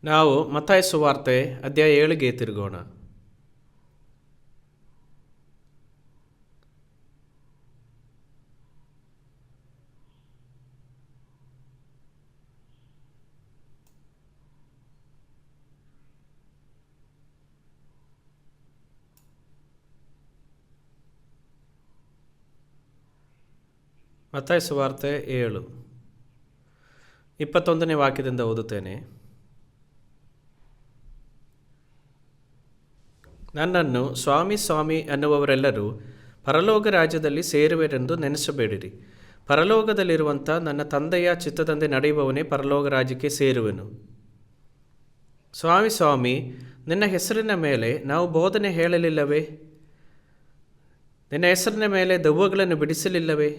ನಾವು ಮತ್ತಾಯ ಸುವಾರ್ತೆ ಅಧ್ಯಾಯ 7ಗೆ ತಿರುಗೋಣ. ಮತ್ತಾಯ ಸುವಾರ್ತೆ 7 21ನೇ ವಾಕ್ಯದಿಂದ ಓದುತ್ತೇನೆ. ನನ್ನನ್ನು ಸ್ವಾಮಿ ಸ್ವಾಮಿ ಅನ್ನುವವರೆಲ್ಲರೂ ಪರಲೋಕ ರಾಜ್ಯದಲ್ಲಿ ಸೇರುವೆರೆಂದು ನೆನೆಸಬೇಡಿರಿ. ಪರಲೋಕದಲ್ಲಿರುವಂಥ ನನ್ನ ತಂದೆಯ ಚಿತ್ತದಂತೆ ನಡೆಯುವವನೇ ಪರಲೋಕ ರಾಜ್ಯಕ್ಕೆ ಸೇರುವೆನು. ಸ್ವಾಮಿ ಸ್ವಾಮಿ, ನಿನ್ನ ಹೆಸರಿನ ಮೇಲೆ ನಾವು ಬೋಧನೆ ಹೇಳಲಿಲ್ಲವೇ? ನಿನ್ನ ಹೆಸರಿನ ಮೇಲೆ ದೆವ್ವಗಳನ್ನು ಬಿಡಿಸಲಿಲ್ಲವೇ?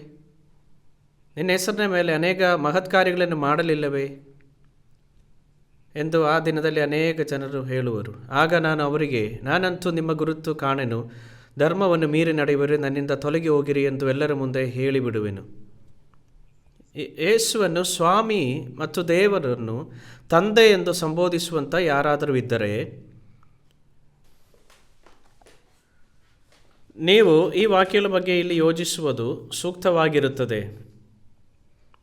ನಿನ್ನ ಹೆಸರಿನ ಮೇಲೆ ಅನೇಕ ಮಹತ್ಕಾರ್ಯಗಳನ್ನು ಮಾಡಲಿಲ್ಲವೇ ಎಂದು ಆ ದಿನದಲ್ಲಿ ಅನೇಕ ಜನರು ಹೇಳುವರು. ಆಗ ನಾನು ಅವರಿಗೆ, ನಾನಂತೂ ನಿಮ್ಮ ಗುರುತು ಕಾಣೆನು, ಧರ್ಮವನ್ನು ಮೀರಿ ನಡೆಯುವರೆ ನನ್ನಿಂದ ತೊಲಗಿ ಹೋಗಿರಿ ಎಂದು ಎಲ್ಲರ ಮುಂದೆ ಹೇಳಿಬಿಡುವೆನು. ಯೇಸುವನ್ನು ಸ್ವಾಮಿ ಮತ್ತು ದೇವರನ್ನು ತಂದೆ ಎಂದು ಸಂಬೋಧಿಸುವಂಥ ಯಾರಾದರೂ ಇದ್ದರೆ ನೀವು ಈ ವಾಕ್ಯಗಳ ಬಗ್ಗೆ ಇಲ್ಲಿ ಯೋಚಿಸುವುದು ಸೂಕ್ತವಾಗಿರುತ್ತದೆ.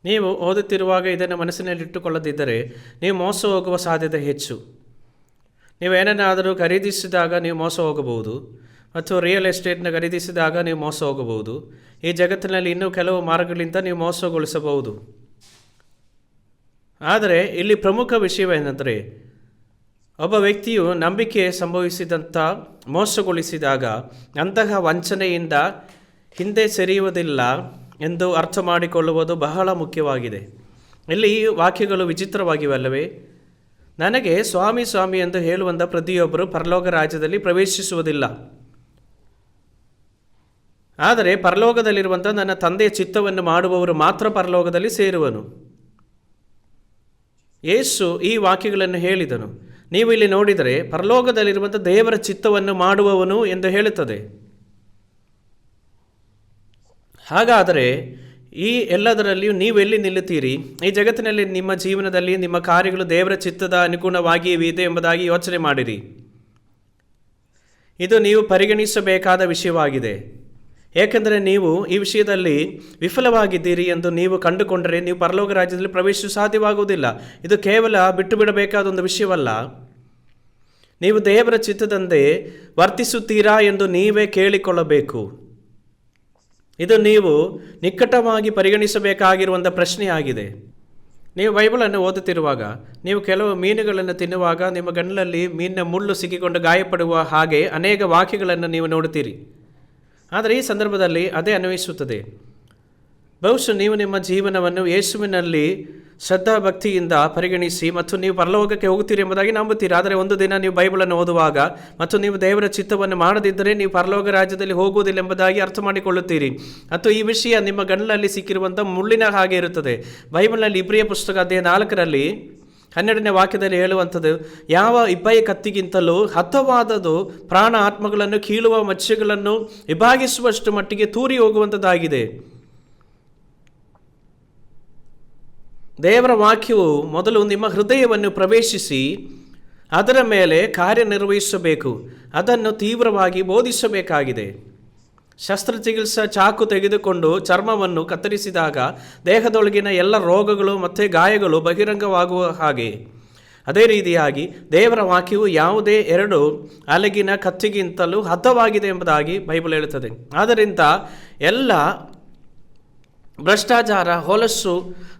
ನೀವು ಓದುತ್ತಿರುವಾಗ ಇದನ್ನು ಮನಸ್ಸಿನಲ್ಲಿಟ್ಟುಕೊಳ್ಳದಿದ್ದರೆ ನೀವು ಮೋಸ ಹೋಗುವ ಸಾಧ್ಯತೆ ಹೆಚ್ಚು. ನೀವೇನಾದರೂ ಖರೀದಿಸಿದಾಗ ನೀವು ಮೋಸ ಹೋಗಬಹುದು, ಮತ್ತು ರಿಯಲ್ ಎಸ್ಟೇಟ್ನ ಖರೀದಿಸಿದಾಗ ನೀವು ಮೋಸ ಹೋಗಬಹುದು. ಈ ಜಗತ್ತಿನಲ್ಲಿ ಇನ್ನೂ ಕೆಲವು ಮಾರ್ಗಗಳಿಂದ ನೀವು ಮೋಸಗೊಳಿಸಬಹುದು. ಆದರೆ ಇಲ್ಲಿ ಪ್ರಮುಖ ವಿಷಯವೇನೆಂದರೆ, ಒಬ್ಬ ವ್ಯಕ್ತಿಯು ನಂಬಿಕೆ ಸಂಭವಿಸಿದಂಥ ಮೋಸಗೊಳಿಸಿದಾಗ ಅಂತಹ ವಂಚನೆಯಿಂದ ಹಿಂದೆ ಸರಿಯುವುದಿಲ್ಲ ಎಂದು ಅರ್ಥ ಮಾಡಿಕೊಳ್ಳುವುದು ಬಹಳ ಮುಖ್ಯವಾಗಿದೆ. ಇಲ್ಲಿ ಈ ವಾಕ್ಯಗಳು ವಿಚಿತ್ರವಾಗಿವಲ್ಲವೇ? ನನಗೆ ಸ್ವಾಮಿ ಸ್ವಾಮಿ ಎಂದು ಹೇಳುವಂಥ ಪ್ರತಿಯೊಬ್ಬರು ಪರಲೋಕ ರಾಜ್ಯದಲ್ಲಿ ಪ್ರವೇಶಿಸುವುದಿಲ್ಲ. ಆದರೆ ಪರಲೋಕದಲ್ಲಿರುವಂಥ ನನ್ನ ತಂದೆಯ ಚಿತ್ತವನ್ನು ಮಾಡುವವರು ಮಾತ್ರ ಪರಲೋಕದಲ್ಲಿ ಸೇರುವನು. ಯೇಸು ಈ ವಾಕ್ಯಗಳನ್ನು ಹೇಳಿದನು. ನೀವು ಇಲ್ಲಿ ನೋಡಿದರೆ ಪರಲೋಕದಲ್ಲಿರುವಂಥ ದೇವರ ಚಿತ್ತವನ್ನು ಮಾಡುವವನು ಎಂದು ಹೇಳುತ್ತದೆ. ಹಾಗಾದರೆ ಈ ಎಲ್ಲದರಲ್ಲಿಯೂ ನೀವೆಲ್ಲಿ ನಿಲ್ಲುತ್ತೀರಿ? ಈ ಜಗತ್ತಿನಲ್ಲಿ ನಿಮ್ಮ ಜೀವನದಲ್ಲಿ ನಿಮ್ಮ ಕಾರ್ಯಗಳು ದೇವರ ಚಿತ್ತದ ಅನುಗುಣವಾಗಿಯೇ ಇದೆ ಎಂಬುದಾಗಿ ಯೋಚನೆ ಮಾಡಿರಿ. ಇದು ನೀವು ಪರಿಗಣಿಸಬೇಕಾದ ವಿಷಯವಾಗಿದೆ. ಏಕೆಂದರೆ ನೀವು ಈ ವಿಷಯದಲ್ಲಿ ವಿಫಲವಾಗಿದ್ದೀರಿ ಎಂದು ನೀವು ಕಂಡುಕೊಂಡರೆ ನೀವು ಪರಲೋಕ ರಾಜ್ಯದಲ್ಲಿ ಪ್ರವೇಶಿಸಲು ಸಾಧ್ಯವಾಗುವುದಿಲ್ಲ. ಇದು ಕೇವಲ ಬಿಟ್ಟು ಬಿಡಬೇಕಾದ ಒಂದು ವಿಷಯವಲ್ಲ. ನೀವು ದೇವರ ಚಿತ್ತದಂತೆ ವರ್ತಿಸುತ್ತೀರಾ ಎಂದು ನೀವೇ ಕೇಳಿಕೊಳ್ಳಬೇಕು. ಇದು ನೀವು ನಿಕಟವಾಗಿ ಪರಿಗಣಿಸಬೇಕಾಗಿರುವಂಥ ಪ್ರಶ್ನೆಯಾಗಿದೆ. ನೀವು ಬೈಬಲನ್ನು ಓದುತ್ತಿರುವಾಗ ನೀವು ಕೆಲವು ಮೀನುಗಳನ್ನು ತಿನ್ನುವಾಗ ನಿಮ್ಮ ಗಣ್ಣಲ್ಲಿ ಮೀನಿನ ಮುಳ್ಳು ಸಿಕ್ಕಿಕೊಂಡು ಗಾಯಪಡುವ ಹಾಗೆ ಅನೇಕ ವಾಕ್ಯಗಳನ್ನು ನೀವು ನೋಡುತ್ತೀರಿ. ಆದರೆ ಈ ಸಂದರ್ಭದಲ್ಲಿ ಅದೇ ಅನ್ವಯಿಸುತ್ತದೆ. ಬಹುಶಃ ನೀವು ನಿಮ್ಮ ಜೀವನವನ್ನು ಯೇಸುವಿನಲ್ಲಿ ಶ್ರದ್ಧಾಭಕ್ತಿಯಿಂದ ಪರಿಗಣಿಸಿ ಮತ್ತು ನೀವು ಪರಲೋಕಕ್ಕೆ ಹೋಗುತ್ತೀರಿ ಎಂಬುದಾಗಿ ನಂಬುತ್ತೀರಿ. ಆದರೆ ಒಂದು ದಿನ ನೀವು ಬೈಬಲನ್ನು ಓದುವಾಗ ಮತ್ತು ನೀವು ದೇವರ ಚಿತ್ತವನ್ನು ಮಾಡದಿದ್ದರೆ ನೀವು ಪರಲೋಕ ರಾಜ್ಯದಲ್ಲಿ ಹೋಗುವುದಿಲ್ಲ ಎಂಬುದಾಗಿ ಅರ್ಥ ಮಾಡಿಕೊಳ್ಳುತ್ತೀರಿ. ಮತ್ತು ಈ ವಿಷಯ ನಿಮ್ಮ ಗಣ್ಣಲ್ಲಿ ಸಿಕ್ಕಿರುವಂಥ ಮುಳ್ಳಿನ ಹಾಗೆ ಇರುತ್ತದೆ. ಬೈಬಲ್ನಲ್ಲಿ ಇಬ್ರಿಯ ಪುಸ್ತಕ ಅಧ್ಯಾಯ 4ರಲ್ಲಿ 12ನೇ ವಾಕ್ಯದಲ್ಲಿ ಹೇಳುವಂಥದ್ದು, ಯಾವ ಇಬ್ಬಾಯಿ ಕತ್ತಿಗಿಂತಲೂ ಹತವಾದದು ಪ್ರಾಣ ಆತ್ಮಗಳನ್ನು ಕೀಳುವ ಮಚ್ಚೆಗಳನ್ನು ವಿಭಾಗಿಸುವಷ್ಟು ಮಟ್ಟಿಗೆ ತೂರಿ ಹೋಗುವಂಥದ್ದಾಗಿದೆ. ದೇವರ ವಾಕ್ಯವು ಮೊದಲು ನಿಮ್ಮ ಹೃದಯವನ್ನು ಪ್ರವೇಶಿಸಿ ಅದರ ಮೇಲೆ ಕಾರ್ಯನಿರ್ವಹಿಸಬೇಕು. ಅದನ್ನು ತೀವ್ರವಾಗಿ ಬೋಧಿಸಬೇಕಾಗಿದೆ. ಶಸ್ತ್ರಚಿಕಿತ್ಸಾ ಚಾಕು ತೆಗೆದುಕೊಂಡು ಚರ್ಮವನ್ನು ಕತ್ತರಿಸಿದಾಗ ದೇಹದೊಳಗಿನ ಎಲ್ಲ ರೋಗಗಳು ಮತ್ತು ಗಾಯಗಳು ಬಹಿರಂಗವಾಗುವ ಹಾಗೆ, ಅದೇ ರೀತಿಯಾಗಿ ದೇವರ ವಾಕ್ಯವು ಯಾವುದೇ 2 ಅಲಗಿನ ಕತ್ತಿಗಿಂತಲೂ ಹತವಾಗಿದೆ ಎಂಬುದಾಗಿ ಬೈಬಲ್ ಹೇಳುತ್ತದೆ. ಆದ್ದರಿಂದ ಎಲ್ಲ ಭ್ರಷ್ಟಾಚಾರ, ಹೊಲಸು,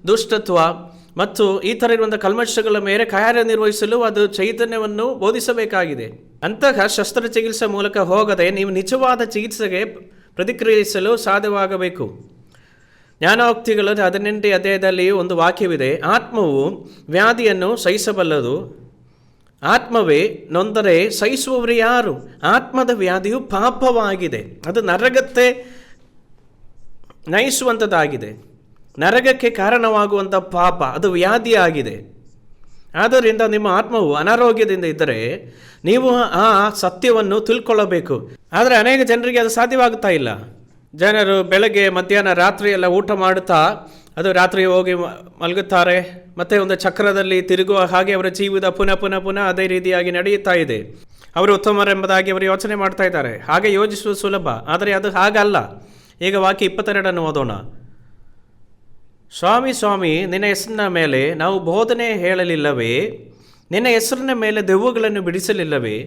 ದುಷ್ಟತ್ವ ಮತ್ತು ಈ ಥರ ಇರುವಂಥ ಕಲ್ಮಶಗಳ ಮೇಲೆ ಕಾರ್ಯನಿರ್ವಹಿಸಲು ಅದು ಚೈತನ್ಯವನ್ನು ಬೋಧಿಸಬೇಕಾಗಿದೆ. ಅಂತಹ ಶಸ್ತ್ರಚಿಕಿತ್ಸೆ ಮೂಲಕ ಹೋಗದೆ ನೀವು ನಿಜವಾದ ಚಿಕಿತ್ಸೆಗೆ ಪ್ರತಿಕ್ರಿಯಿಸಲು ಸಾಧ್ಯವಾಗಬೇಕು. ಜ್ಞಾನೋಕ್ತಿಗಳ 18ನೇ ಅಧ್ಯಾಯದಲ್ಲಿ ಒಂದು ವಾಕ್ಯವಿದೆ, ಆತ್ಮವು ವ್ಯಾಧಿಯನ್ನು ಸಹಿಸಬಲ್ಲದು, ಆತ್ಮವೇ ನೊಂದರೆ ಸಹಿಸುವವರು ಯಾರು? ಆತ್ಮದ ವ್ಯಾಧಿಯು ಪಾಪವಾಗಿದೆ. ಅದು ನರಗತ್ತೆ ನಯಿಸುವಂಥದ್ದಾಗಿದೆ. ನರಕಕ್ಕೆ ಕಾರಣವಾಗುವಂಥ ಪಾಪ ಅದು ವ್ಯಾಧಿಯಾಗಿದೆ. ಆದ್ದರಿಂದ ನಿಮ್ಮ ಆತ್ಮವು ಅನಾರೋಗ್ಯದಿಂದ ಇದ್ದರೆ ನೀವು ಆ ಸತ್ಯವನ್ನು ತಿಳ್ಕೊಳ್ಳಬೇಕು. ಆದರೆ ಅನೇಕ ಜನರಿಗೆ ಅದು ಸಾಧ್ಯವಾಗುತ್ತಾ ಇಲ್ಲ. ಜನರು ಬೆಳಗ್ಗೆ ಮಧ್ಯಾಹ್ನ ರಾತ್ರಿ ಎಲ್ಲ ಊಟ ಮಾಡುತ್ತಾ ಅದು ರಾತ್ರಿ ಹೋಗಿ ಮಲಗುತ್ತಾರೆ, ಮತ್ತೆ ಒಂದು ಚಕ್ರದಲ್ಲಿ ತಿರುಗುವ ಹಾಗೆ ಅವರ ಜೀವಿತ ಪುನಃ ಪುನಃ ಪುನಃ ಅದೇ ರೀತಿಯಾಗಿ ನಡೆಯುತ್ತಾ ಇದೆ. ಅವರು ಉತ್ತಮರೆಂಬುದಾಗಿ ಅವರು ಯೋಚನೆ ಮಾಡ್ತಾ ಇದ್ದಾರೆ. ಹಾಗೆ ಯೋಚಿಸುವುದು ಸುಲಭ, ಆದರೆ ಅದು ಹಾಗಲ್ಲ. ಈಗ ವಾಕ್ಯ 22 ಓದೋಣ. ಸ್ವಾಮಿ ಸ್ವಾಮಿ, ನಿನ್ನ ಹೆಸರಿನ ಮೇಲೆ ನಾವು ಬೋಧನೆ ಹೇಳಲಿಲ್ಲವೇ? ನಿನ್ನ ಹೆಸರಿನ ಮೇಲೆ ದೆವ್ವಗಳನ್ನು ಬಿಡಿಸಲಿಲ್ಲವೇ?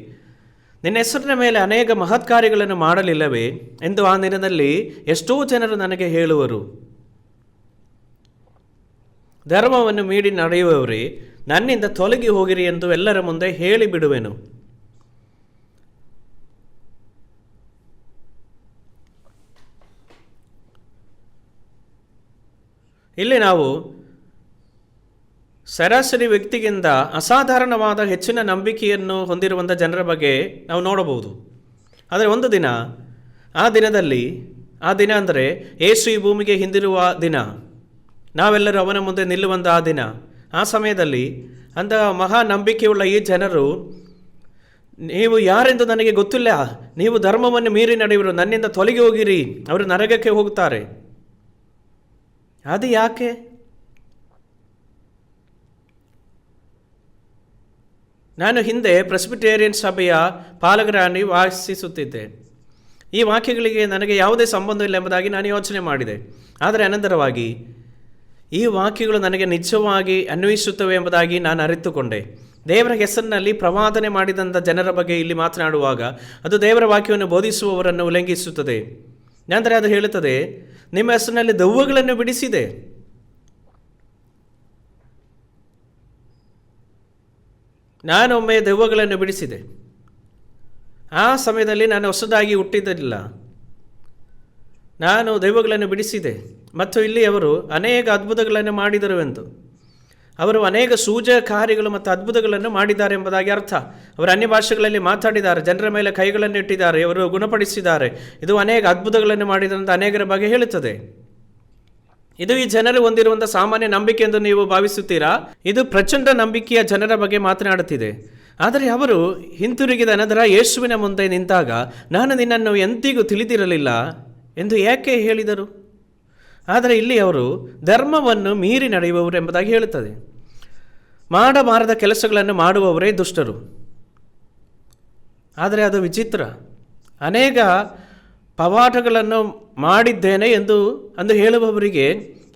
ನಿನ್ನ ಹೆಸರಿನ ಮೇಲೆ ಅನೇಕ ಮಹತ್ಕಾರ್ಯಗಳನ್ನು ಮಾಡಲಿಲ್ಲವೇ ಎಂದು ಆ ದಿನದಲ್ಲಿ ಎಷ್ಟೋ ಜನರು ನನಗೆ ಹೇಳುವರು. ಧರ್ಮವನ್ನು ಮೀರಿ ನಡೆಯುವವರೇ, ನನ್ನಿಂದ ತೊಲಗಿ ಹೋಗಿರಿ ಎಂದು ಎಲ್ಲರ ಮುಂದೆ ಹೇಳಿಬಿಡುವೆನು. ಇಲ್ಲಿ ನಾವು ಸರಾಸರಿ ವ್ಯಕ್ತಿಗಿಂತ ಅಸಾಧಾರಣವಾದ ಹೆಚ್ಚಿನ ನಂಬಿಕೆಯನ್ನು ಹೊಂದಿರುವಂಥ ಜನರ ಬಗ್ಗೆ ನಾವು ನೋಡಬಹುದು. ಆದರೆ ಒಂದು ದಿನ, ಆ ದಿನ ಅಂದರೆ ಯೇಸು ಈ ಭೂಮಿಗೆ ಹಿಂದಿರುವ ದಿನ, ನಾವೆಲ್ಲರೂ ಅವನ ಮುಂದೆ ನಿಲ್ಲುವಂಥ ಆ ದಿನ, ಆ ಸಮಯದಲ್ಲಿ ಅಂತಹ ಮಹಾ ನಂಬಿಕೆಯುಳ್ಳ ಈ ಜನರು, ನೀವು ಯಾರೆಂದು ನನಗೆ ಗೊತ್ತಿಲ್ಲ, ನೀವು ಧರ್ಮವನ್ನು ಮೀರಿ ನಡೆಯುವರು, ನನ್ನಿಂದ ತೊಲಗಿ ಹೋಗಿರಿ, ಅವರು ನರಕಕ್ಕೆ ಹೋಗುತ್ತಾರೆ. ಅದು ಯಾಕೆ? ನಾನು ಹಿಂದೆ ಪ್ರೆಸ್ಬಿಟೇರಿಯನ್ ಸಭೆಯ ಪಾಲಕರಾಗಿ ವಾಸಿಸುತ್ತಿದ್ದೆ. ಈ ವಾಕ್ಯಗಳಿಗೆ ನನಗೆ ಯಾವುದೇ ಸಂಬಂಧ ಇಲ್ಲ ಎಂಬುದಾಗಿ ನಾನು ಯೋಚನೆ ಮಾಡಿದೆ. ಆದರೆ ಅನಂತರವಾಗಿ ಈ ವಾಕ್ಯಗಳು ನನಗೆ ನಿಜವಾಗಿ ಅನ್ವಯಿಸುತ್ತವೆ ಎಂಬುದಾಗಿ ನಾನು ಅರಿತುಕೊಂಡೆ. ದೇವರ ಹೆಸರಿನಲ್ಲಿ ಪ್ರವಾದನೆ ಮಾಡಿದಂಥ ಜನರ ಬಗ್ಗೆ ಇಲ್ಲಿ ಮಾತನಾಡುವಾಗ ಅದು ದೇವರ ವಾಕ್ಯವನ್ನು ಬೋಧಿಸುವವರನ್ನು ಉಲ್ಲಂಘಿಸುತ್ತದೆ. ನಂತರ ಅದು ಹೇಳುತ್ತದೆ, ನಿಮ್ಮ ಹೆಸರಿನಲ್ಲಿ ದೆವ್ವಗಳನ್ನು ಬಿಡಿಸಿದೆ. ನಾನೊಮ್ಮೆ ದೆವ್ವಗಳನ್ನು ಬಿಡಿಸಿದೆ. ಆ ಸಮಯದಲ್ಲಿ ನಾನು ಹೊಸದಾಗಿ ಹುಟ್ಟಿದ್ದಿಲ್ಲ. ನಾನು ದೆವ್ವಗಳನ್ನು ಬಿಡಿಸಿದೆ ಮತ್ತು ಇಲ್ಲಿ ಅವರು ಅನೇಕ ಅದ್ಭುತಗಳನ್ನು ಮಾಡಿದರು ಎಂದು, ಅವರು ಅನೇಕ ಸೂಚಕ ಕಾರ್ಯಗಳು ಮತ್ತು ಅದ್ಭುತಗಳನ್ನು ಮಾಡಿದ್ದಾರೆ ಎಂಬುದಾಗಿ ಅರ್ಥ. ಅವರು ಅನ್ಯ ಭಾಷೆಗಳಲ್ಲಿ ಮಾತಾಡಿದ್ದಾರೆ, ಜನರ ಮೇಲೆ ಕೈಗಳನ್ನು ಇಟ್ಟಿದ್ದಾರೆ, ಅವರು ಗುಣಪಡಿಸಿದ್ದಾರೆ. ಇದು ಅನೇಕ ಅದ್ಭುತಗಳನ್ನು ಮಾಡಿದಂಥ ಅನೇಕರ ಬಗ್ಗೆ ಹೇಳುತ್ತದೆ. ಇದು ಈ ಜನರು ಹೊಂದಿರುವಂಥ ಸಾಮಾನ್ಯ ನಂಬಿಕೆ ಎಂದು ನೀವು ಭಾವಿಸುತ್ತೀರಾ? ಇದು ಪ್ರಚಂಡ ನಂಬಿಕೆಯ ಜನರ ಬಗ್ಗೆ ಮಾತನಾಡುತ್ತಿದೆ. ಆದರೆ ಅವರು ಹಿಂತಿರುಗಿದ ನಂತರ ಯೇಸುವಿನ ಮುಂದೆ ನಿಂತಾಗ, ನಾನು ನಿನ್ನನ್ನು ಎಂದಿಗೂ ತಿಳಿದಿರಲಿಲ್ಲ ಎಂದು ಏಕೆ ಹೇಳಿದರು? ಆದರೆ ಇಲ್ಲಿ ಅವರು ಧರ್ಮವನ್ನು ಮೀರಿ ನಡೆಯುವವರು ಎಂಬುದಾಗಿ ಹೇಳುತ್ತದೆ. ಮಾಡಬಾರದ ಕೆಲಸಗಳನ್ನು ಮಾಡುವವರೇ ದುಷ್ಟರು. ಆದರೆ ಅದು ವಿಚಿತ್ರ. ಅನೇಕ ಪವಾಟಗಳನ್ನು ಮಾಡಿದ್ದೇನೆ ಎಂದು ಹೇಳುವವರಿಗೆ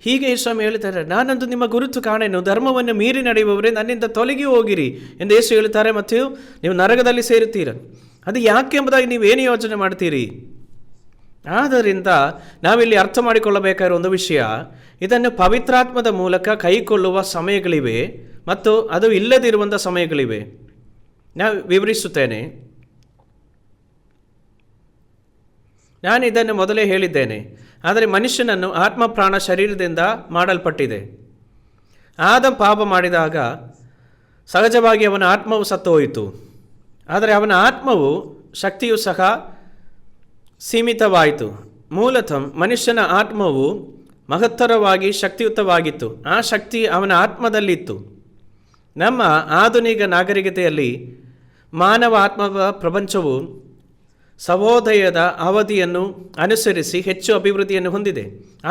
ಹೀಗೆ ಸ್ವಾಮಿ ಹೇಳ್ತಾರೆ, ನಾನಂದು ನಿಮ್ಮ ಗುರುತು ಕಾಣೆನು, ಧರ್ಮವನ್ನು ಮೀರಿ ನಡೆಯುವವರೇ ನನ್ನಿಂದ ತೊಲಗಿ ಹೋಗಿರಿ ಎಂದು ಯೇಸು ಹೇಳ್ತಾರೆ, ಮತ್ತು ನೀವು ನರಕದಲ್ಲಿ ಸೇರುತ್ತೀರ. ಅದು ಯಾಕೆ ಎಂಬುದಾಗಿ ನೀವೇನು ಯೋಚನೆ ಮಾಡ್ತೀರಿ? ಆದ್ದರಿಂದ ನಾವಿಲ್ಲಿ ಅರ್ಥ ಮಾಡಿಕೊಳ್ಳಬೇಕಾಗಿರೋ ಒಂದು ವಿಷಯ, ಇದನ್ನು ಪವಿತ್ರಾತ್ಮದ ಮೂಲಕ ಕೈಕೊಳ್ಳುವ ಸಮಯಗಳಿವೆ ಮತ್ತು ಅದು ಇಲ್ಲದಿರುವಂಥ ಸಮಯಗಳಿವೆ. ನಾನು ವಿವರಿಸುತ್ತೇನೆ. ನಾನು ಇದನ್ನು ಮೊದಲೇ ಹೇಳಿದ್ದೇನೆ. ಆದರೆ ಮನುಷ್ಯನನ್ನು ಆತ್ಮ ಪ್ರಾಣ ಶರೀರದಿಂದ ಮಾಡಲ್ಪಟ್ಟಿದೆ. ಆದ ಪಾಪ ಮಾಡಿದಾಗ ಸಹಜವಾಗಿ ಅವನ ಆತ್ಮವು ಸತ್ತು ಹೋಯಿತು. ಆದರೆ ಅವನ ಆತ್ಮವು ಶಕ್ತಿಯು ಸಹ ಸೀಮಿತವಾಯಿತು. ಮೂಲತಃ ಮನುಷ್ಯನ ಆತ್ಮವು ಮಹತ್ತರವಾಗಿ ಶಕ್ತಿಯುತವಾಗಿತ್ತು. ಆ ಶಕ್ತಿ ಅವನ ಆತ್ಮದಲ್ಲಿತ್ತು. ನಮ್ಮ ಆಧುನಿಕ ನಾಗರಿಕತೆಯಲ್ಲಿ ಮಾನವ ಆತ್ಮವ ಪ್ರಪಂಚವು ಸಹೋದಯದ ಅವಧಿಯನ್ನು ಅನುಸರಿಸಿ ಹೆಚ್ಚು ಅಭಿವೃದ್ಧಿಯನ್ನು ಹೊಂದಿದೆ.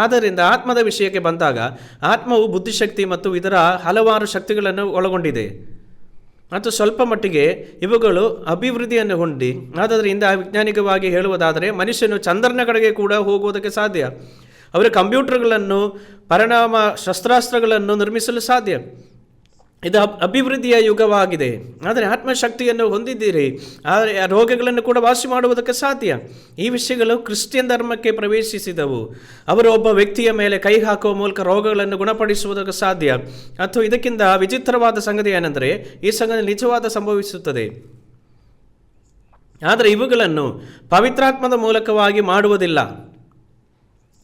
ಆದ್ದರಿಂದ ಆತ್ಮದ ವಿಷಯಕ್ಕೆ ಬಂದಾಗ ಆತ್ಮವು ಬುದ್ಧಿಶಕ್ತಿ ಮತ್ತು ಇದರ ಹಲವಾರು ಶಕ್ತಿಗಳನ್ನು ಒಳಗೊಂಡಿದೆ ಮತ್ತು ಸ್ವಲ್ಪ ಮಟ್ಟಿಗೆ ಇವುಗಳು ಅಭಿವೃದ್ಧಿಯನ್ನು ಹೊಂದಿ. ಆದ್ದರಿಂದ ವೈಜ್ಞಾನಿಕವಾಗಿ ಹೇಳುವುದಾದರೆ ಮನುಷ್ಯನು ಚಂದ್ರನ ಕಡೆಗೆ ಕೂಡ ಹೋಗುವುದಕ್ಕೆ ಸಾಧ್ಯ. ಅವರು ಕಂಪ್ಯೂಟರ್ಗಳನ್ನು, ಪರಿಣಾಮ ಶಸ್ತ್ರಾಸ್ತ್ರಗಳನ್ನು ನಿರ್ಮಿಸಲು ಸಾಧ್ಯ. ಇದು ಅಭಿವೃದ್ಧಿಯ ಯುಗವಾಗಿದೆ. ಆದರೆ ಆತ್ಮಶಕ್ತಿಯನ್ನು ಹೊಂದಿದ್ದೀರಿ, ಆದರೆ ರೋಗಗಳನ್ನು ಕೂಡ ವಾಸಿ ಮಾಡುವುದಕ್ಕೆ ಸಾಧ್ಯ. ಈ ವಿಷಯಗಳು ಕ್ರಿಶ್ಚಿಯನ್ ಧರ್ಮಕ್ಕೆ ಪ್ರವೇಶಿಸಿದವು. ಅವರು ಒಬ್ಬ ವ್ಯಕ್ತಿಯ ಮೇಲೆ ಕೈ ಹಾಕುವ ಮೂಲಕ ರೋಗಗಳನ್ನು ಗುಣಪಡಿಸುವುದಕ್ಕೆ ಸಾಧ್ಯ. ಮತ್ತು ಇದಕ್ಕಿಂತ ವಿಚಿತ್ರವಾದ ಸಂಗತಿ ಏನೆಂದರೆ, ಈ ಸಂಗತಿ ನಿಜವಾದ ಸಂಭವಿಸುತ್ತದೆ. ಆದರೆ ಇವುಗಳನ್ನು ಪವಿತ್ರಾತ್ಮದ ಮೂಲಕವಾಗಿ ಮಾಡುವುದಿಲ್ಲ.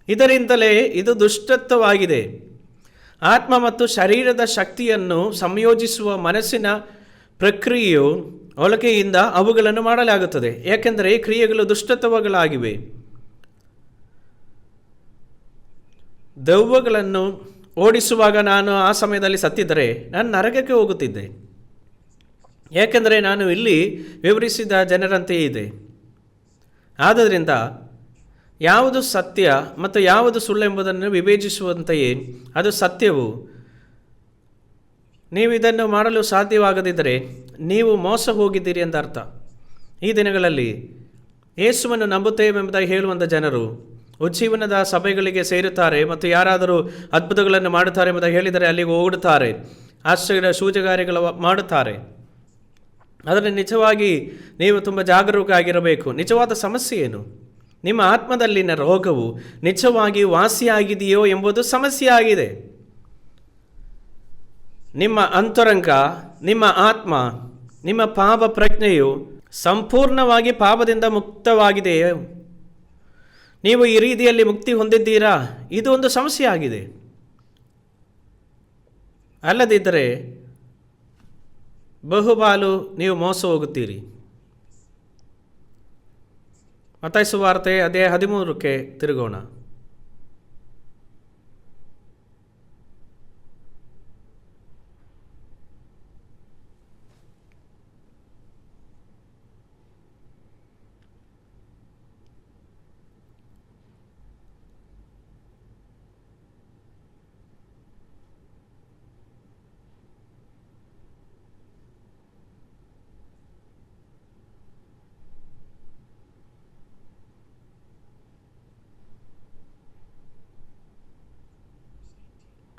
ಇದರಿಂದಲೇ ಇದು ದುಷ್ಟತ್ವವಾಗಿದೆ. ಆತ್ಮ ಮತ್ತು ಶರೀರದ ಶಕ್ತಿಯನ್ನು ಸಂಯೋಜಿಸುವ ಮನಸ್ಸಿನ ಪ್ರಕ್ರಿಯೆಯು ಒಳಗೆಯಿಂದ ಅವುಗಳನ್ನು ಮಾಡಲಾಗುತ್ತದೆ. ಏಕೆಂದರೆ ಈ ಕ್ರಿಯೆಗಳು ದುಷ್ಟತ್ವಗಳಾಗಿವೆ. ದೆವ್ವಗಳನ್ನು ಓಡಿಸುವಾಗ ನಾನು ಆ ಸಮಯದಲ್ಲಿ ಸತ್ತಿದ್ದರೆ ನಾನು ನರಕಕ್ಕೆ ಹೋಗುತ್ತಿದ್ದೆ. ಏಕೆಂದರೆ ನಾನು ಇಲ್ಲಿ ವಿವರಿಸಿದ ಜನರಂತೆಯೇ ಇದೆ. ಆದ್ದರಿಂದ ಯಾವುದು ಸತ್ಯ ಮತ್ತು ಯಾವುದು ಸುಳ್ಳೆಂಬುದನ್ನು ವಿವೇಚಿಸುವಂತೆಯೇ ಅದು ಸತ್ಯವು. ನೀವು ಇದನ್ನು ಮಾಡಲು ಸಾಧ್ಯವಾಗದಿದ್ದರೆ ನೀವು ಮೋಸ ಹೋಗಿದ್ದೀರಿ ಅಂತ ಅರ್ಥ. ಈ ದಿನಗಳಲ್ಲಿ ಯೇಸುವನ್ನು ನಂಬುತ್ತೇವೆಂಬುದಾಗಿ ಹೇಳುವಂಥ ಜನರು ಉಜ್ಜೀವನದ ಸಭೆಗಳಿಗೆ ಸೇರುತ್ತಾರೆ ಮತ್ತು ಯಾರಾದರೂ ಅದ್ಭುತಗಳನ್ನು ಮಾಡುತ್ತಾರೆ ಎಂಬುದಾಗಿ ಹೇಳಿದರೆ ಅಲ್ಲಿಗೆ ಓಡುತ್ತಾರೆ, ಆಶ್ಚರ್ಯ ಸೂಚಕಾರ್ಯಗಳು ಮಾಡುತ್ತಾರೆ. ಆದರೆ ನಿಜವಾಗಿ ನೀವು ತುಂಬ ಜಾಗರೂಕರಾಗಿರಬೇಕು. ನಿಜವಾದ ಸಮಸ್ಯೆ ಏನು? ನಿಮ್ಮ ಆತ್ಮದಲ್ಲಿನ ರೋಗವು ನಿಜವಾಗಿ ವಾಸಿಯಾಗಿದೆಯೋ ಎಂಬುದು ಸಮಸ್ಯೆ ಆಗಿದೆ. ನಿಮ್ಮ ಅಂತರಂಗ, ನಿಮ್ಮ ಆತ್ಮ, ನಿಮ್ಮ ಪಾಪ ಪ್ರಜ್ಞೆಯು ಸಂಪೂರ್ಣವಾಗಿ ಪಾಪದಿಂದ ಮುಕ್ತವಾಗಿದೆಯೇ? ನೀವು ಈ ರೀತಿಯಲ್ಲಿ ಮುಕ್ತಿ ಹೊಂದಿದ್ದೀರಾ? ಇದು ಒಂದು ಸಮಸ್ಯೆ ಆಗಿದೆ. ಅಲ್ಲದಿದ್ದರೆ ಬಹುಪಾಲು ನೀವು ಮೋಸ ಹೋಗುತ್ತೀರಿ. ಮತ್ತಾಯ ಸುವಾರ್ತೆ ಅಧ್ಯಾಯ 13ಕ್ಕೆ ತಿರುಗೋಣ.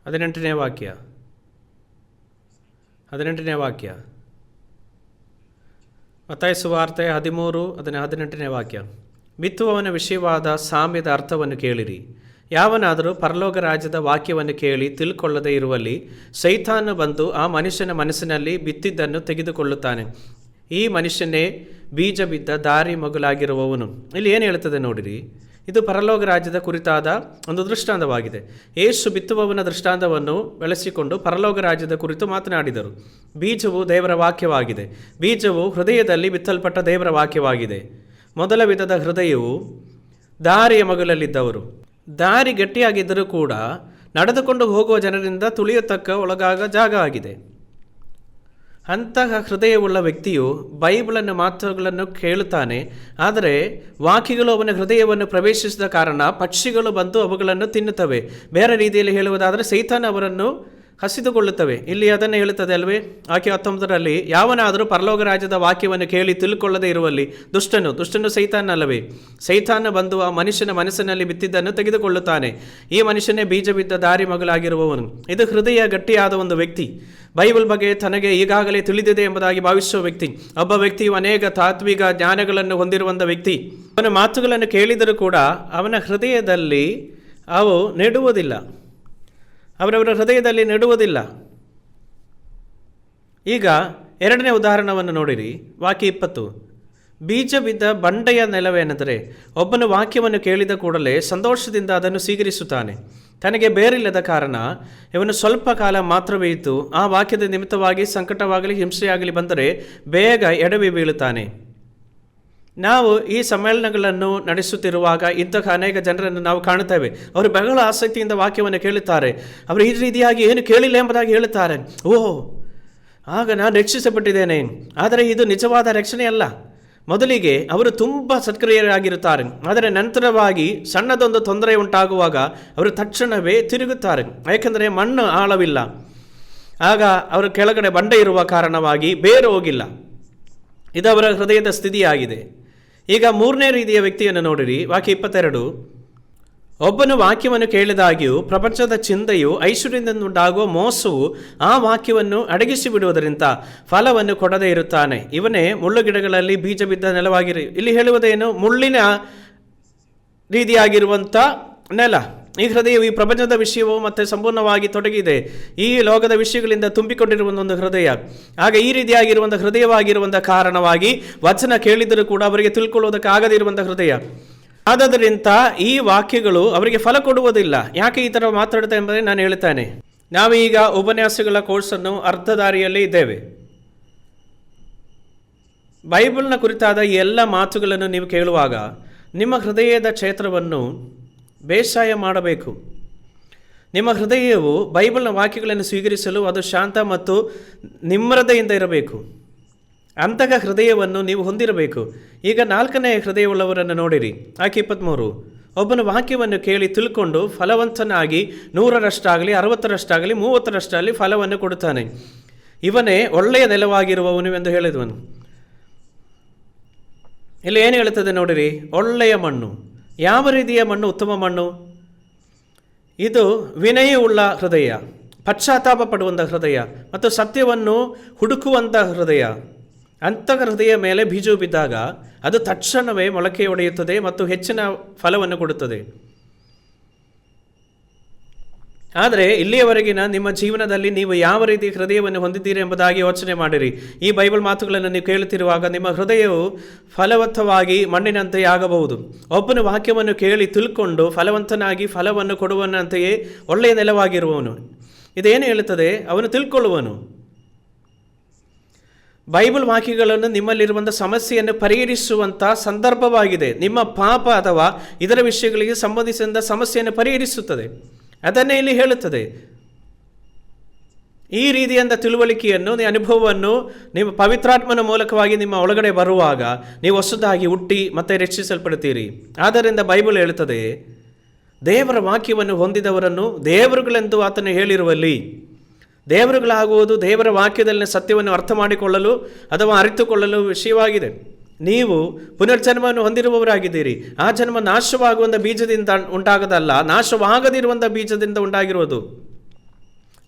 ಹದಿನೆಂಟನೇ ವಾಕ್ಯ ಮತ್ತಾಯ ಸುವಾರ್ತೆ 13:18 ವಾಕ್ಯ. ಬಿತ್ತುವವನ ವಿಷಯವಾದ ಸಾಮ್ಯದ ಅರ್ಥವನ್ನು ಕೇಳಿರಿ. ಯಾವನಾದರೂ ಪರಲೋಕ ರಾಜ್ಯದ ವಾಕ್ಯವನ್ನು ಕೇಳಿ ತಿಳ್ಕೊಳ್ಳದೇ ಇರುವಲ್ಲಿ ಸೈತಾನ ಬಂದು ಆ ಮನುಷ್ಯನ ಮನಸ್ಸಿನಲ್ಲಿ ಬಿತ್ತಿದ್ದನ್ನು ತೆಗೆದುಕೊಳ್ಳುತ್ತಾನೆ. ಈ ಮನುಷ್ಯನೇ ಬೀಜ ಬಿದ್ದ ದಾರಿ ಮಗುಲಾಗಿರುವವನು. ಇಲ್ಲಿ ಏನು ಹೇಳ್ತದೆ ನೋಡಿರಿ. ಇದು ಪರಲೋಕ ರಾಜ್ಯದ ಕುರಿತಾದ ಒಂದು ದೃಷ್ಟಾಂತವಾಗಿದೆ. ಯೇಸು ಬಿತ್ತುವವನ ದೃಷ್ಟಾಂತವನ್ನು ಬೆಳೆಸಿಕೊಂಡು ಪರಲೋಕ ರಾಜ್ಯದ ಕುರಿತು ಮಾತನಾಡಿದರು. ಬೀಜವು ದೇವರ ವಾಕ್ಯವಾಗಿದೆ. ಬೀಜವು ಹೃದಯದಲ್ಲಿ ಬಿತ್ತಲ್ಪಟ್ಟ ದೇವರ ವಾಕ್ಯವಾಗಿದೆ. ಮೊದಲ ವಿಧದ ಹೃದಯವು ದಾರಿಯ ಮಗುಲಲ್ಲಿದ್ದವರು. ದಾರಿ ಗಟ್ಟಿಯಾಗಿದ್ದರೂ ಕೂಡ ನಡೆದುಕೊಂಡು ಹೋಗುವ ಜನರಿಂದ ತುಳಿಯತಕ್ಕ ಒಳಗಾಗ ಜಾಗ ಆಗಿದೆ. ಅಂತಹ ಹೃದಯವುಳ್ಳ ವ್ಯಕ್ತಿಯು ಬೈಬಲನ್ನು ಮಾತುಗಳನ್ನು ಕೇಳುತ್ತಾನೆ, ಆದರೆ ವಾಕ್ಯಗಳು ಅವನ ಹೃದಯವನ್ನು ಪ್ರವೇಶಿಸಿದ ಕಾರಣ ಪಕ್ಷಿಗಳು ಬಂದು ಅವುಗಳನ್ನು ತಿನ್ನುತ್ತವೆ. ಬೇರೆ ರೀತಿಯಲ್ಲಿ ಹೇಳುವುದಾದರೆ ಸೈತಾನ ಅವರನ್ನು ಹಸಿದುಕೊಳ್ಳುತ್ತವೆ. ಇಲ್ಲಿ ಅದನ್ನು ಹೇಳುತ್ತದೆ ಅಲ್ವೇ? ವಾಕ್ಯ 19ರಲ್ಲಿ ಯಾವನಾದರೂ ಪರಲೋಕ ರಾಜ್ಯದ ವಾಕ್ಯವನ್ನು ಕೇಳಿ ತಿಳ್ಕೊಳ್ಳದೇ ಇರುವಲ್ಲಿ ದುಷ್ಟನು ಸೈತಾನ ಅಲ್ಲವೇ? ಸೈತಾನ ಬಂದು ಆ ಮನುಷ್ಯನ ಮನಸ್ಸಿನಲ್ಲಿ ಬಿತ್ತಿದ್ದನ್ನು ತೆಗೆದುಕೊಳ್ಳುತ್ತಾನೆ. ಈ ಮನುಷ್ಯನೇ ಬೀಜ ಬಿದ್ದ ದಾರಿ ಮಗಲಾಗಿರುವವನು. ಇದು ಹೃದಯ ಗಟ್ಟಿಯಾದ ಒಂದು ವ್ಯಕ್ತಿ. ಬೈಬಲ್ ಬಗ್ಗೆ ತನಗೆ ಈಗಾಗಲೇ ತಿಳಿದಿದೆ ಎಂಬುದಾಗಿ ಭಾವಿಸುವ ವ್ಯಕ್ತಿ. ಒಬ್ಬ ವ್ಯಕ್ತಿಯು ಅನೇಕ ತಾತ್ವಿಕ ಜ್ಞಾನಗಳನ್ನು ಹೊಂದಿರುವಂಥ ವ್ಯಕ್ತಿ. ಅವನ ಮಾತುಗಳನ್ನು ಕೇಳಿದರೂ ಕೂಡ ಅವನ ಹೃದಯದಲ್ಲಿ ಅವು ನೆಡುವುದಿಲ್ಲ. ಅವರವರ ಹೃದಯದಲ್ಲಿ ನೆಡುವುದಿಲ್ಲ. ಈಗ ಎರಡನೇ ಉದಾಹರಣವನ್ನು ನೋಡಿರಿ. ವಾಕ್ಯ 20. ಬೀಜ ಬಿದ್ದ ಬಂಡೆಯ ನೆಲವೇನೆಂದರೆ ಒಬ್ಬನು ವಾಕ್ಯವನ್ನು ಕೇಳಿದ ಕೂಡಲೇ ಸಂತೋಷದಿಂದ ಅದನ್ನು ಸ್ವೀಕರಿಸುತ್ತಾನೆ. ತನಗೆ ಬೇರಿಲ್ಲದ ಕಾರಣ ಇವನು ಸ್ವಲ್ಪ ಕಾಲ ಮಾತ್ರವೇ ಇದ್ದು ಆ ವಾಕ್ಯದ ನಿಮಿತ್ತವಾಗಿ ಸಂಕಟವಾಗಲಿ ಹಿಂಸೆಯಾಗಲಿ ಬಂದರೆ ಬೇಗ ಎಡವಿ ಬೀಳುತ್ತಾನೆ. ನಾವು ಈ ಸಮ್ಮೇಳನಗಳನ್ನು ನಡೆಸುತ್ತಿರುವಾಗ ಇಂತಹ ಅನೇಕ ಜನರನ್ನು ನಾವು ಕಾಣುತ್ತೇವೆ. ಅವರು ಬಹಳ ಆಸಕ್ತಿಯಿಂದ ವಾಕ್ಯವನ್ನು ಕೇಳುತ್ತಾರೆ. ಅವರು ಈ ರೀತಿಯಾಗಿ ಏನು ಕೇಳಿಲ್ಲ ಎಂಬುದಾಗಿ ಹೇಳುತ್ತಾರೆ. ಆಗ ನಾನು ರಕ್ಷಿಸಲ್ಪಟ್ಟಿದ್ದೇನೆ. ಆದರೆ ಇದು ನಿಜವಾದ ರಕ್ಷಣೆ ಅಲ್ಲ. ಮೊದಲಿಗೆ ಅವರು ತುಂಬ ಸತ್ಕ್ರಿಯರಾಗಿರುತ್ತಾರೆ, ಆದರೆ ನಂತರವಾಗಿ ಸಣ್ಣದೊಂದು ತೊಂದರೆ ಉಂಟಾಗುವಾಗ ಅವರು ತಕ್ಷಣವೇ ತಿರುಗುತ್ತಾರೆ. ಏಕೆಂದರೆ ಮಣ್ಣು ಆಳವಿಲ್ಲ. ಆಗ ಅವರು ಕೆಳಗಡೆ ಬಂಡೆ ಇರುವ ಕಾರಣವಾಗಿ ಬೇರು ಹೋಗಿಲ್ಲ. ಇದು ಅವರ ಹೃದಯದ ಸ್ಥಿತಿಯಾಗಿದೆ. ಈಗ ಮೂರನೇ ರೀತಿಯ ವ್ಯಕ್ತಿಯನ್ನು ನೋಡಿರಿ. ವಾಕ್ಯ 22. ಒಬ್ಬನು ವಾಕ್ಯವನ್ನು ಕೇಳಿದಾಗ್ಯೂ ಪ್ರಪಂಚದ ಚಿಂತೆಯು ಐಶ್ವರ್ಯದಿಂದುಂಟಾಗುವ ಮೋಸವು ಆ ವಾಕ್ಯವನ್ನು ಅಡಗಿಸಿ ಬಿಡುವುದರಿಂದ ಫಲವನ್ನು ಕೊಡದೇ ಇರುತ್ತಾನೆ. ಇವನೇ ಮುಳ್ಳುಗಿಡಗಳಲ್ಲಿ ಬೀಜ ಬಿದ್ದ ನೆಲವಾಗಿರಿ. ಇಲ್ಲಿ ಹೇಳುವುದೇನು? ಮುಳ್ಳಿನ ರೀತಿಯಾಗಿರುವಂಥ ನೆಲ. ಈ ಹೃದಯವು ಈ ಪ್ರಪಂಚದ ವಿಷಯವು ಮತ್ತು ಸಂಪೂರ್ಣವಾಗಿ ತೊಡಗಿದೆ. ಈ ಲೋಕದ ವಿಷಯಗಳಿಂದ ತುಂಬಿಕೊಂಡಿರುವ ಒಂದು ಹೃದಯ. ಆಗ ಈ ರೀತಿಯಾಗಿರುವಂಥ ಹೃದಯವಾಗಿರುವಂಥ ಕಾರಣವಾಗಿ ವಚನ ಕೇಳಿದರೂ ಕೂಡ ಅವರಿಗೆ ತಿಳ್ಕೊಳ್ಳೋದಕ್ಕೆ ಆಗದಿರುವಂಥ ಹೃದಯ. ಆದ್ದರಿಂದ ಈ ವಾಕ್ಯಗಳು ಅವರಿಗೆ ಫಲ ಕೊಡುವುದಿಲ್ಲ. ಯಾಕೆ ಈ ಥರ ಮಾತಾಡುತ್ತೆ ಎಂಬುದೇ ನಾನು ಹೇಳ್ತೇನೆ. ನಾವೀಗ ಉಪನ್ಯಾಸಗಳ ಕೋರ್ಸನ್ನು ಅರ್ಧ ದಾರಿಯಲ್ಲಿ ಇದ್ದೇವೆ. ಬೈಬಲ್ನ ಕುರಿತಾದ ಈ ಎಲ್ಲ ಮಾತುಗಳನ್ನು ನೀವು ಕೇಳುವಾಗ ನಿಮ್ಮ ಹೃದಯದ ಕ್ಷೇತ್ರವನ್ನು ಬೇಸಾಯ ಮಾಡಬೇಕು. ನಿಮ್ಮ ಹೃದಯವು ಬೈಬಲ್ನ ವಾಕ್ಯಗಳನ್ನು ಸ್ವೀಕರಿಸಲು ಅದು ಶಾಂತ ಮತ್ತು ನಿಮ್ರತೆಯಿಂದ ಇರಬೇಕು. ಅಂತಹ ಹೃದಯವನ್ನು ನೀವು ಹೊಂದಿರಬೇಕು. ಈಗ 4ನೇ ಹೃದಯವುಳ್ಳವರನ್ನು ನೋಡಿರಿ. ವಾಕ್ಯ 23. ಒಬ್ಬನ ವಾಕ್ಯವನ್ನು ಕೇಳಿ ತಿಳ್ಕೊಂಡು ಫಲವಂತನಾಗಿ 100ರಷ್ಟಾಗಲಿ 60ರಷ್ಟಾಗಲಿ 30ರಷ್ಟಾಗಲಿ ಫಲವನ್ನು ಕೊಡುತ್ತಾನೆ. ಇವನೇ ಒಳ್ಳೆಯ ನೆಲವಾಗಿರುವವನು ಎಂದು ಹೇಳಿದವನು. ಇಲ್ಲಿ ಏನು ಹೇಳುತ್ತದೆ ನೋಡಿರಿ, ಒಳ್ಳೆಯ ಮಣ್ಣು. ಯಾವ ರೀತಿಯ ಮಣ್ಣು ಉತ್ತಮ ಮಣ್ಣು? ಇದು ವಿನಯವುಳ್ಳ ಹೃದಯ, ಪಶ್ಚಾತ್ತಾಪ ಪಡುವಂಥ ಹೃದಯ ಮತ್ತು ಸತ್ಯವನ್ನು ಹುಡುಕುವಂಥ ಹೃದಯ. ಅಂಥ ಹೃದಯ ಮೇಲೆ ಬೀಜವು ಬಿದ್ದಾಗ ಅದು ತಕ್ಷಣವೇ ಮೊಳಕೆ ಒಡೆಯುತ್ತದೆ ಮತ್ತು ಹೆಚ್ಚಿನ ಫಲವನ್ನು ಕೊಡುತ್ತದೆ. ಆದರೆ ಇಲ್ಲಿಯವರೆಗಿನ ನಿಮ್ಮ ಜೀವನದಲ್ಲಿ ನೀವು ಯಾವ ರೀತಿ ಹೃದಯವನ್ನು ಹೊಂದಿದ್ದೀರಿ ಎಂಬುದಾಗಿ ಯೋಚನೆ ಮಾಡಿರಿ. ಈ ಬೈಬಲ್ ಮಾತುಗಳನ್ನು ನೀವು ಕೇಳುತ್ತಿರುವಾಗ ನಿಮ್ಮ ಹೃದಯವು ಫಲವತ್ತವಾಗಿ ಮಣ್ಣಿನಂತೆಯೇ ಆಗಬಹುದು. ಒಬ್ಬನ ವಾಕ್ಯವನ್ನು ಕೇಳಿ ತಿಳ್ಕೊಂಡು ಫಲವಂತನಾಗಿ ಫಲವನ್ನು ಕೊಡುವನಂತೆಯೇ ಒಳ್ಳೆಯ ನೆಲವಾಗಿರುವವನು. ಇದೇನು ಹೇಳುತ್ತದೆ? ಅವನು ತಿಳ್ಕೊಳ್ಳುವನು. ಬೈಬಲ್ ವಾಕ್ಯಗಳನ್ನು ನಿಮ್ಮಲ್ಲಿರುವಂಥ ಸಮಸ್ಯೆಯನ್ನು ಪರಿಹರಿಸುವಂಥ ಸಂದರ್ಭವಾಗಿದೆ. ನಿಮ್ಮ ಪಾಪ ಅಥವಾ ಇದರ ವಿಷಯಗಳಿಗೆ ಸಂಬಂಧಿಸಿದ ಸಮಸ್ಯೆಯನ್ನು ಪರಿಹರಿಸುತ್ತದೆ. ಅದನ್ನೇ ಇಲ್ಲಿ ಹೇಳುತ್ತದೆ. ಈ ರೀತಿಯಾದ ತಿಳುವಳಿಕೆಯನ್ನು, ಅನುಭವವನ್ನು ನಿಮ್ಮ ಪವಿತ್ರಾತ್ಮನ ಮೂಲಕವಾಗಿ ನಿಮ್ಮ ಒಳಗಡೆ ಬರುವಾಗ ನೀವು ಹೊಸದಾಗಿ ಹುಟ್ಟಿ ಮತ್ತೆ ರಕ್ಷಿಸಲ್ಪಡ್ತೀರಿ. ಆದ್ದರಿಂದ ಬೈಬಲ್ ಹೇಳುತ್ತದೆ, ದೇವರ ವಾಕ್ಯವನ್ನು ಹೊಂದಿದವರನ್ನು ದೇವರುಗಳೆಂದು ಆತನು ಹೇಳಿರುವಲ್ಲಿ, ದೇವರುಗಳಾಗುವುದು ದೇವರ ವಾಕ್ಯದಲ್ಲಿನ ಸತ್ಯವನ್ನು ಅರ್ಥ ಮಾಡಿಕೊಳ್ಳಲು ಅಥವಾ ಅರಿತುಕೊಳ್ಳಲು ವಿಷಯವಾಗಿದೆ. ನೀವು ಪುನರ್ಜನ್ಮವನ್ನು ಹೊಂದಿರುವವರಾಗಿದ್ದೀರಿ. ಆ ಜನ್ಮ ನಾಶವಾಗುವಂಥ ಬೀಜದಿಂದ ಉಂಟಾಗದಲ್ಲ, ನಾಶವಾಗದಿರುವಂಥ ಬೀಜದಿಂದ ಉಂಟಾಗಿರುವುದು.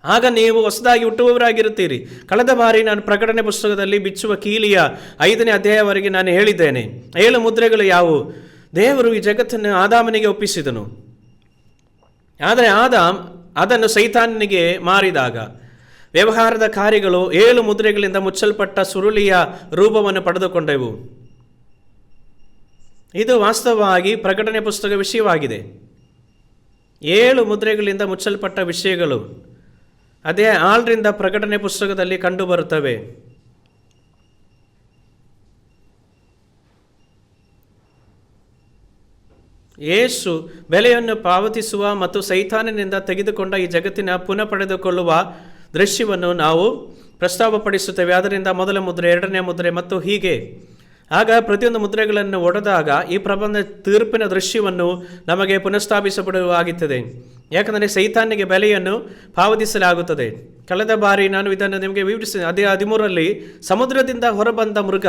ಆಗ ನೀವು ಹೊಸದಾಗಿ ಹುಟ್ಟುವವರಾಗಿರುತ್ತೀರಿ. ಕಳೆದ ಬಾರಿ ನಾನು ಪ್ರಕಟಣೆ ಪುಸ್ತಕದಲ್ಲಿ ಬಿಚ್ಚುವ ಕೀಲಿಯ 5ನೇ ಅಧ್ಯಾಯವರೆಗೆ ನಾನು ಹೇಳಿದ್ದೇನೆ. 7 ಮುದ್ರೆಗಳು ಯಾವುವು? ದೇವರು ಈ ಜಗತ್ತನ್ನು ಆದಾಮನಿಗೆ ಒಪ್ಪಿಸಿದನು. ಆದರೆ ಆದಾಮ್ ಅದನ್ನು ಸೈತಾನನಿಗೆ ಮಾರಿದಾಗ ವ್ಯವಹಾರದ ಕಾರ್ಯಗಳು 7 ಮುದ್ರೆಗಳಿಂದ ಮುಚ್ಚಲ್ಪಟ್ಟ ಸುರುಳಿಯ ರೂಪವನ್ನು ಪಡೆದುಕೊಂಡೆವು. ಇದು ವಾಸ್ತವವಾಗಿ ಪ್ರಕಟಣೆ ಪುಸ್ತಕ ವಿಷಯವಾಗಿದೆ. 7 ಮುದ್ರೆಗಳಿಂದ ಮುಚ್ಚಲ್ಪಟ್ಟ ವಿಷಯಗಳು ಅದೇ 6ರಿಂದ ಪ್ರಕಟಣೆ ಪುಸ್ತಕದಲ್ಲಿ ಕಂಡುಬರುತ್ತವೆ. ಯೇಸು ಬೆಲೆಯನ್ನು ಪಾವತಿಸುವ ಮತ್ತು ಸೈತಾನನಿಂದ ತೆಗೆದುಕೊಂಡ ಈ ಜಗತ್ತಿನ ಪುನಃ ಪಡೆದುಕೊಳ್ಳುವ ದೃಶ್ಯವನ್ನು ನಾವು ಪ್ರಸ್ತಾವಪಡಿಸುತ್ತೇವೆ. ಅದರಿಂದ ಮೊದಲ ಮುದ್ರೆ, 2ನೇ ಮುದ್ರೆ ಮತ್ತು ಹೀಗೆ. ಆಗ ಪ್ರತಿಯೊಂದು ಮುದ್ರೆಗಳನ್ನು ಒಡೆದಾಗ ಈ ಪ್ರಬಂಧ ತೀರ್ಪಿನ ದೃಶ್ಯವನ್ನು ನಮಗೆ ಪುನಃಸ್ಥಾಪಿಸಬಹುದಾಗುತ್ತದೆ. ಯಾಕಂದರೆ ಸೈತಾನಿಗೆ ಬೆಲೆಯನ್ನು ಪಾವತಿಸಲಾಗುತ್ತದೆ. ಕಳೆದ ಬಾರಿ ನಾನು ಇದನ್ನು ನಿಮಗೆ ವಿವರಿಸಿದೆ. ಅದೇ 13ರಲ್ಲಿ ಸಮುದ್ರದಿಂದ ಹೊರಬಂದ ಮೃಗ,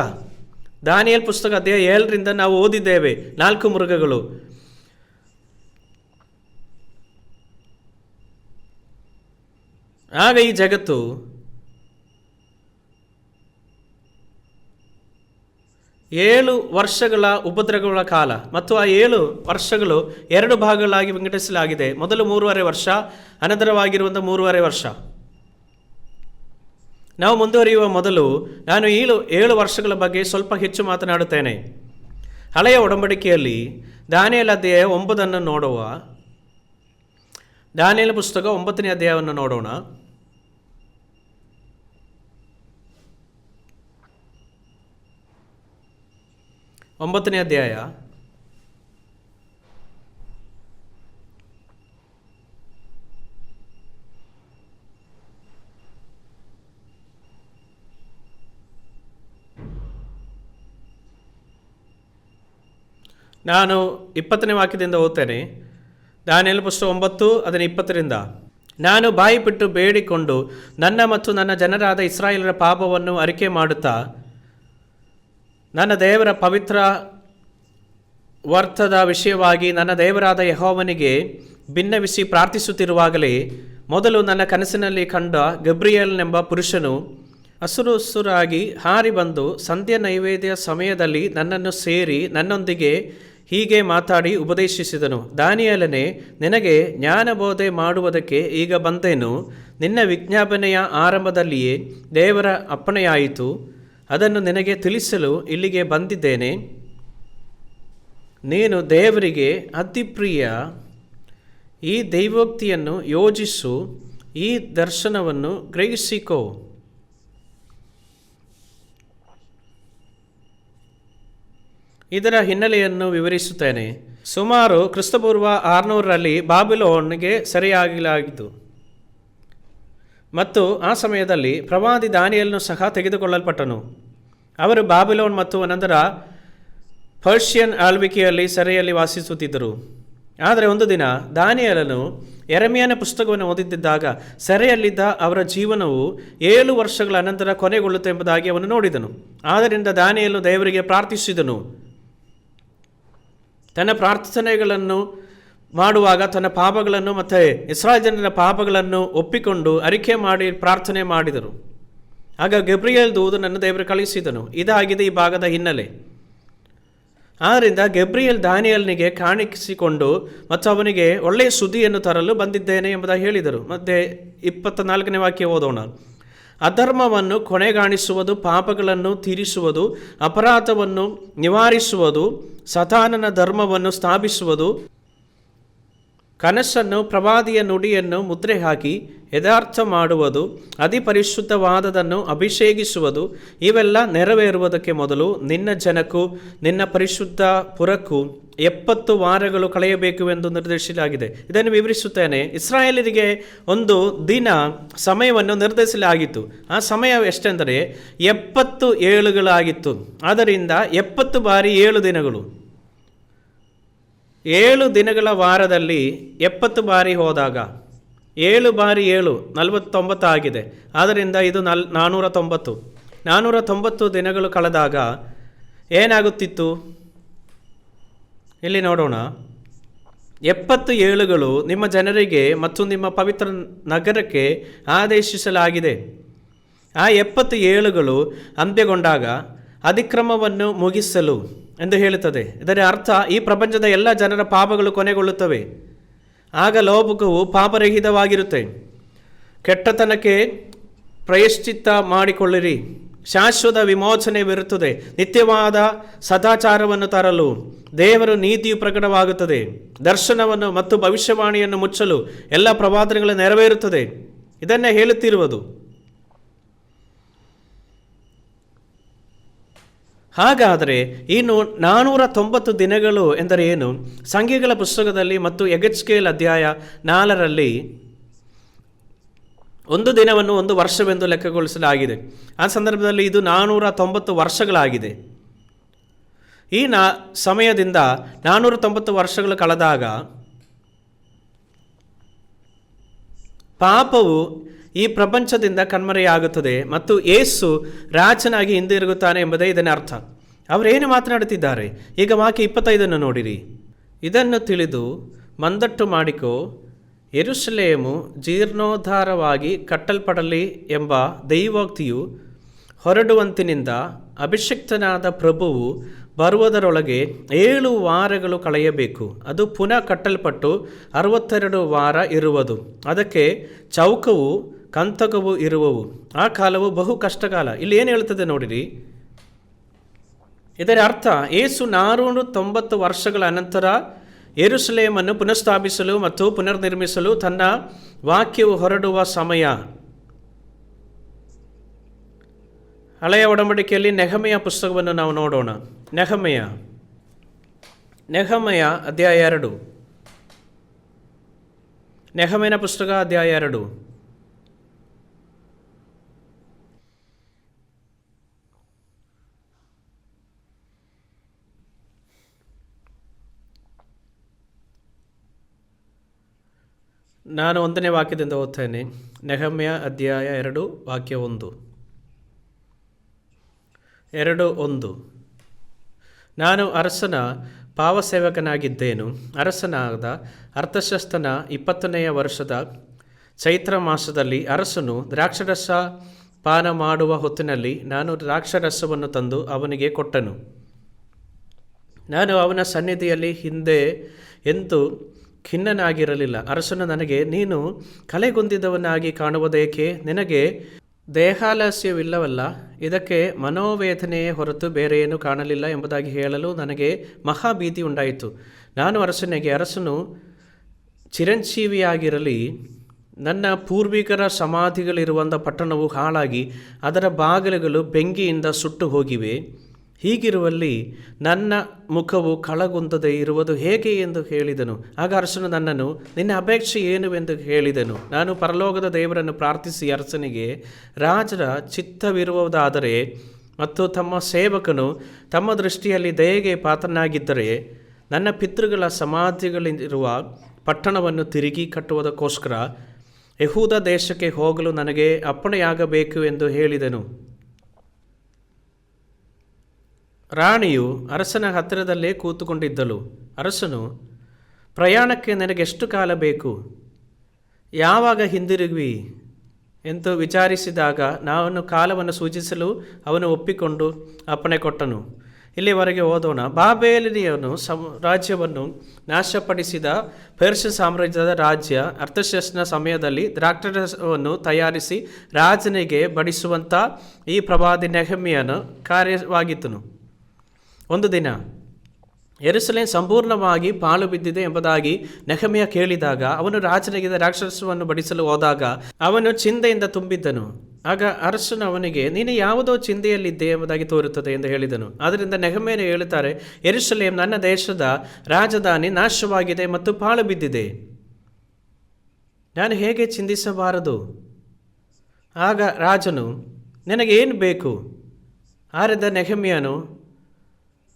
ದಾನಿಯೇಲ್ ಪುಸ್ತಕ ಅಧ್ಯಾಯ 7ರಿಂದ ನಾವು ಓದಿದ್ದೇವೆ 4 ಮೃಗಗಳು. ಆಗ ಈ ಜಗತ್ತು ಏಳು ವರ್ಷಗಳ ಉಪದ್ರವಗಳ ಕಾಲ ಮತ್ತು ಆ 7 ವರ್ಷಗಳು 2 ಭಾಗಗಳಾಗಿ ವಿಂಗಡಿಸಲಾಗಿದೆ. ಮೊದಲು 3.5 ವರ್ಷ, ಅನಂತರವಾಗಿರುವಂಥ 3.5 ವರ್ಷ. ನಾವು ಮುಂದುವರಿಯುವ ಮೊದಲು ನಾನು 7 ವರ್ಷಗಳ ಬಗ್ಗೆ ಸ್ವಲ್ಪ ಹೆಚ್ಚು ಮಾತನಾಡುತ್ತೇನೆ. ಹಳೆಯ ಒಡಂಬಡಿಕೆಯಲ್ಲಿ ದಾನಿಯೇಲ ಅಧ್ಯಾಯ 9 ನೋಡುವ. ದಾನಿಯೇಲ ಪುಸ್ತಕ 9ನೇ ಅಧ್ಯಾಯವನ್ನು ನೋಡೋಣ. ಒಂಬತ್ತನೇ ಅಧ್ಯಾಯ ನಾನು 20ನೇ ವಾಕ್ಯದಿಂದ ಓದ್ತೇನೆ. ದಾನಿಯೇಲ ಪುಸ್ತಕ 9 ಅದನ್ನು 20ರಿಂದ. ನಾನು ಬಾಯಿಬಿಟ್ಟು ಬೇಡಿಕೊಂಡು ನನ್ನ ಮತ್ತು ನನ್ನ ಜನರಾದ ಇಸ್ರಾಯೇಲರ ಪಾಪವನ್ನು ಅರಿಕೆ ಮಾಡುತ್ತಾ ನನ್ನ ದೇವರ ಪವಿತ್ರ ವರ್ತದ ವಿಷಯವಾಗಿ ನನ್ನ ದೇವರಾದ ಯೆಹೋವನಿಗೆ ಭಿನ್ನವಿಸಿ ಪ್ರಾರ್ಥಿಸುತ್ತಿರುವಾಗಲೇ ಮೊದಲು ನನ್ನ ಕನಸಿನಲ್ಲಿ ಕಂಡ ಗಬ್ರಿಯೇಲನೆಂಬ ಪುರುಷನು ಹಸುರಾಗಿ ಹಾರಿ ಬಂದು ಸಂಧ್ಯಾ ನೈವೇದ್ಯ ಸಮಯದಲ್ಲಿ ನನ್ನನ್ನು ಸೇರಿ ನನ್ನೊಂದಿಗೆ ಹೀಗೆ ಮಾತಾಡಿ ಉಪದೇಶಿಸಿದನು. ದಾನಿಯೇಲನೇ, ನಿನಗೆ ಜ್ಞಾನಬೋಧೆ ಮಾಡುವುದಕ್ಕೆ ಈಗ ಬಂದೇನು. ನಿನ್ನ ವಿಜ್ಞಾಪನೆಯ ಆರಂಭದಲ್ಲಿಯೇ ದೇವರ ಅಪ್ಪಣೆಯಾಯಿತು. ಅದನ್ನು ನಿನಗೆ ತಿಳಿಸಲು ಇಲ್ಲಿಗೆ ಬಂದಿದ್ದೇನೆ. ನೀನು ದೇವರಿಗೆ ಅತಿಪ್ರಿಯ. ಈ ದೈವೋಕ್ತಿಯನ್ನು ಯೋಜಿಸು, ಈ ದರ್ಶನವನ್ನು ಗ್ರಹಿಸಿಕೋ. ಇದರ ಹಿನ್ನೆಲೆಯನ್ನು ವಿವರಿಸುತ್ತೇನೆ. ಸುಮಾರು ಕ್ರಿಸ್ತಪೂರ್ವ 600ರಲ್ಲಿ ಬಾಬಿಲೋನ್ಗೆ ಸೆರೆಯಾಗಲಾಗಿತ್ತು ಮತ್ತು ಆ ಸಮಯದಲ್ಲಿ ಪ್ರವಾದಿ ದಾನಿಯೇಲನು ಸಹ ತೆಗೆದುಕೊಳ್ಳಲ್ಪಟ್ಟನು. ಅವರು ಬಾಬಿಲೋನ್ ಮತ್ತು ಅನಂತರ ಪರ್ಷಿಯನ್ ಆಳ್ವಿಕೆಯಲ್ಲಿ ಸೆರೆಯಲ್ಲಿ ವಾಸಿಸುತ್ತಿದ್ದರು. ಆದರೆ ಒಂದು ದಿನ ದಾನಿಯೇಲನು ಯೆರೆಮೀಯನ ಪುಸ್ತಕವನ್ನು ಓದಿದ್ದಾಗ ಸೆರೆಯಲ್ಲಿದ್ದ ಅವರ ಜೀವನವು 7 ವರ್ಷಗಳ ಅನಂತರ ಕೊನೆಗೊಳ್ಳುತ್ತೆ ಎಂಬುದಾಗಿ ಅವನು ನೋಡಿದನು. ಆದ್ದರಿಂದ ದಾನಿಯೇಲನು ದೇವರಿಗೆ ಪ್ರಾರ್ಥಿಸಿದನು. ತನ್ನ ಪ್ರಾರ್ಥನೆಗಳನ್ನು ಮಾಡುವಾಗ ತನ್ನ ಪಾಪಗಳನ್ನು ಮತ್ತು ಇಸ್ರಾಯೇಲ್ ಜನರ ಪಾಪಗಳನ್ನು ಒಪ್ಪಿಕೊಂಡು ಅರಿಕೆ ಮಾಡಿ ಪ್ರಾರ್ಥನೆ ಮಾಡಿದರು. ಆಗ ಗಬ್ರಿಯೇಲ್ ದೂತನನ್ನು ದೇವರು ಕಳುಹಿಸಿದನು. ಇದಾಗಿದೆ ಈ ಭಾಗದ ಹಿನ್ನೆಲೆ. ಆದ್ದರಿಂದ ಗಬ್ರಿಯೇಲ್ ದಾನಿಯೇಲನಿಗೆ ಕಾಣಿಸಿಕೊಂಡು ಮತ್ತು ಅವನಿಗೆ ಒಳ್ಳೆಯ ಸುದ್ದಿಯನ್ನು ತರಲು ಬಂದಿದ್ದೇನೆ ಎಂಬುದಾಗಿ ಹೇಳಿದರು. ಮತ್ತೆ 24ನೇ ವಾಕ್ಯ ಓದೋಣ. ಅಧರ್ಮವನ್ನು ಕೊನೆಗಾಣಿಸುವುದು, ಪಾಪಗಳನ್ನು ತೀರಿಸುವುದು, ಅಪರಾಧವನ್ನು ನಿವಾರಿಸುವುದು, ಸತಾನನ ಧರ್ಮವನ್ನು ಸ್ಥಾಪಿಸುವುದು, ಕನಸನ್ನು ಪ್ರವಾದಿಯ ನುಡಿಯನ್ನು ಮುದ್ರೆ ಹಾಕಿ ಯಥಾರ್ಥ ಮಾಡುವುದು, ಅತಿಪರಿಶುದ್ಧವಾದದನ್ನು ಅಭಿಷೇಕಿಸುವುದು, ಇವೆಲ್ಲ ನೆರವೇರುವುದಕ್ಕೆ ಮೊದಲು ನಿನ್ನ ಜನಕ್ಕೂ ನಿನ್ನ ಪರಿಶುದ್ಧ ಪುರಕ್ಕೂ 70 ವಾರಗಳು ಕಳೆಯಬೇಕು ಎಂದು ನಿರ್ದೇಶಿಸಲಾಗಿದೆ. ಇದನ್ನು ವಿವರಿಸುತ್ತೇನೆ. ಇಸ್ರಾಯೇಲರಿಗೆ ಒಂದು ದಿನ ಸಮಯವನ್ನು ನಿರ್ಧರಿಸಲಾಗಿತ್ತು. ಆ ಸಮಯ ಎಷ್ಟೆಂದರೆ 70 ಏಳುಗಳಾಗಿತ್ತು. ಆದ್ದರಿಂದ 70 ಬಾರಿ 7 ದಿನಗಳು. 7 ದಿನಗಳ ವಾರದಲ್ಲಿ 70 ಬಾರಿ ಹೋದಾಗ 7 ಬಾರಿ 7 49 ಆಗಿದೆ. ಆದ್ದರಿಂದ ಇದು 490 ದಿನಗಳು ಕಳೆದಾಗ ಏನಾಗುತ್ತಿತ್ತು ಇಲ್ಲಿ ನೋಡೋಣ. 70 ಏಳುಗಳು ನಿಮ್ಮ ಜನರಿಗೆ ಮತ್ತು ನಿಮ್ಮ ಪವಿತ್ರ ನಗರಕ್ಕೆ ಆದೇಶಿಸಲಾಗಿದೆ. ಆ 70 ಏಳುಗಳು ಅಂತ್ಯಗೊಂಡಾಗ ಅತಿಕ್ರಮವನ್ನು ಮುಗಿಸಲು ಎಂದು ಹೇಳುತ್ತದೆ. ಇದರ ಅರ್ಥ ಈ ಪ್ರಪಂಚದ ಎಲ್ಲ ಜನರ ಪಾಪಗಳು ಕೊನೆಗೊಳ್ಳುತ್ತವೆ. ಆಗ ಲೋಕವು ಪಾಪರಹಿತವಾಗಿರುತ್ತೆ. ಕೆಟ್ಟತನಕ್ಕೆ ಪ್ರಾಯಶ್ಚಿತ್ತ ಮಾಡಿಕೊಳ್ಳಿರಿ. ಶಾಶ್ವತ ವಿಮೋಚನೆವಿರುತ್ತದೆ. ನಿತ್ಯವಾದ ಸದಾಚಾರವನ್ನು ತರಲು ದೇವರ ನೀತಿಯು ಪ್ರಕಟವಾಗುತ್ತದೆ. ದರ್ಶನವನ್ನು ಮತ್ತು ಭವಿಷ್ಯವಾಣಿಯನ್ನು ಮುಚ್ಚಲು ಎಲ್ಲ ಪ್ರವಾದನೆಗಳು ನೆರವೇರುತ್ತದೆ. ಇದನ್ನೇ ಹೇಳುತ್ತಿರುವುದು. ಹಾಗಾದರೆ ಇನ್ನು 490 ದಿನಗಳು ಎಂದರೆ ಏನು? ಸಂಖ್ಯೆಗಳ ಪುಸ್ತಕದಲ್ಲಿ ಮತ್ತು ಯೆಹೆಜ್ಕೇಲ್ ಅಧ್ಯಾಯ 4ರಲ್ಲಿ ಒಂದು ದಿನವನ್ನು ಒಂದು ವರ್ಷವೆಂದು ಲೆಕ್ಕಗೊಳಿಸಲಾಗಿದೆ. ಆ ಸಂದರ್ಭದಲ್ಲಿ ಇದು 490 ವರ್ಷಗಳಾಗಿದೆ. ಈ ಸಮಯದಿಂದ 490 ವರ್ಷಗಳು ಕಳೆದಾಗ ಪಾಪವು ಈ ಪ್ರಪಂಚದಿಂದ ಕಣ್ಮರೆಯಾಗುತ್ತದೆ ಮತ್ತು ಯೇಸು ರಾಜನಾಗಿ ಹಿಂದಿರುಗುತ್ತಾನೆ ಎಂಬುದೇ ಇದನ್ನ ಅರ್ಥ. ಅವರೇನು ಮಾತನಾಡುತ್ತಿದ್ದಾರೆ? ಈಗ ವಾಕ್ಯ 25 ನೋಡಿರಿ. ಇದನ್ನು ತಿಳಿದು ಮಂದಟ್ಟು ಮಾಡಿಕೋ, ಯೆರೂಸಲೇಮು ಜೀರ್ಣೋದ್ಧಾರವಾಗಿ ಕಟ್ಟಲ್ಪಡಲಿ ಎಂಬ ದೈವೋಕ್ತಿಯು ಹೊರಡುವಂತಿನಿಂದ ಅಭಿಷಿಕ್ತನಾದ ಪ್ರಭುವು ಬರುವುದರೊಳಗೆ 7 ವಾರಗಳು ಕಳೆಯಬೇಕು. ಅದು ಪುನಃ ಕಟ್ಟಲ್ಪಟ್ಟು 62 ವಾರ ಇರುವುದು. ಅದಕ್ಕೆ ಚೌಕವು ಕಂತಕವು ಇರುವವು. ಆ ಕಾಲವು ಬಹು ಕಷ್ಟಕಾಲ. ಇಲ್ಲಿ ಏನು ಹೇಳ್ತದೆ ನೋಡಿರಿ. ಇದರ ಅರ್ಥ ಯೇಸು 490 ವರ್ಷಗಳ ಅನಂತರ ಯೆರೂಸಲೇಮನ್ನು ಪುನಃಸ್ಥಾಪಿಸಲು ಮತ್ತು ಪುನರ್ನಿರ್ಮಿಸಲು ತನ್ನ ವಾಕ್ಯವು ಹೊರಡುವ ಸಮಯ. ಹಳೆಯ ಒಡಂಬಡಿಕೆಯಲ್ಲಿ ನೆಹೆಮೀಯ ಪುಸ್ತಕವನ್ನು ನಾವು ನೋಡೋಣ. ನೆಹೆಮೀಯ ಅಧ್ಯಾಯ 2. ನೆಹೆಮೀಯನ ಪುಸ್ತಕ ಅಧ್ಯಾಯ 2. ನಾನು 1ನೇ ವಾಕ್ಯದಿಂದ ಓದ್ತೇನೆ. ನೆಹೆಮೀಯ ಅಧ್ಯಾಯ 2 ವಾಕ್ಯ 1. 2:1. ನಾನು ಅರಸನ ಪಾವಸೇವಕನಾಗಿದ್ದೇನು. ಅರಸನಾದ ಅರ್ತಷಸ್ತನ 20ನೆಯ ವರ್ಷದ ಚೈತ್ರ ಮಾಸದಲ್ಲಿ ಅರಸನು ದ್ರಾಕ್ಷರಸ ಪಾನ ಮಾಡುವ ಹೊತ್ತಿನಲ್ಲಿ ನಾನು ದ್ರಾಕ್ಷರಸವನ್ನು ತಂದು ಅವನಿಗೆ ಕೊಟ್ಟನು. ನಾನು ಅವನ ಸನ್ನಿಧಿಯಲ್ಲಿ ಹಿಂದೆ ಎಂದು ಖಿನ್ನನಾಗಿರಲಿಲ್ಲ. ಅರಸನು ನನಗೆ, ನೀನು ಕಲೆಗೊಂದಿದವನಾಗಿ ಕಾಣುವುದೇಕೆ? ನಿನಗೆ ದೇಹಾಲಸ್ಯವಿಲ್ಲವಲ್ಲ, ಇದಕ್ಕೆ ಮನೋವೇದನೆಯೇ ಹೊರತು ಬೇರೆ ಏನೂ ಕಾಣಲಿಲ್ಲ ಎಂಬುದಾಗಿ ಹೇಳಲು ನನಗೆ ಮಹಾಭೀತಿ ಉಂಟಾಯಿತು. ನಾನು ಅರಸನಿಗೆ, ಅರಸನು ಚಿರಂಜೀವಿಯಾಗಿರಲಿ, ನನ್ನ ಪೂರ್ವಿಕರ ಸಮಾಧಿಗಳಿರುವಂಥ ಪಟ್ಟಣವು ಹಾಳಾಗಿ ಅದರ ಬಾಗಿಲುಗಳು ಬೆಂಕಿಯಿಂದ ಸುಟ್ಟು ಹೋಗಿವೆ. ಹೀಗಿರುವಲ್ಲಿ ನನ್ನ ಮುಖವು ಕಳಗುಂದದೆ ಇರುವುದು ಹೇಗೆ ಎಂದು ಹೇಳಿದನು. ಆಗ ಅರಸನು ನನ್ನನ್ನು, ನಿನ್ನ ಅಪೇಕ್ಷೆ ಏನು ಎಂದು ಹೇಳಿದನು. ನಾನು ಪರಲೋಕದ ದೇವರನ್ನು ಪ್ರಾರ್ಥಿಸಿ ಅರಸನಿಗೆ, ರಾಜರ ಚಿತ್ತವಿರುವುದಾದರೆ ಮತ್ತು ತಮ್ಮ ಸೇವಕನು ತಮ್ಮ ದೃಷ್ಟಿಯಲ್ಲಿ ದಯೆಗೆ ಪಾತ್ರನಾಗಿದ್ದರೆ ನನ್ನ ಪಿತೃಗಳ ಸಮಾಧಿಗಳಿರುವ ಪಟ್ಟಣವನ್ನು ತಿರುಗಿ ಕಟ್ಟುವುದಕ್ಕೋಸ್ಕರ ಯೆಹೂದ ದೇಶಕ್ಕೆ ಹೋಗಲು ನನಗೆ ಅಪ್ಪಣೆಯಾಗಬೇಕು ಎಂದು ಹೇಳಿದನು. ರಾಣಿಯು ಅರಸನ ಹತ್ತಿರದಲ್ಲೇ ಕೂತುಕೊಂಡಿದ್ದಳು. ಅರಸನು, ಪ್ರಯಾಣಕ್ಕೆ ನನಗೆಷ್ಟು ಕಾಲ ಬೇಕು? ಯಾವಾಗ ಹಿಂದಿರುಗುವಿ ಎಂದು ವಿಚಾರಿಸಿದಾಗ ನಾನು ಕಾಲವನ್ನು ಸೂಚಿಸಲು ಅವನು ಒಪ್ಪಿಕೊಂಡು ಅಪ್ಪಣೆ ಕೊಟ್ಟನು. ಇಲ್ಲಿವರೆಗೆ ಓದೋಣ. ಬಾಬೇಲಿಯನು ರಾಜ್ಯವನ್ನು ನಾಶಪಡಿಸಿದ ಪರ್ಷಿಯ ಸಾಮ್ರಾಜ್ಯದ ರಾಜ್ಯ ಅರ್ತಷಸ್ಟನ ಸಮಯದಲ್ಲಿ ದ್ರಾಕ್ಷಾರಸವನ್ನು ತಯಾರಿಸಿ ರಾಜನಿಗೆ ಬಡಿಸುವಂಥ ಈ ಪ್ರವಾದಿ ನೆಹೆಮೀಯನ ಕಾರ್ಯವಾಗಿದ್ದನು. ಒಂದು ದಿನ ಯೆರೂಸಲೇಮ್ ಸಂಪೂರ್ಣವಾಗಿ ಪಾಳು ಬಿದ್ದಿದೆ ಎಂಬುದಾಗಿ ನೆಹೆಮೀಯ ಕೇಳಿದಾಗ ಅವನು ರಾಜನಿಗೆ ದ್ರಾಕ್ಷಾರಸವನ್ನು ಬಡಿಸಲು ಹೋದಾಗ ಅವನು ಚಿಂತೆಯಿಂದ ತುಂಬಿದ್ದನು. ಆಗ ಅರಸನು ಅವನಿಗೆ, ನೀನು ಯಾವುದೋ ಚಿಂತೆಯಲ್ಲಿದ್ದೆ ಎಂಬುದಾಗಿ ತೋರುತ್ತದೆ ಎಂದು ಹೇಳಿದನು. ಆದ್ದರಿಂದ ನೆಹೆಮೀಯನು ಹೇಳುತ್ತಾರೆ, ಯೆರೂಸಲೇಮ್ ನನ್ನ ದೇಶದ ರಾಜಧಾನಿ ನಾಶವಾಗಿದೆ ಮತ್ತು ಪಾಳು ಬಿದ್ದಿದೆ, ನಾನು ಹೇಗೆ ಚಿಂತಿಸಬಾರದು? ಆಗ ರಾಜನು, ನಿನಗೇನು ಬೇಕು? ಆರಿಂದ ನೆಹೆಮೀಯನು,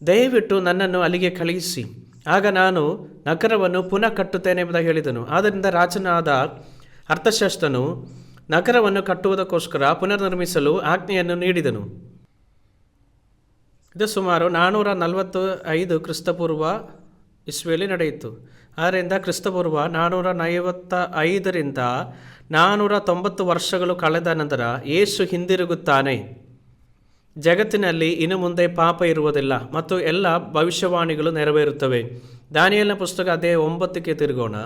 ದಯವಿಟ್ಟು ನನ್ನನ್ನು ಅಲ್ಲಿಗೆ ಕಳುಹಿಸಿ, ಆಗ ನಾನು ನಗರವನ್ನು ಪುನಃ ಕಟ್ಟುತ್ತೇನೆ ಎಂಬುದಾಗಿ ಹೇಳಿದನು. ಆದ್ದರಿಂದ ರಾಜನಾದ ಅರ್ತಷಸ್ತನು ನಗರವನ್ನು ಕಟ್ಟುವುದಕ್ಕೋಸ್ಕರ ಪುನರ್ನಿರ್ಮಿಸಲು ಆಜ್ಞೆಯನ್ನು ನೀಡಿದನು. ಇದು ಸುಮಾರು 445 ಕ್ರಿಸ್ತಪೂರ್ವ ಇಸ್ವಿಯಲ್ಲಿ ನಡೆಯಿತು. ಆದ್ದರಿಂದ ಕ್ರಿಸ್ತಪೂರ್ವ 445ರಿಂದ 490 ವರ್ಷಗಳು ಕಳೆದ ನಂತರ ಯೇಸು ಹಿಂದಿರುಗುತ್ತಾನೆ. ಜಗತ್ತಿನಲ್ಲಿ ಇನ್ನು ಮುಂದೆ ಪಾಪ ಇರುವುದಿಲ್ಲ ಮತ್ತು ಎಲ್ಲ ಭವಿಷ್ಯವಾಣಿಗಳು ನೆರವೇರುತ್ತವೆ. ದಾನಿಯೇಲನ ಪುಸ್ತಕ ಅಧ್ಯಾಯ 9ಕ್ಕೆ ತಿರುಗೋಣ.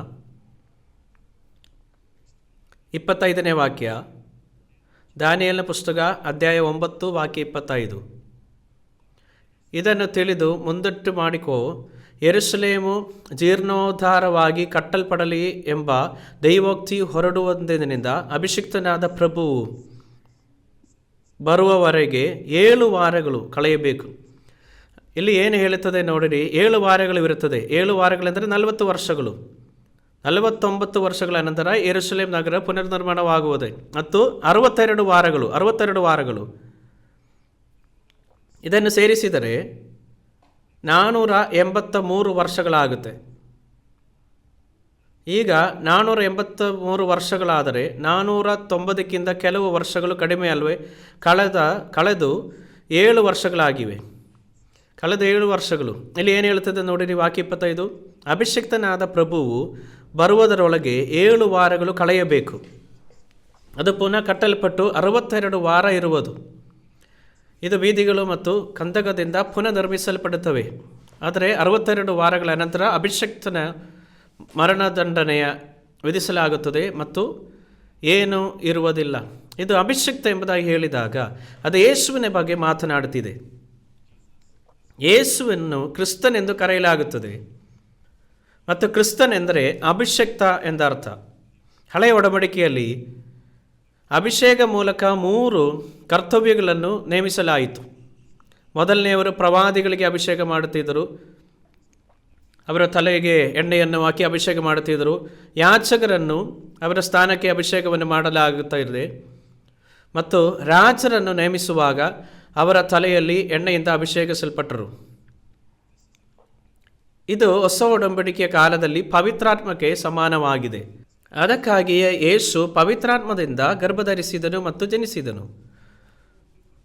25ನೇ ವಾಕ್ಯ. ದಾನಿಯೇಲನ ಪುಸ್ತಕ ಅಧ್ಯಾಯ 9 ವಾಕ್ಯ 25. ಇದನ್ನು ತಿಳಿದು ಮುಂದಟ್ಟು ಮಾಡಿಕೋ, ಯೆರೂಸಲೇಮು ಜೀರ್ಣೋದ್ಧಾರವಾಗಿ ಕಟ್ಟಲ್ಪಡಲಿ ಎಂಬ ದೈವೋಕ್ತಿ ಹೊರಡುವುದರಿಂದ ಅಭಿಷಿಕ್ತನಾದ ಪ್ರಭುವು ಬರುವವರೆಗೆ 7 ವಾರಗಳು ಕಳೆಯಬೇಕು. ಇಲ್ಲಿ ಏನು ಹೇಳುತ್ತದೆ ನೋಡಿರಿ, 7 ವಾರಗಳು ಇರುತ್ತದೆ. 7 ವಾರಗಳೆಂದರೆ 40 ವರ್ಷಗಳು. 49 ವರ್ಷಗಳ ನಂತರ ಯೆರೂಸಲೇಮ್ ನಗರ ಪುನರ್ನಿರ್ಮಾಣವಾಗುವುದು ಮತ್ತು 62 ವಾರಗಳು ಇದನ್ನು ಸೇರಿಸಿದರೆ 483 ವರ್ಷಗಳಾಗುತ್ತೆ. ಈಗ 483 ವರ್ಷಗಳಾದರೆ 490ಕ್ಕಿಂತ ಕೆಲವು ವರ್ಷಗಳು ಕಡಿಮೆ ಅಲ್ವೇ? ಕಳೆದು 7 ವರ್ಷಗಳಾಗಿವೆ. ಕಳೆದ 7 ವರ್ಷಗಳು. ಇಲ್ಲಿ ಏನು ಹೇಳ್ತದೆ ನೋಡಿರಿ, ವಾಕ್ಯ 25. ಅಭಿಷಿಕ್ತನಾದ ಪ್ರಭುವು ಬರುವುದರೊಳಗೆ 7 ವಾರಗಳು ಕಳೆಯಬೇಕು. ಅದು ಪುನಃ ಕಟ್ಟಲ್ಪಟ್ಟು 62 ವಾರ ಇರುವುದು. ಇದು ಬೀದಿಗಳು ಮತ್ತು ಕಂದಕದಿಂದ ಪುನಃ ನಿರ್ಮಿಸಲ್ಪಡುತ್ತವೆ. ಆದರೆ 62 ವಾರಗಳ ನಂತರ ಅಭಿಷಿಕ್ತನ ಮರಣದಂಡನೆಯ ವಿಧಿಸಲಾಗುತ್ತದೆ ಮತ್ತು ಏನೂ ಇರುವುದಿಲ್ಲ. ಇದು ಅಭಿಷಿಕ್ತ ಎಂಬುದಾಗಿ ಹೇಳಿದಾಗ ಅದು ಯೇಸುವಿನ ಬಗ್ಗೆ ಮಾತನಾಡುತ್ತಿದೆ. ಯೇಸುವನ್ನು ಕ್ರಿಸ್ತನೆಂದು ಕರೆಯಲಾಗುತ್ತದೆ ಮತ್ತು ಕ್ರಿಸ್ತನೆಂದರೆ ಅಭಿಷಿಕ್ತ ಎಂದರ್ಥ. ಹಳೆಯ ಒಡಂಬಡಿಕೆಯಲ್ಲಿ ಅಭಿಷೇಕ ಮೂಲಕ 3 ಕರ್ತವ್ಯಗಳನ್ನು ನೇಮಿಸಲಾಯಿತು. ಮೊದಲನೆಯವರು ಪ್ರವಾದಿಗಳಿಗೆ ಅಭಿಷೇಕ ಮಾಡುತ್ತಿದ್ದರು. ಅವರ ತಲೆಗೆ ಎಣ್ಣೆಯನ್ನು ಹಾಕಿ ಅಭಿಷೇಕ ಮಾಡುತ್ತಿದ್ದರು. ಯಾಜಕರನ್ನು ಅವರ ಸ್ಥಾನಕ್ಕೆ ಅಭಿಷೇಕವನ್ನು ಮಾಡಲಾಗುತ್ತಿದೆ ಮತ್ತು ರಾಜರನ್ನು ನೇಮಿಸುವಾಗ ಅವರ ತಲೆಯಲ್ಲಿ ಎಣ್ಣೆಯಿಂದ ಅಭಿಷೇಕಿಸಲ್ಪಟ್ಟರು. ಇದು ಹೊಸ ಒಡಂಬಡಿಕೆಯ ಕಾಲದಲ್ಲಿ ಪವಿತ್ರಾತ್ಮಕ್ಕೆ ಸಮಾನವಾಗಿದೆ. ಅದಕ್ಕಾಗಿಯೇ ಯೇಸು ಪವಿತ್ರಾತ್ಮದಿಂದ ಗರ್ಭಧರಿಸಿದನು ಮತ್ತು ಜನಿಸಿದನು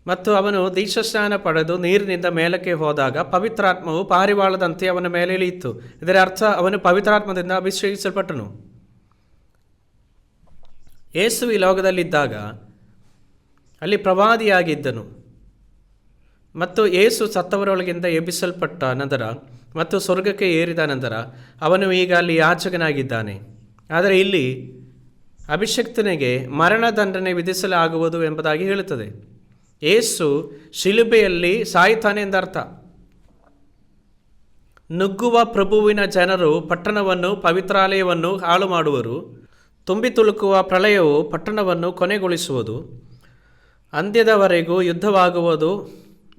ಮತ್ತು ಅವನು ದೀಕ್ಷಾಸ್ನಾನ ಪಡೆದು ನೀರಿನಿಂದ ಮೇಲಕ್ಕೆ ಹೋದಾಗ ಪವಿತ್ರಾತ್ಮವು ಪಾರಿವಾಳದಂತೆ ಅವನ ಮೇಲೆ ಇಳಿಯಿತು. ಇದರ ಅರ್ಥ ಅವನು ಪವಿತ್ರಾತ್ಮದಿಂದ ಅಭಿಷೇಕಿಸಲ್ಪಟ್ಟನು. ಯೇಸು ಈ ಲೋಕದಲ್ಲಿದ್ದಾಗ ಅಲ್ಲಿ ಪ್ರವಾದಿಯಾಗಿದ್ದನು ಮತ್ತು ಯೇಸು ಸತ್ತವರೊಳಗಿಂದ ಎಬ್ಬಿಸಲ್ಪಟ್ಟ ನಂತರ ಮತ್ತು ಸ್ವರ್ಗಕ್ಕೆ ಏರಿದ ನಂತರ ಅವನು ಈಗ ಅಲ್ಲಿ ಯಾಜಕನಾಗಿದ್ದಾನೆ. ಆದರೆ ಇಲ್ಲಿ ಅಭಿಷಿಕ್ತನಿಗೆ ಮರಣದಂಡನೆ ವಿಧಿಸಲಾಗುವುದು ಎಂಬುದಾಗಿ ಹೇಳುತ್ತದೆ. ಯೇಸು ಶಿಲುಬೆಯಲ್ಲಿ ಸಾಯ್ತಾನೆ ಎಂದರ್ಥ. ನುಗ್ಗುವ ಪ್ರಭುವಿನ ಜನರು ಪಟ್ಟಣವನ್ನು, ಪವಿತ್ರಾಲಯವನ್ನು ಹಾಳು ಮಾಡುವರು. ತುಂಬಿ ತುಳುಕುವ ಪ್ರಳಯವು ಪಟ್ಟಣವನ್ನು ಕೊನೆಗೊಳಿಸುವುದು. ಅಂತ್ಯದವರೆಗೂ ಯುದ್ಧವಾಗುವುದು,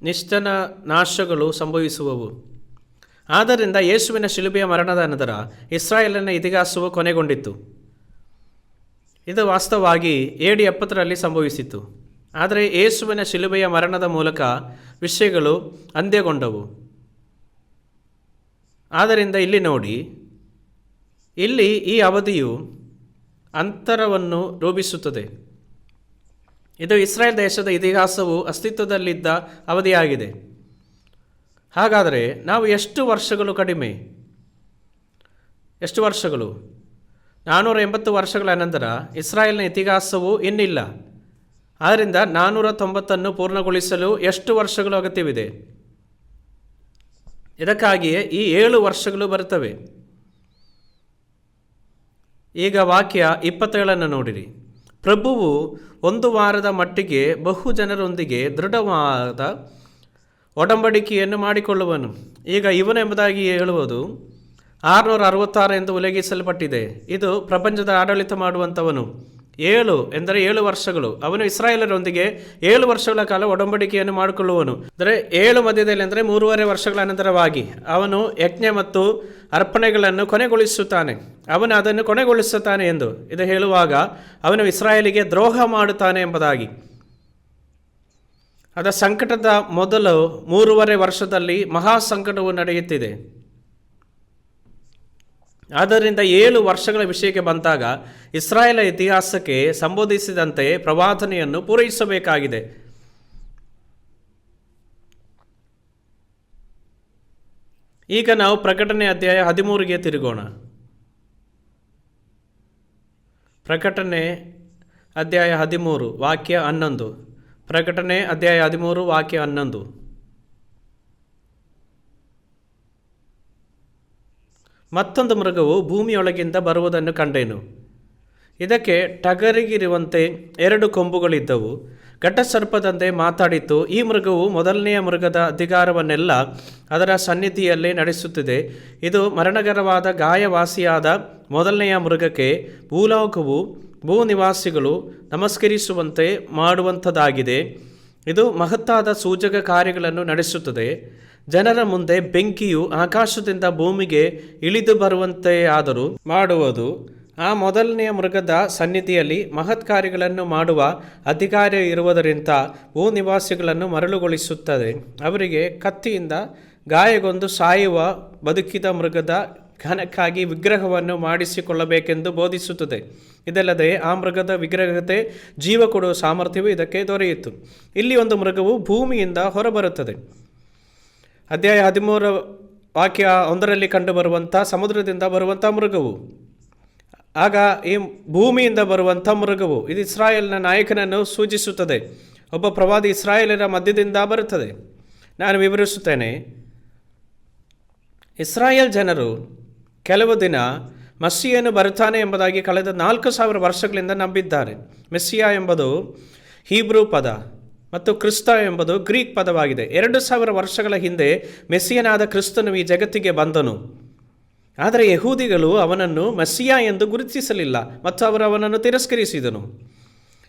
ನಿಶ್ಚನ ನಾಶಗಳು ಸಂಭವಿಸುವವು. ಆದ್ದರಿಂದ ಯೇಸುವಿನ ಶಿಲುಬೆಯ ಮರಣದ ನಂತರ ಇಸ್ರಾಯೇಲಿನ ಇತಿಹಾಸವು ಕೊನೆಗೊಂಡಿತು. ಇದು ವಾಸ್ತವವಾಗಿ AD 70ರಲ್ಲಿ ಸಂಭವಿಸಿತು. ಆದರೆ ಯೇಸುವಿನ ಶಿಲುಬೆಯ ಮರಣದ ಮೂಲಕ ವಿಷಯಗಳು ಅಂತ್ಯಗೊಂಡವು. ಆದ್ದರಿಂದ ಇಲ್ಲಿ ನೋಡಿ, ಇಲ್ಲಿ ಈ ಅವಧಿಯು ಅಂತರವನ್ನು ರೂಪಿಸುತ್ತದೆ. ಇದು ಇಸ್ರಾಯೇಲ್ ದೇಶದ ಇತಿಹಾಸವು ಅಸ್ತಿತ್ವದಲ್ಲಿದ್ದ ಅವಧಿಯಾಗಿದೆ. ಹಾಗಾದರೆ ನಾವು ಎಷ್ಟು ವರ್ಷಗಳು ಕಡಿಮೆ? ಎಷ್ಟು ವರ್ಷಗಳು? 480 ವರ್ಷಗಳ ನಂತರ ಇಸ್ರಾಯೇಲ್ನ ಇತಿಹಾಸವು ಇನ್ನಿಲ್ಲ. ಆದ್ದರಿಂದ 490 ಪೂರ್ಣಗೊಳಿಸಲು ಎಷ್ಟು ವರ್ಷಗಳು ಅಗತ್ಯವಿದೆ? ಇದಕ್ಕಾಗಿಯೇ ಈ 7 ವರ್ಷಗಳು ಬರುತ್ತವೆ. ಈಗ ವಾಕ್ಯ 27 ನೋಡಿರಿ. ಪ್ರಭುವು 1 ವಾರದ ಮಟ್ಟಿಗೆ ಬಹು ಜನರೊಂದಿಗೆ ದೃಢವಾದ ಒಡಂಬಡಿಕೆಯನ್ನು ಮಾಡಿಕೊಳ್ಳುವನು. ಈಗ ಇವನೆಂಬುದಾಗಿ ಹೇಳುವುದು 666 ಎಂದು ಉಲ್ಲೇಖಿಸಲ್ಪಟ್ಟಿದೆ. ಇದು ಪ್ರಪಂಚದ ಆಡಳಿತ ಮಾಡುವಂಥವನು. 7 ಎಂದರೆ 7 ವರ್ಷಗಳು. ಅವನು ಇಸ್ರಾಯೇಲರೊಂದಿಗೆ 7 ವರ್ಷಗಳ ಕಾಲ ಒಡಂಬಡಿಕೆಯನ್ನು ಮಾಡಿಕೊಳ್ಳುವನು. ಅಂದರೆ 7 ಮಧ್ಯದಲ್ಲಿ ಅಂದರೆ 3.5 ವರ್ಷಗಳ ಅನಂತರವಾಗಿ ಅವನು ಯಜ್ಞ ಮತ್ತು ಅರ್ಪಣೆಗಳನ್ನು ಕೊನೆಗೊಳಿಸುತ್ತಾನೆ. ಅವನು ಅದನ್ನು ಕೊನೆಗೊಳಿಸುತ್ತಾನೆ ಎಂದು ಇದು ಹೇಳುವಾಗ ಅವನು ಇಸ್ರಾಯೇಲಿಗೆ ದ್ರೋಹ ಮಾಡುತ್ತಾನೆ ಎಂಬುದಾಗಿ. ಅದರ ಸಂಕಟದ ಮೊದಲು 3.5 ವರ್ಷದಲ್ಲಿ ಮಹಾ ಸಂಕಟವು ನಡೆಯುತ್ತಿದೆ. ಆದ್ದರಿಂದ 7 ವರ್ಷಗಳ ವಿಷಯಕ್ಕೆ ಬಂದಾಗ ಇಸ್ರಾಯೇಲ ಇತಿಹಾಸಕ್ಕೆ ಸಂಬೋಧಿಸಿದಂತೆ ಪ್ರವಾದನೆಯನ್ನು ಪೂರೈಸಬೇಕಾಗಿದೆ. ಈಗ ನಾವು ಪ್ರಕಟಣೆ ಅಧ್ಯಾಯ 13ಗೆ ತಿರುಗೋಣ. ಪ್ರಕಟಣೆ ಅಧ್ಯಾಯ 13 ವಾಕ್ಯ 11. ಪ್ರಕಟಣೆ ಅಧ್ಯಾಯ 13 ವಾಕ್ಯ 11. ಮತ್ತೊಂದು ಮೃಗವು ಭೂಮಿಯೊಳಗಿಂದ ಬರುವುದನ್ನು ಕಂಡೆನು. ಇದಕ್ಕೆ ಟಗರಿಗಿರುವಂತೆ 2 ಕೊಂಬುಗಳಿದ್ದವು. ಘಟಸರ್ಪದಂತೆ ಮಾತಾಡಿತು. ಈ ಮೃಗವು ಮೊದಲನೆಯ ಮೃಗದ ಅಧಿಕಾರವನ್ನೆಲ್ಲ ಅದರ ಸನ್ನಿಧಿಯಲ್ಲೇ ನಡೆಸುತ್ತಿದೆ. ಇದು ಮರಣಕರವಾದ ಗಾಯವಾಸಿಯಾದ ಮೊದಲನೆಯ ಮೃಗಕ್ಕೆ ಭೂಲೋಕವು ಭೂನಿವಾಸಿಗಳು ನಮಸ್ಕರಿಸುವಂತೆ ಮಾಡುವಂಥದ್ದಾಗಿದೆ. ಇದು ಮಹತ್ತಾದ ಸೂಚಕ ಕಾರ್ಯಗಳನ್ನು ನಡೆಸುತ್ತದೆ. ಜನರ ಮುಂದೆ ಬೆಂಕಿಯು ಆಕಾಶದಿಂದ ಭೂಮಿಗೆ ಇಳಿದು ಬರುವಂತೆ ಆದರೂ ಮಾಡುವುದು. ಆ ಮೊದಲನೆಯ ಮೃಗದ ಸನ್ನಿಧಿಯಲ್ಲಿ ಮಹತ್ ಕಾರ್ಯಗಳನ್ನು ಮಾಡುವ ಅಧಿಕಾರ ಇರುವುದರಿಂದ ಭೂನಿವಾಸಿಗಳನ್ನು ಮರಳುಗೊಳಿಸುತ್ತದೆ. ಅವರಿಗೆ ಕತ್ತಿಯಿಂದ ಗಾಯಗೊಂಡು ಸಾಯುವ ಬದುಕಿದ ಮೃಗದ ಘನಕ್ಕಾಗಿ ವಿಗ್ರಹವನ್ನು ಮಾಡಿಸಿಕೊಳ್ಳಬೇಕೆಂದು ಬೋಧಿಸುತ್ತದೆ. ಇದಲ್ಲದೆ ಆ ಮೃಗದ ವಿಗ್ರಹತೆ ಜೀವ ಕೊಡುವ ಸಾಮರ್ಥ್ಯವು ಇದಕ್ಕೆ ದೊರೆಯಿತು. ಇಲ್ಲಿ ಒಂದು ಮೃಗವು ಭೂಮಿಯಿಂದ ಹೊರಬರುತ್ತದೆ. ಅಧ್ಯಾಯ 13 ವಾಕ್ಯ 1ರಲ್ಲಿ ಕಂಡುಬರುವಂಥ ಸಮುದ್ರದಿಂದ ಬರುವಂಥ ಮೃಗವು, ಆಗ ಈ ಭೂಮಿಯಿಂದ ಬರುವಂಥ ಮೃಗವು ಇದು ಇಸ್ರಾಯೇಲ್ನ ನಾಯಕನನ್ನು ಸೂಚಿಸುತ್ತದೆ. ಒಬ್ಬ ಪ್ರವಾದಿ ಇಸ್ರಾಯೇಲರ ಮಧ್ಯದಿಂದ ಬರುತ್ತದೆ. ನಾನು ವಿವರಿಸುತ್ತೇನೆ. ಇಸ್ರಾಯೇಲ್ ಜನರು ಕೆಲವು ದಿನ ಮಸ್ಸಿಯನು ಬರುತ್ತಾನೆ ಎಂಬುದಾಗಿ ಕಳೆದ 4000 ವರ್ಷಗಳಿಂದ ನಂಬಿದ್ದಾರೆ. ಮೆಸ್ಸಿಯಾ ಎಂಬುದು ಹೀಬ್ರೂ ಪದ ಮತ್ತು ಕ್ರಿಸ್ತ ಎಂಬುದು ಗ್ರೀಕ್ ಪದವಾಗಿದೆ. 2000 ವರ್ಷಗಳ ಹಿಂದೆ ಮೆಸ್ಸಿಯನಾದ ಕ್ರಿಸ್ತನು ಈ ಜಗತ್ತಿಗೆ ಬಂದನು. ಆದರೆ ಯಹೂದಿಗಳು ಅವನನ್ನು ಮೆಸ್ಸಿಯಾ ಎಂದು ಗುರುತಿಸಲಿಲ್ಲ ಮತ್ತು ಅವರು ಅವನನ್ನು ತಿರಸ್ಕರಿಸಿದನು.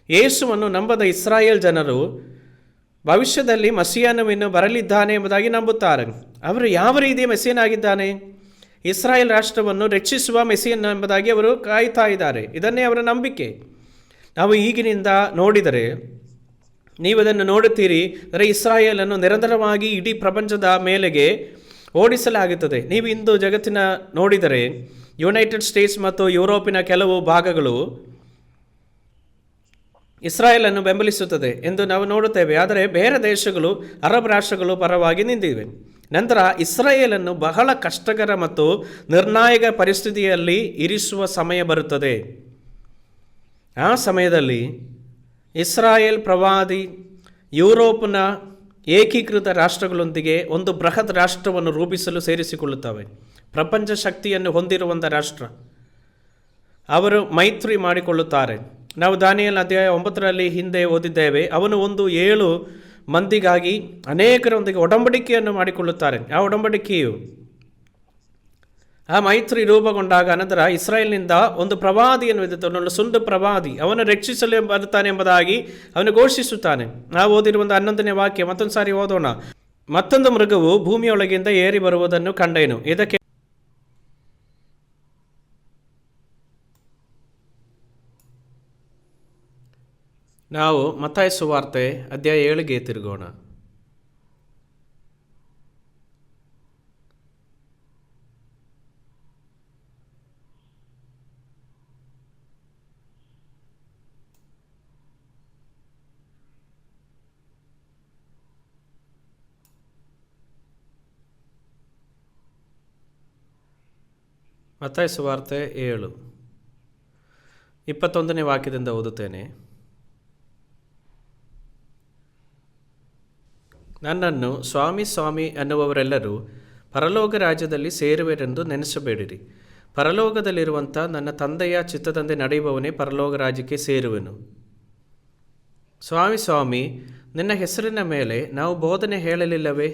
ಯೇಸುವನ್ನು ನಂಬದ ಇಸ್ರಾಯೇಲ್ ಜನರು ಭವಿಷ್ಯದಲ್ಲಿ ಮೆಸ್ಸಿಯನು ಇನ್ನು ಬರಲಿದ್ದಾನೆ ಎಂಬುದಾಗಿ ನಂಬುತ್ತಾರೆ. ಅವರು ಯಾವ ರೀತಿಯ ಮೆಸ್ಸಿಯನಾಗಿದ್ದಾನೆ? ಇಸ್ರಾಯೇಲ್ ರಾಷ್ಟ್ರವನ್ನು ರಕ್ಷಿಸುವ ಮೆಸ್ಸಿಯನ್ ಎಂಬುದಾಗಿ ಅವರು ಕಾಯ್ತಾ ಇದ್ದಾರೆ. ಇದನ್ನೇ ಅವರ ನಂಬಿಕೆ. ನಾವು ಈಗಿನಿಂದ ನೋಡಿದರೆ ನೀವು ಅದನ್ನು ನೋಡುತ್ತೀರಿ. ಅಂದರೆ ಇಸ್ರಾಯೇಲನ್ನು ನಿರಂತರವಾಗಿ ಇಡೀ ಪ್ರಪಂಚದ ಮೇಲೆಗೆ ಓಡಿಸಲಾಗುತ್ತದೆ. ನೀವು ಇಂದು ಜಗತ್ತಿನ ನೋಡಿದರೆ ಯುನೈಟೆಡ್ ಸ್ಟೇಟ್ಸ್ ಮತ್ತು ಯುರೋಪಿನ ಕೆಲವು ಭಾಗಗಳು ಇಸ್ರಾಯೇಲನ್ನು ಬೆಂಬಲಿಸುತ್ತದೆ ಎಂದು ನಾವು ನೋಡುತ್ತೇವೆ. ಆದರೆ ಬೇರೆ ದೇಶಗಳು, ಅರಬ್ ರಾಷ್ಟ್ರಗಳು ಪರವಾಗಿ ನಿಂತಿವೆ. ನಂತರ ಇಸ್ರಾಯೇಲನ್ನು ಬಹಳ ಕಷ್ಟಕರ ಮತ್ತು ನಿರ್ಣಾಯಕ ಪರಿಸ್ಥಿತಿಯಲ್ಲಿ ಇರಿಸುವ ಸಮಯ ಬರುತ್ತದೆ. ಆ ಸಮಯದಲ್ಲಿ ಇಸ್ರಾಯೇಲ್ ಪ್ರವಾದಿ ಯುರೋಪ್ನ ಏಕೀಕೃತ ರಾಷ್ಟ್ರಗಳೊಂದಿಗೆ ಒಂದು ಬೃಹತ್ ರಾಷ್ಟ್ರವನ್ನು ರೂಪಿಸಲು ಸೇರಿಸಿಕೊಳ್ಳುತ್ತವೆ. ಪ್ರಪಂಚ ಶಕ್ತಿಯನ್ನು ಹೊಂದಿರುವಂಥ ರಾಷ್ಟ್ರ. ಅವರು ಮೈತ್ರಿ ಮಾಡಿಕೊಳ್ಳುತ್ತಾರೆ. ನಾವು ದಾನಿಯೇಲ ಅಧ್ಯಾಯ 9ರಲ್ಲಿ ಹಿಂದೆ ಓದಿದ್ದೇವೆ. ಅವನು ಒಂದು 7 ಮಂದಿಗಾಗಿ ಅನೇಕರೊಂದಿಗೆ ಒಡಂಬಡಿಕೆಯನ್ನು ಮಾಡಿಕೊಳ್ಳುತ್ತಾರೆ. ಆ ಒಡಂಬಡಿಕೆಯು ಆ ಮೈತ್ರಿ ರೂಪುಗೊಂಡಾಗ ಅನಂತರ ಇಸ್ರಾಯೇಲ್ನಿಂದ ಒಂದು ಪ್ರವಾದಿಯನ್ನು ಎದುರು ಸುಂದು ಪ್ರವಾದಿ ಅವನು ರಕ್ಷಿಸಲು ಬರುತ್ತಾನೆ ಎಂಬುದಾಗಿ ಅವನು ಘೋಷಿಸುತ್ತಾನೆ. ನಾವು ಓದಿರುವ 11ನೇ ವಾಕ್ಯ ಮತ್ತೊಂದು ಸಾರಿ ಓದೋಣ. ಮತ್ತೊಂದು ಮೃಗವು ಭೂಮಿಯೊಳಗಿಂದ ಏರಿ ಬರುವುದನ್ನು ಕಂಡೆನು. ಇದಕ್ಕೆ ನಾವು ಮತ್ತಾಯ ಸುವಾರ್ತೆ ಅಧ್ಯಾಯ 7ಗೆ ತಿರುಗೋಣ. ಮತ್ತಾಯ ಸುವಾರ್ತೆ 7:21 ವಾಕ್ಯದಿಂದ ಓದುತ್ತೇನೆ. ನನ್ನನ್ನು ಸ್ವಾಮಿ ಸ್ವಾಮಿ ಅನ್ನುವವರೆಲ್ಲರೂ ಪರಲೋಕ ರಾಜ್ಯದಲ್ಲಿ ಸೇರುವೆರೆಂದು ನೆನೆಸಬೇಡಿರಿ. ಪರಲೋಕದಲ್ಲಿರುವಂಥ ನನ್ನ ತಂದೆಯ ಚಿತ್ತದಂತೆ ನಡೆಯುವವನೇ ಪರಲೋಕ ರಾಜ್ಯಕ್ಕೆ ಸೇರುವೆನು. ಸ್ವಾಮಿ ಸ್ವಾಮಿ, ನಿನ್ನ ಹೆಸರಿನ ಮೇಲೆ ನಾವು ಬೋಧನೆ ಹೇಳಲಿಲ್ಲವೇ?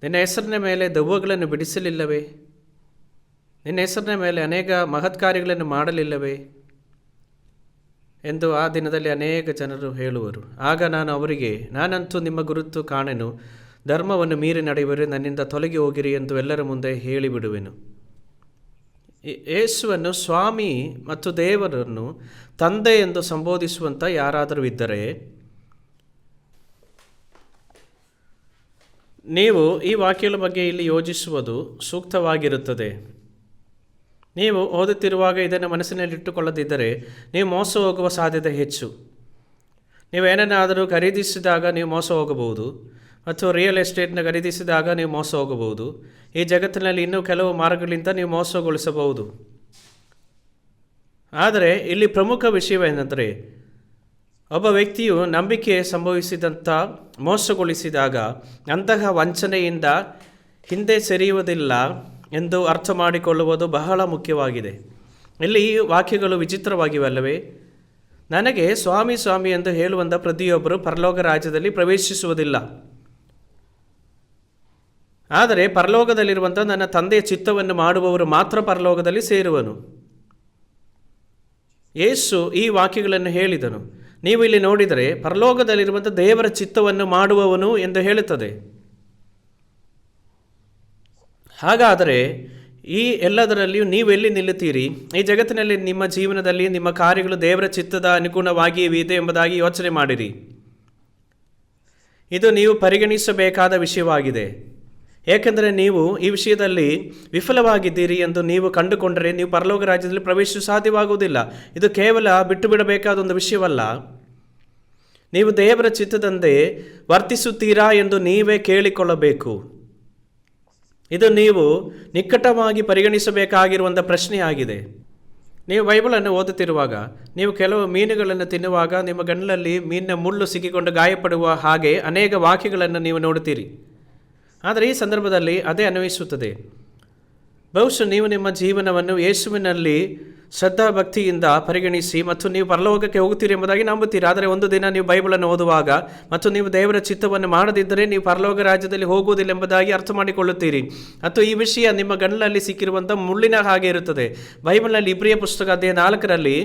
ನಿನ್ನ ಹೆಸರಿನ ಮೇಲೆ ದೆವ್ವಗಳನ್ನು ಬಿಡಿಸಲಿಲ್ಲವೇ? ನಿನ್ನ ಹೆಸರಿನ ಮೇಲೆ ಅನೇಕ ಮಹತ್ಕಾರ್ಯಗಳನ್ನು ಮಾಡಲಿಲ್ಲವೇ ಎಂದು ಆ ದಿನದಲ್ಲಿ ಅನೇಕ ಜನರು ಹೇಳುವರು. ಆಗ ನಾನು ಅವರಿಗೆ, ನಾನಂತೂ ನಿಮ್ಮ ಗುರುತು ಕಾಣೆನು, ಧರ್ಮವನ್ನು ಮೀರಿ ನಡೆಯುವರೆ ನನ್ನಿಂದ ತೊಲಗಿ ಹೋಗಿರಿ ಎಂದು ಎಲ್ಲರ ಮುಂದೆ ಹೇಳಿಬಿಡುವೆನು. ಯೇಸುವನ್ನು ಸ್ವಾಮಿ ಮತ್ತು ದೇವರನ್ನು ತಂದೆ ಎಂದು ಸಂಬೋಧಿಸುವಂಥ ಯಾರಾದರೂ ಇದ್ದರೆ ನೀವು ಈ ವಾಕ್ಯಗಳ ಬಗ್ಗೆ ಇಲ್ಲಿ ಯೋಚಿಸುವುದು ಸೂಕ್ತವಾಗಿರುತ್ತದೆ. ನೀವು ಓದುತ್ತಿರುವಾಗ ಇದನ್ನು ಮನಸ್ಸಿನಲ್ಲಿಟ್ಟುಕೊಳ್ಳದಿದ್ದರೆ ನೀವು ಮೋಸ ಹೋಗುವ ಸಾಧ್ಯತೆ ಹೆಚ್ಚು. ನೀವು ಏನನ್ನಾದರೂ ಖರೀದಿಸಿದಾಗ ನೀವು ಮೋಸ ಹೋಗಬಹುದು, ಮತ್ತು ರಿಯಲ್ ಎಸ್ಟೇಟ್ನ ಖರೀದಿಸಿದಾಗ ನೀವು ಮೋಸ ಹೋಗಬಹುದು. ಈ ಜಗತ್ತಿನಲ್ಲಿ ಇನ್ನೂ ಕೆಲವು ಮಾರ್ಗಗಳಿಂದ ನೀವು ಮೋಸಗೊಳಿಸಬಹುದು. ಆದರೆ ಇಲ್ಲಿ ಪ್ರಮುಖ ವಿಷಯವೇನೆಂದರೆ, ಒಬ್ಬ ವ್ಯಕ್ತಿಯು ನಂಬಿಕೆ ಸಂಭವಿಸಿದಂಥ ಮೋಸಗೊಳಿಸಿದಾಗ ಅಂತಹ ವಂಚನೆಯಿಂದ ಹಿಂದೆ ಸರಿಯುವುದಿಲ್ಲ ಎಂದು ಅರ್ಥ ಮಾಡಿಕೊಳ್ಳುವುದು ಬಹಳ ಮುಖ್ಯವಾಗಿದೆ. ಇಲ್ಲಿ ಈ ವಾಕ್ಯಗಳು ವಿಚಿತ್ರವಾಗಿವಲ್ಲವೇ? ನನಗೆ ಸ್ವಾಮಿ ಸ್ವಾಮಿ ಎಂದು ಹೇಳುವಂಥ ಪ್ರತಿಯೊಬ್ಬರು ಪರಲೋಕ ರಾಜ್ಯದಲ್ಲಿ ಪ್ರವೇಶಿಸುವುದಿಲ್ಲ. ಆದರೆ ಪರಲೋಕದಲ್ಲಿರುವಂಥ ನನ್ನ ತಂದೆಯ ಚಿತ್ತವನ್ನು ಮಾಡುವವರು ಮಾತ್ರ ಪರಲೋಕದಲ್ಲಿ ಸೇರುವನು. ಯೇಸು ಈ ವಾಕ್ಯಗಳನ್ನು ಹೇಳಿದನು. ನೀವು ಇಲ್ಲಿ ನೋಡಿದರೆ ಪರಲೋಕದಲ್ಲಿರುವಂಥ ದೇವರ ಚಿತ್ತವನ್ನು ಮಾಡುವವನು ಎಂದು ಹೇಳುತ್ತದೆ. ಹಾಗಾದರೆ ಈ ಎಲ್ಲದರಲ್ಲಿಯೂ ನೀವೆಲ್ಲಿ ನಿಲ್ಲುತ್ತೀರಿ? ಈ ಜಗತ್ತಿನಲ್ಲಿ ನಿಮ್ಮ ಜೀವನದಲ್ಲಿ ನಿಮ್ಮ ಕಾರ್ಯಗಳು ದೇವರ ಚಿತ್ತದ ಅನುಗುಣವಾಗಿಯೇ ಇದೆ ಎಂಬುದಾಗಿ ಯೋಚನೆ ಮಾಡಿರಿ. ಇದು ನೀವು ಪರಿಗಣಿಸಬೇಕಾದ ವಿಷಯವಾಗಿದೆ. ಏಕೆಂದರೆ ನೀವು ಈ ವಿಷಯದಲ್ಲಿ ವಿಫಲವಾಗಿದ್ದೀರಿ ಎಂದು ನೀವು ಕಂಡುಕೊಂಡರೆ ನೀವು ಪರಲೋಕ ರಾಜ್ಯದಲ್ಲಿ ಪ್ರವೇಶಿಸಲು ಸಾಧ್ಯವಾಗುವುದಿಲ್ಲ. ಇದು ಕೇವಲ ಬಿಟ್ಟು ಬಿಡಬೇಕಾದ ಒಂದು ವಿಷಯವಲ್ಲ. ನೀವು ದೇವರ ಚಿತ್ತದಂತೆ ವರ್ತಿಸುತ್ತೀರಾ ಎಂದು ನೀವೇ ಕೇಳಿಕೊಳ್ಳಬೇಕು. ಇದು ನೀವು ನಿಕಟವಾಗಿ ಪರಿಗಣಿಸಬೇಕಾಗಿರುವಂಥ ಪ್ರಶ್ನೆಯಾಗಿದೆ. ನೀವು ಬೈಬಲನ್ನು ಓದುತ್ತಿರುವಾಗ ನೀವು ಕೆಲವು ಮೀನುಗಳನ್ನು ತಿನ್ನುವಾಗ ನಿಮ್ಮ ಗಣ್ಣಲ್ಲಿ ಮೀನಿನ ಮುಳ್ಳು ಸಿಕ್ಕಿಕೊಂಡು ಗಾಯಪಡುವ ಹಾಗೆ ಅನೇಕ ವಾಕ್ಯಗಳನ್ನು ನೀವು ನೋಡುತ್ತೀರಿ. ಆದರೆ ಈ ಸಂದರ್ಭದಲ್ಲಿ ಅದೇ ಅನ್ವಯಿಸುತ್ತದೆ. ಬಹುಶಃ ನೀವು ನಿಮ್ಮ ಜೀವನವನ್ನು ಯೇಸುವಿನಲ್ಲಿ ಶ್ರದ್ಧಾಭಕ್ತಿಯಿಂದ ಪರಿಗಣಿಸಿ ಮತ್ತು ನೀವು ಪರಲೋಕಕ್ಕೆ ಹೋಗುತ್ತೀರಿ ಎಂಬುದಾಗಿ ನಂಬುತ್ತೀರಿ. ಆದರೆ ಒಂದು ದಿನ ನೀವು ಬೈಬಲನ್ನು ಓದುವಾಗ ಮತ್ತು ನೀವು ದೇವರ ಚಿತ್ತವನ್ನು ಮಾಡದಿದ್ದರೆ ನೀವು ಪರಲೋಕ ರಾಜ್ಯದಲ್ಲಿ ಹೋಗುವುದಿಲ್ಲ ಎಂಬುದಾಗಿ ಅರ್ಥ ಮಾಡಿಕೊಳ್ಳುತ್ತೀರಿ. ಮತ್ತು ಈ ವಿಷಯ ನಿಮ್ಮ ಗಣ್ಣಲ್ಲಿ ಸಿಕ್ಕಿರುವಂಥ ಮುಳ್ಳಿನ ಹಾಗೆ ಇರುತ್ತದೆ. ಬೈಬಲ್ನಲ್ಲಿ ಇಬ್ರಿಯ ಪುಸ್ತಕ ಅಧ್ಯಾಯ 4ರಲ್ಲಿ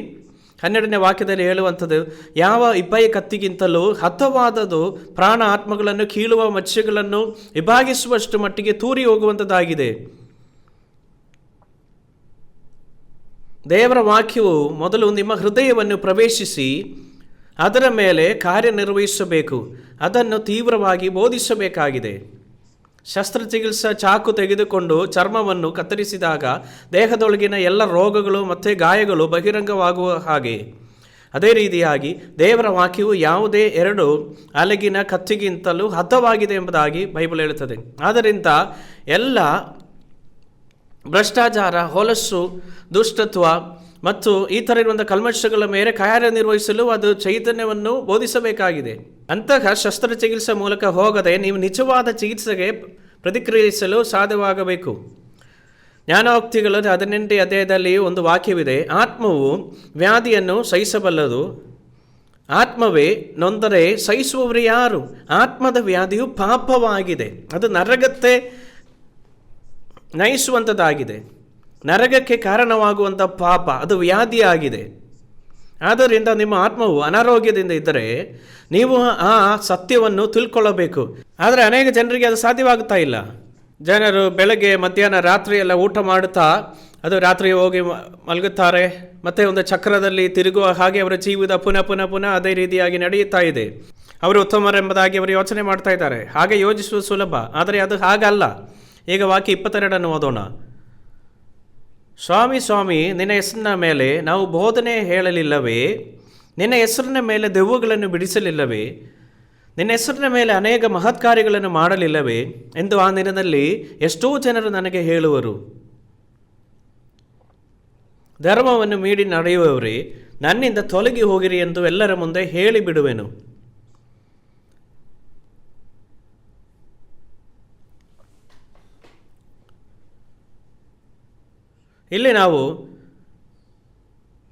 12ನೇ ವಾಕ್ಯದಲ್ಲಿ ಹೇಳುವಂಥದ್ದು, ಯಾವ ಇಬ್ಬಾಯಿ ಕತ್ತಿಗಿಂತಲೂ ಹತವಾದದು ಪ್ರಾಣ ಆತ್ಮಗಳನ್ನು ಕೀಳುವ ಮಚ್ಚೆಗಳನ್ನು ವಿಭಾಗಿಸುವಷ್ಟು ಮಟ್ಟಿಗೆ ತೂರಿ ಹೋಗುವಂಥದ್ದಾಗಿದೆ. ದೇವರ ವಾಕ್ಯವು ಮೊದಲು ನಿಮ್ಮ ಹೃದಯವನ್ನು ಪ್ರವೇಶಿಸಿ ಅದರ ಮೇಲೆ ಕಾರ್ಯನಿರ್ವಹಿಸಬೇಕು. ಅದನ್ನು ತೀವ್ರವಾಗಿ ಬೋಧಿಸಬೇಕಾಗಿದೆ. ಶಸ್ತ್ರಚಿಕಿತ್ಸಾ ಚಾಕು ತೆಗೆದುಕೊಂಡು ಚರ್ಮವನ್ನು ಕತ್ತರಿಸಿದಾಗ ದೇಹದೊಳಗಿನ ಎಲ್ಲ ರೋಗಗಳು ಮತ್ತು ಗಾಯಗಳು ಬಹಿರಂಗವಾಗುವ ಹಾಗೆ, ಅದೇ ರೀತಿಯಾಗಿ ದೇವರ ವಾಕ್ಯವು ಯಾವುದೇ 2 ಅಲಗಿನ ಕತ್ತಿಗಿಂತಲೂ ಹತವಾಗಿದೆ ಎಂಬುದಾಗಿ ಬೈಬಲ್ ಹೇಳುತ್ತದೆ. ಆದ್ದರಿಂದ ಎಲ್ಲ ಭ್ರಷ್ಟಾಚಾರ, ಹೊಲಸು, ದುಷ್ಟತ್ವ ಮತ್ತು ಈ ಥರ ಇರುವಂಥ ಕಲ್ಮಶಗಳ ಮೇಲೆ ಕಾರ್ಯನಿರ್ವಹಿಸಲು ಅದು ಚೈತನ್ಯವನ್ನು ಬೋಧಿಸಬೇಕಾಗಿದೆ. ಅಂತಹ ಶಸ್ತ್ರಚಿಕಿತ್ಸೆ ಮೂಲಕ ಹೋಗದೆ ನೀವು ನಿಜವಾದ ಚಿಕಿತ್ಸೆಗೆ ಪ್ರತಿಕ್ರಿಯಿಸಲು ಸಾಧ್ಯವಾಗಬೇಕು. ಜ್ಞಾನೋಕ್ತಿಗಳ 18ನೇ ಅಧ್ಯಾಯದಲ್ಲಿ ಒಂದು ವಾಕ್ಯವಿದೆ, ಆತ್ಮವು ವ್ಯಾಧಿಯನ್ನು ಸಹಿಸಬಲ್ಲದು, ಆತ್ಮವೇ ನೊಂದರೆ ಸಹಿಸುವವರು ಯಾರು? ಆತ್ಮದ ವ್ಯಾಧಿಯು ಪಾಪವಾಗಿದೆ. ಅದು ನರಗತ್ತೆ ನಯಿಸುವಂಥದ್ದಾಗಿದೆ. ನರಗಕ್ಕೆ ಕಾರಣವಾಗುವಂಥ ಪಾಪ ಅದು ವ್ಯಾಧಿಯಾಗಿದೆ. ಆದ್ದರಿಂದ ನಿಮ್ಮ ಆತ್ಮವು ಅನಾರೋಗ್ಯದಿಂದ ಇದ್ದರೆ ನೀವು ಆ ಸತ್ಯವನ್ನು ತಿಳ್ಕೊಳ್ಳಬೇಕು. ಆದರೆ ಅನೇಕ ಜನರಿಗೆ ಅದು ಸಾಧ್ಯವಾಗುತ್ತಾ ಇಲ್ಲ. ಜನರು ಬೆಳಗ್ಗೆ ಮಧ್ಯಾಹ್ನ ರಾತ್ರಿ ಎಲ್ಲ ಊಟ ಮಾಡುತ್ತಾ ಅದು ರಾತ್ರಿ ಹೋಗಿ ಮಲಗುತ್ತಾರೆ. ಮತ್ತೆ ಒಂದು ಚಕ್ರದಲ್ಲಿ ತಿರುಗುವ ಹಾಗೆ ಅವರ ಜೀವಿತ ಪುನಃ ಅದೇ ರೀತಿಯಾಗಿ ನಡೆಯುತ್ತಾ ಇದೆ. ಅವರು ಉತ್ತಮರೆಂಬುದಾಗಿ ಅವರು ಯೋಚನೆ ಮಾಡ್ತಾ ಇದ್ದಾರೆ. ಹಾಗೆ ಯೋಚಿಸುವುದು ಸುಲಭ, ಆದರೆ ಅದು ಹಾಗಲ್ಲ. ಈಗ ವಾಕ್ಯ 22 ಓದೋಣ. ಸ್ವಾಮಿ ಸ್ವಾಮಿ, ನಿನ್ನ ಹೆಸರಿನ ಮೇಲೆ ನಾವು ಬೋಧನೆ ಹೇಳಲಿಲ್ಲವೇ? ನಿನ್ನ ಹೆಸರಿನ ಮೇಲೆ ದೆವ್ವಗಳನ್ನು ಬಿಡಿಸಲಿಲ್ಲವೇ? ನಿನ್ನ ಹೆಸರಿನ ಮೇಲೆ ಅನೇಕ ಮಹತ್ಕಾರ್ಯಗಳನ್ನು ಮಾಡಲಿಲ್ಲವೇ ಎಂದು ಆ ದಿನದಲ್ಲಿ ಎಷ್ಟೋ ಜನರು ನನಗೆ ಹೇಳುವರು. ಧರ್ಮವನ್ನು ಮೀರಿ ನಡೆಯುವವರೇ, ನನ್ನಿಂದ ತೊಲಗಿ ಹೋಗಿರಿ ಎಂದು ಎಲ್ಲರ ಮುಂದೆ ಹೇಳಿಬಿಡುವೆನು. ಇಲ್ಲಿ ನಾವು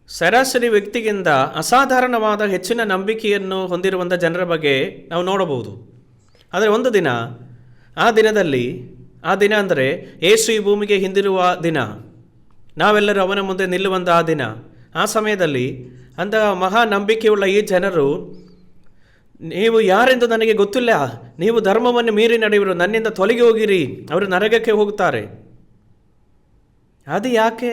ಸರಾಸರಿ ವ್ಯಕ್ತಿಗಿಂತ ಅಸಾಧಾರಣವಾದ ಹೆಚ್ಚಿನ ನಂಬಿಕೆಯನ್ನು ಹೊಂದಿರುವಂಥ ಜನರ ಬಗ್ಗೆ ನಾವು ನೋಡಬಹುದು. ಆದರೆ ಒಂದು ದಿನ, ಆ ದಿನ ಅಂದರೆ ಯೇಸು ಈ ಭೂಮಿಗೆ ಹಿಂದಿರುವ ದಿನ, ನಾವೆಲ್ಲರೂ ಅವನ ಮುಂದೆ ನಿಲ್ಲುವಂಥ ಆ ದಿನ, ಆ ಸಮಯದಲ್ಲಿ ಅಂತಹ ಮಹಾ ನಂಬಿಕೆಯುಳ್ಳ ಈ ಜನರು, ನೀವು ಯಾರೆಂದು ನನಗೆ ಗೊತ್ತಿಲ್ಲ, ನೀವು ಧರ್ಮವನ್ನು ಮೀರಿ ನಡೆಯುವರು, ನನ್ನಿಂದ ತೊಲಗಿ ಹೋಗಿರಿ, ಅವರು ನರಕಕ್ಕೆ ಹೋಗುತ್ತಾರೆ. ಅದು ಯಾಕೆ?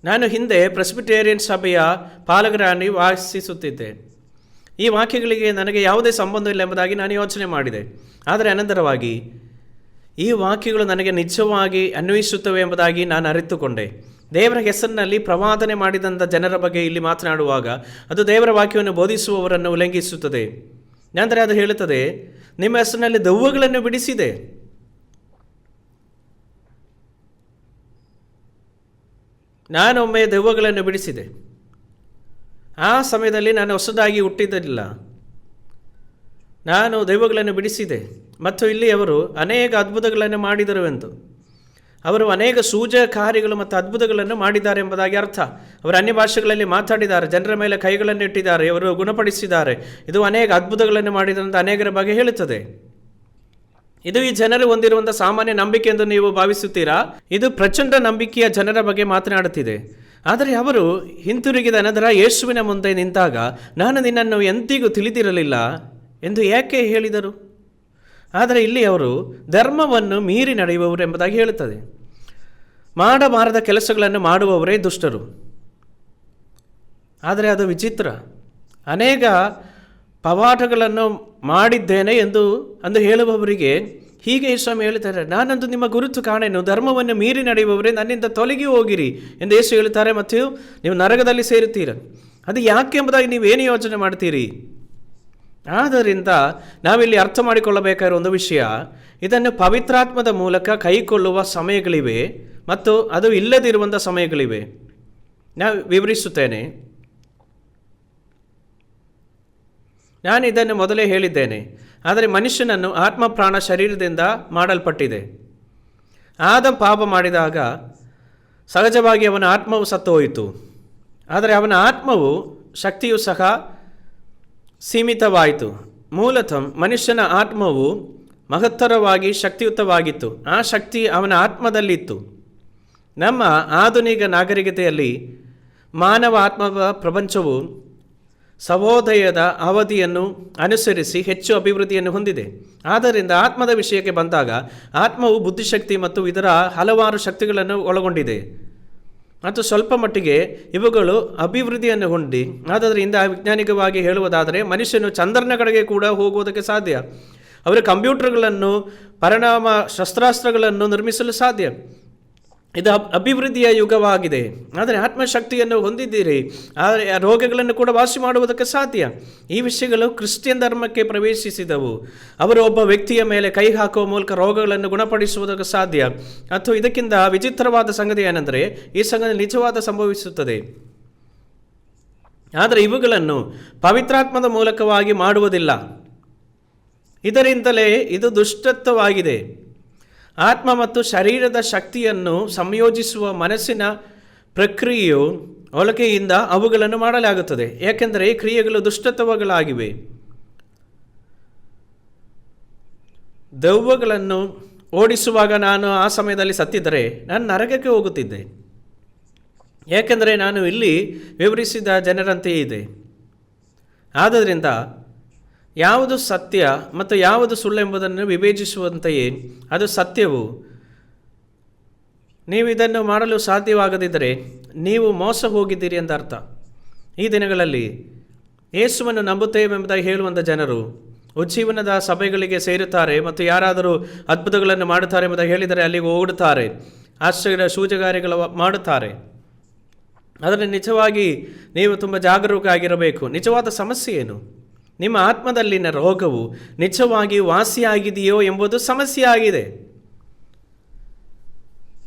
ನಾನು ಹಿಂದೆ ಪ್ರೆಸ್ಬಿಟೇರಿಯನ್ ಸಭೆಯ ಪಾಲಕರಾಗಿ ವಾಸಿಸುತ್ತಿದ್ದೆ. ಈ ವಾಕ್ಯಗಳಿಗೆ ನನಗೆ ಯಾವುದೇ ಸಂಬಂಧವಿಲ್ಲ ಎಂಬುದಾಗಿ ನಾನು ಯೋಚನೆ ಮಾಡಿದೆ. ಆದರೆ ಅನಂತರವಾಗಿ ಈ ವಾಕ್ಯಗಳು ನನಗೆ ನಿಜವಾಗಿ ಅನ್ವಯಿಸುತ್ತವೆ ಎಂಬುದಾಗಿ ನಾನು ಅರಿತುಕೊಂಡೆ. ದೇವರ ಹೆಸರಿನಲ್ಲಿ ಪ್ರವಾದನೆ ಮಾಡಿದಂಥ ಜನರ ಬಗ್ಗೆ ಇಲ್ಲಿ ಮಾತನಾಡುವಾಗ ಅದು ದೇವರ ವಾಕ್ಯವನ್ನು ಬೋಧಿಸುವವರನ್ನು ಉಲ್ಲಂಘಿಸುತ್ತದೆ. ನಂತರ ಅದು ಹೇಳುತ್ತದೆ, ನಿಮ್ಮ ಹೆಸರಿನಲ್ಲಿ ದೆವ್ವಗಳನ್ನು ಬಿಡಿಸಿದೆ. ನಾನೊಮ್ಮೆ ದೆವ್ವಗಳನ್ನು ಬಿಡಿಸಿದೆ. ಆ ಸಮಯದಲ್ಲಿ ನಾನು ಹೊಸದಾಗಿ ಹುಟ್ಟಿದ್ದಿಲ್ಲ. ನಾನು ದೆವ್ವಗಳನ್ನು ಬಿಡಿಸಿದೆ. ಮತ್ತು ಇಲ್ಲಿ ಅವರು ಅನೇಕ ಅದ್ಭುತಗಳನ್ನು ಮಾಡಿದರುವೆಂದು, ಅವರು ಅನೇಕ ಸೂಚ ಕಾರ್ಯಗಳು ಮತ್ತು ಅದ್ಭುತಗಳನ್ನು ಮಾಡಿದ್ದಾರೆ ಎಂಬುದಾಗಿ ಅರ್ಥ. ಅವರು ಅನ್ಯ ಭಾಷೆಗಳಲ್ಲಿ ಮಾತಾಡಿದ್ದಾರೆ, ಜನರ ಮೇಲೆ ಕೈಗಳನ್ನು ಇಟ್ಟಿದ್ದಾರೆ, ಅವರು ಗುಣಪಡಿಸಿದ್ದಾರೆ. ಇದು ಅನೇಕ ಅದ್ಭುತಗಳನ್ನು ಮಾಡಿದಂಥ ಅನೇಕರ ಬಗ್ಗೆ ಹೇಳುತ್ತದೆ. ಇದು ಈ ಜನರು ಹೊಂದಿರುವಂಥ ಸಾಮಾನ್ಯ ನಂಬಿಕೆ ಎಂದು ನೀವು ಭಾವಿಸುತ್ತೀರಾ? ಇದು ಪ್ರಚಂಡ ನಂಬಿಕೆಯ ಜನರ ಬಗ್ಗೆ ಮಾತನಾಡುತ್ತಿದೆ. ಆದರೆ ಅವರು ಹಿಂತಿರುಗಿದ ನಂತರ ಯೇಸುವಿನ ಮುಂದೆ ನಿಂತಾಗ, ನಾನು ನಿನ್ನನ್ನು ಎಂದಿಗೂ ತಿಳಿದಿರಲಿಲ್ಲ ಎಂದು ಏಕೆ ಹೇಳಿದರು? ಆದರೆ ಇಲ್ಲಿ ಅವರು ಧರ್ಮವನ್ನು ಮೀರಿ ನಡೆಯುವವರು ಎಂಬುದಾಗಿ ಹೇಳುತ್ತದೆ. ಮಾಡಬಾರದ ಕೆಲಸಗಳನ್ನು ಮಾಡುವವರೇ ದುಷ್ಟರು. ಆದರೆ ಅದು ವಿಚಿತ್ರ. ಅನೇಕ ಪವಾಟಗಳನ್ನು ಮಾಡಿದ್ದೇನೆ ಎಂದು ಹೇಳುವವರಿಗೆ ಹೀಗೆ ಸ್ವಾಮಿ ಹೇಳ್ತಾರೆ, ನಾನಂದು ನಿಮ್ಮ ಗುರುತು ಕಾಣೆನು, ಧರ್ಮವನ್ನು ಮೀರಿ ನಡೆಯುವವರೇ ನನ್ನಿಂದ ತೊಲಗಿ ಹೋಗಿರಿ ಎಂದು ಯೇಸು ಹೇಳುತ್ತಾರೆ, ಮತ್ತು ನೀವು ನರಕದಲ್ಲಿ ಸೇರುತ್ತೀರ. ಅದು ಯಾಕೆ ಎಂಬುದಾಗಿ ನೀವೇನು ಯೋಚನೆ ಮಾಡ್ತೀರಿ? ಆದ್ದರಿಂದ ನಾವಿಲ್ಲಿ ಅರ್ಥ ಮಾಡಿಕೊಳ್ಳಬೇಕಾಗಿರೋ ಒಂದು ವಿಷಯ, ಇದನ್ನು ಪವಿತ್ರಾತ್ಮದ ಮೂಲಕ ಕೈಕೊಳ್ಳುವ ಸಮಯಗಳಿವೆ ಮತ್ತು ಅದು ಇಲ್ಲದಿರುವಂಥ ಸಮಯಗಳಿವೆ. ನಾನು ವಿವರಿಸುತ್ತೇನೆ. ನಾನು ಇದನ್ನು ಮೊದಲೇ ಹೇಳಿದ್ದೇನೆ. ಆದರೆ ಮನುಷ್ಯನನ್ನು ಆತ್ಮ ಪ್ರಾಣ ಶರೀರದಿಂದ ಮಾಡಲ್ಪಟ್ಟಿದೆ. ಆದಮ ಪಾಪ ಮಾಡಿದಾಗ ಸಹಜವಾಗಿ ಅವನ ಆತ್ಮವು ಸತ್ತು ಹೋಯಿತು. ಆದರೆ ಅವನ ಆತ್ಮವು ಶಕ್ತಿಯು ಸಹ ಸೀಮಿತವಾಯಿತು. ಮೂಲತಃ ಮನುಷ್ಯನ ಆತ್ಮವು ಮಹತ್ತರವಾಗಿ ಶಕ್ತಿಯುತವಾಗಿತ್ತು. ಆ ಶಕ್ತಿ ಅವನ ಆತ್ಮದಲ್ಲಿತ್ತು. ನಮ್ಮ ಆಧುನಿಕ ನಾಗರಿಕತೆಯಲ್ಲಿ ಮಾನವ ಆತ್ಮದ ಪ್ರಪಂಚವು ಸಹೋದಯದ ಅವಧಿಯನ್ನು ಅನುಸರಿಸಿ ಹೆಚ್ಚು ಅಭಿವೃದ್ಧಿಯನ್ನು ಹೊಂದಿದೆ. ಆದ್ದರಿಂದ ಆತ್ಮದ ವಿಷಯಕ್ಕೆ ಬಂದಾಗ ಆತ್ಮವು ಬುದ್ಧಿಶಕ್ತಿ ಮತ್ತು ಇದರ ಹಲವಾರು ಶಕ್ತಿಗಳನ್ನು ಒಳಗೊಂಡಿದೆ ಮತ್ತು ಸ್ವಲ್ಪ ಮಟ್ಟಿಗೆ ಇವುಗಳು ಅಭಿವೃದ್ಧಿಯನ್ನು ಹೊಂದಿ. ಆದ್ದರಿಂದ ವೈಜ್ಞಾನಿಕವಾಗಿ ಹೇಳುವುದಾದರೆ ಮನುಷ್ಯನು ಚಂದ್ರನ ಕಡೆಗೆ ಕೂಡ ಹೋಗುವುದಕ್ಕೆ ಸಾಧ್ಯ. ಅವರು ಕಂಪ್ಯೂಟರ್ಗಳನ್ನು, ಪರಿಣಾಮ ಶಸ್ತ್ರಾಸ್ತ್ರಗಳನ್ನು ನಿರ್ಮಿಸಲು ಸಾಧ್ಯ. ಇದು ಅಭಿವೃದ್ಧಿಯ ಯುಗವಾಗಿದೆ. ಆದರೆ ಆತ್ಮಶಕ್ತಿಯನ್ನು ಹೊಂದಿದ್ದೀರಿ, ಆದರೆ ರೋಗಗಳನ್ನು ಕೂಡ ವಾಸಿ ಮಾಡುವುದಕ್ಕೆ ಸಾಧ್ಯ. ಈ ವಿಷಯಗಳು ಕ್ರಿಶ್ಚಿಯನ್ ಧರ್ಮಕ್ಕೆ ಪ್ರವೇಶಿಸಿದವು. ಅವರು ಒಬ್ಬ ವ್ಯಕ್ತಿಯ ಮೇಲೆ ಕೈ ಹಾಕುವ ಮೂಲಕ ರೋಗಗಳನ್ನು ಗುಣಪಡಿಸುವುದಕ್ಕೆ ಸಾಧ್ಯ. ಮತ್ತು ಇದಕ್ಕಿಂತ ವಿಚಿತ್ರವಾದ ಸಂಗತಿ ಏನೆಂದರೆ, ಈ ಸಂಗತಿ ನಿಜವಾದ ಸಂಭವಿಸುತ್ತದೆ. ಆದರೆ ಇವುಗಳನ್ನು ಪವಿತ್ರಾತ್ಮದ ಮೂಲಕವಾಗಿ ಮಾಡುವುದಿಲ್ಲ. ಇದರಿಂದಲೇ ಇದು ದುಷ್ಟತ್ವವಾಗಿದೆ. ಆತ್ಮ ಮತ್ತು ಶರೀರದ ಶಕ್ತಿಯನ್ನು ಸಂಯೋಜಿಸುವ ಮನಸ್ಸಿನ ಪ್ರಕ್ರಿಯೆಯು ಒಳಗೆಯಿಂದ ಅವುಗಳನ್ನು ಮಾಡಲಾಗುತ್ತದೆ. ಏಕೆಂದರೆ ಈ ಕ್ರಿಯೆಗಳು ದುಷ್ಟತ್ವಗಳಾಗಿವೆ. ದೆವ್ವಗಳನ್ನು ಓಡಿಸುವಾಗ ನಾನು ಆ ಸಮಯದಲ್ಲಿ ಸತ್ತಿದ್ದರೆ ನಾನು ನರಕಕ್ಕೆ ಹೋಗುತ್ತಿದ್ದೆ. ಏಕೆಂದರೆ ನಾನು ಇಲ್ಲಿ ವಿವರಿಸಿದ ಜನರಂತೆಯೇ ಇದೆ. ಆದ್ದರಿಂದ ಯಾವುದು ಸತ್ಯ ಮತ್ತು ಯಾವುದು ಸುಳ್ಳು ಎಂಬುದನ್ನು ವಿವೇಚಿಸುವಂತೆಯೇ ಅದು ಸತ್ಯವು. ನೀವು ಇದನ್ನು ಮಾಡಲು ಸಾಧ್ಯವಾಗದಿದ್ದರೆ ನೀವು ಮೋಸ ಹೋಗಿದ್ದೀರಿ ಅಂತ ಅರ್ಥ. ಈ ದಿನಗಳಲ್ಲಿ ಯೇಸುವನ್ನು ನಂಬುತ್ತೇವೆ ಎಂಬುದಾಗಿ ಹೇಳುವಂಥ ಜನರು ಉಜ್ಜೀವನದ ಸಭೆಗಳಿಗೆ ಸೇರುತ್ತಾರೆ ಮತ್ತು ಯಾರಾದರೂ ಅದ್ಭುತಗಳನ್ನು ಮಾಡುತ್ತಾರೆ ಎಂಬುದಾಗಿ ಹೇಳಿದರೆ ಅಲ್ಲಿಗೆ ಓಡುತ್ತಾರೆ, ಆಶ್ಚರ್ಯ ಸೂಚಕಾರ್ಯಗಳು ಮಾಡುತ್ತಾರೆ. ಆದರೆ ನಿಜವಾಗಿ ನೀವು ತುಂಬ ಜಾಗರೂಕರಾಗಿರಬೇಕು. ನಿಜವಾದ ಸಮಸ್ಯೆ ಏನು? ನಿಮ್ಮ ಆತ್ಮದಲ್ಲಿನ ರೋಗವು ನಿಜವಾಗಿ ವಾಸಿಯಾಗಿದೆಯೋ ಎಂಬುದು ಸಮಸ್ಯೆ ಆಗಿದೆ.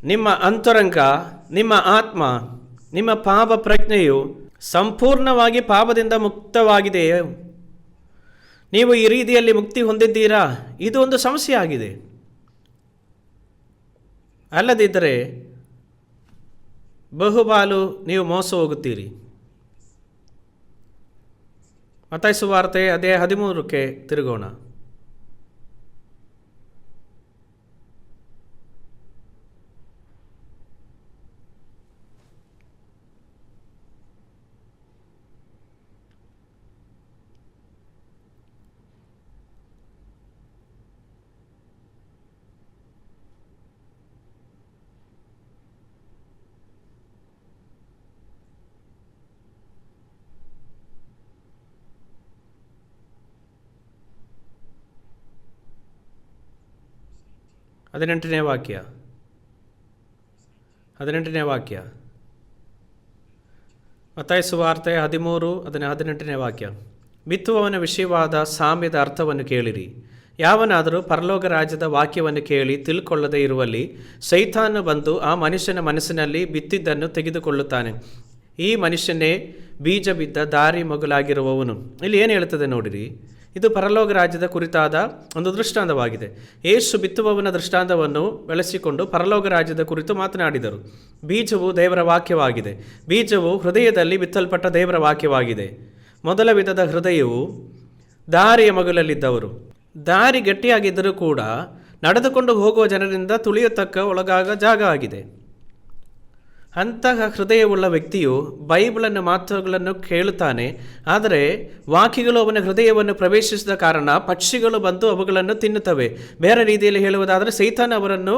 ನಿಮ್ಮ ಅಂತರಂಗ, ನಿಮ್ಮ ಆತ್ಮ, ನಿಮ್ಮ ಪಾಪ ಪ್ರಜ್ಞೆಯು ಸಂಪೂರ್ಣವಾಗಿ ಪಾಪದಿಂದ ಮುಕ್ತವಾಗಿದೆಯೇ? ನೀವು ಈ ರೀತಿಯಲ್ಲಿ ಮುಕ್ತಿ ಹೊಂದಿದ್ದೀರಾ? ಇದು ಒಂದು ಸಮಸ್ಯೆ ಆಗಿದೆ. ಅಲ್ಲದಿದ್ದರೆ ಬಹುಪಾಲು ನೀವು ಮೋಸ ಹೋಗುತ್ತೀರಿ. ಮತ್ತಾಯ ಸುವಾರ್ತೆ ಅಧ್ಯಾಯ 13ಕ್ಕೆ ತಿರುಗೋಣ. ಹದಿನೆಂಟನೇ ವಾಕ್ಯ ಮತ್ತಾಯ ಸುವಾರ್ತೆ 13:18 ವಾಕ್ಯ. ಬಿತ್ತುವವನ ವಿಷಯವಾದ ಸಾಮ್ಯದ ಅರ್ಥವನ್ನು ಕೇಳಿರಿ. ಯಾವನಾದರೂ ಪರಲೋಕ ರಾಜ್ಯದ ವಾಕ್ಯವನ್ನು ಕೇಳಿ ತಿಳ್ಕೊಳ್ಳದೆ ಇರುವಲ್ಲಿ ಸೈತಾನ ಬಂದು ಆ ಮನುಷ್ಯನ ಮನಸ್ಸಿನಲ್ಲಿ ಬಿತ್ತಿದ್ದನ್ನು ತೆಗೆದುಕೊಳ್ಳುತ್ತಾನೆ. ಈ ಮನುಷ್ಯನೇ ಬೀಜ ಬಿದ್ದ ದಾರಿ ಮಗುಲಾಗಿರುವವನು. ಇಲ್ಲಿ ಏನು ಹೇಳ್ತದೆ ನೋಡಿರಿ. ಇದು ಪರಲೋಕ ರಾಜ್ಯದ ಕುರಿತಾದ ಒಂದು ದೃಷ್ಟಾಂತವಾಗಿದೆ. ಯೇಸು ಬಿತ್ತುವವನ ದೃಷ್ಟಾಂತವನ್ನು ಬೆಳೆಸಿಕೊಂಡು ಪರಲೋಕ ರಾಜ್ಯದ ಕುರಿತು ಮಾತನಾಡಿದರು. ಬೀಜವು ದೇವರ ವಾಕ್ಯವಾಗಿದೆ. ಬೀಜವು ಹೃದಯದಲ್ಲಿ ಬಿತ್ತಲ್ಪಟ್ಟ ದೇವರ ವಾಕ್ಯವಾಗಿದೆ. ಮೊದಲ ವಿಧದ ಹೃದಯವು ದಾರಿಯ ಮಗುಲಲ್ಲಿದ್ದವರು. ದಾರಿ ಗಟ್ಟಿಯಾಗಿದ್ದರೂ ಕೂಡ ನಡೆದುಕೊಂಡು ಹೋಗುವ ಜನರಿಂದ ತುಳಿಯತಕ್ಕ ಒಳಗಾಗ ಜಾಗ ಆಗಿದೆ. ಅಂತಹ ಹೃದಯವುಳ್ಳ ವ್ಯಕ್ತಿಯು ಬೈಬಲನ್ನು ಮಾತುಗಳನ್ನು ಕೇಳುತ್ತಾನೆ. ಆದರೆ ವಾಕ್ಯಗಳು ಅವನ ಹೃದಯವನ್ನು ಪ್ರವೇಶಿಸಿದ ಕಾರಣ ಪಕ್ಷಿಗಳು ಬಂದು ಅವುಗಳನ್ನು ತಿನ್ನುತ್ತವೆ. ಬೇರೆ ರೀತಿಯಲ್ಲಿ ಹೇಳುವುದಾದರೆ ಸೈತಾನ ಅವರನ್ನು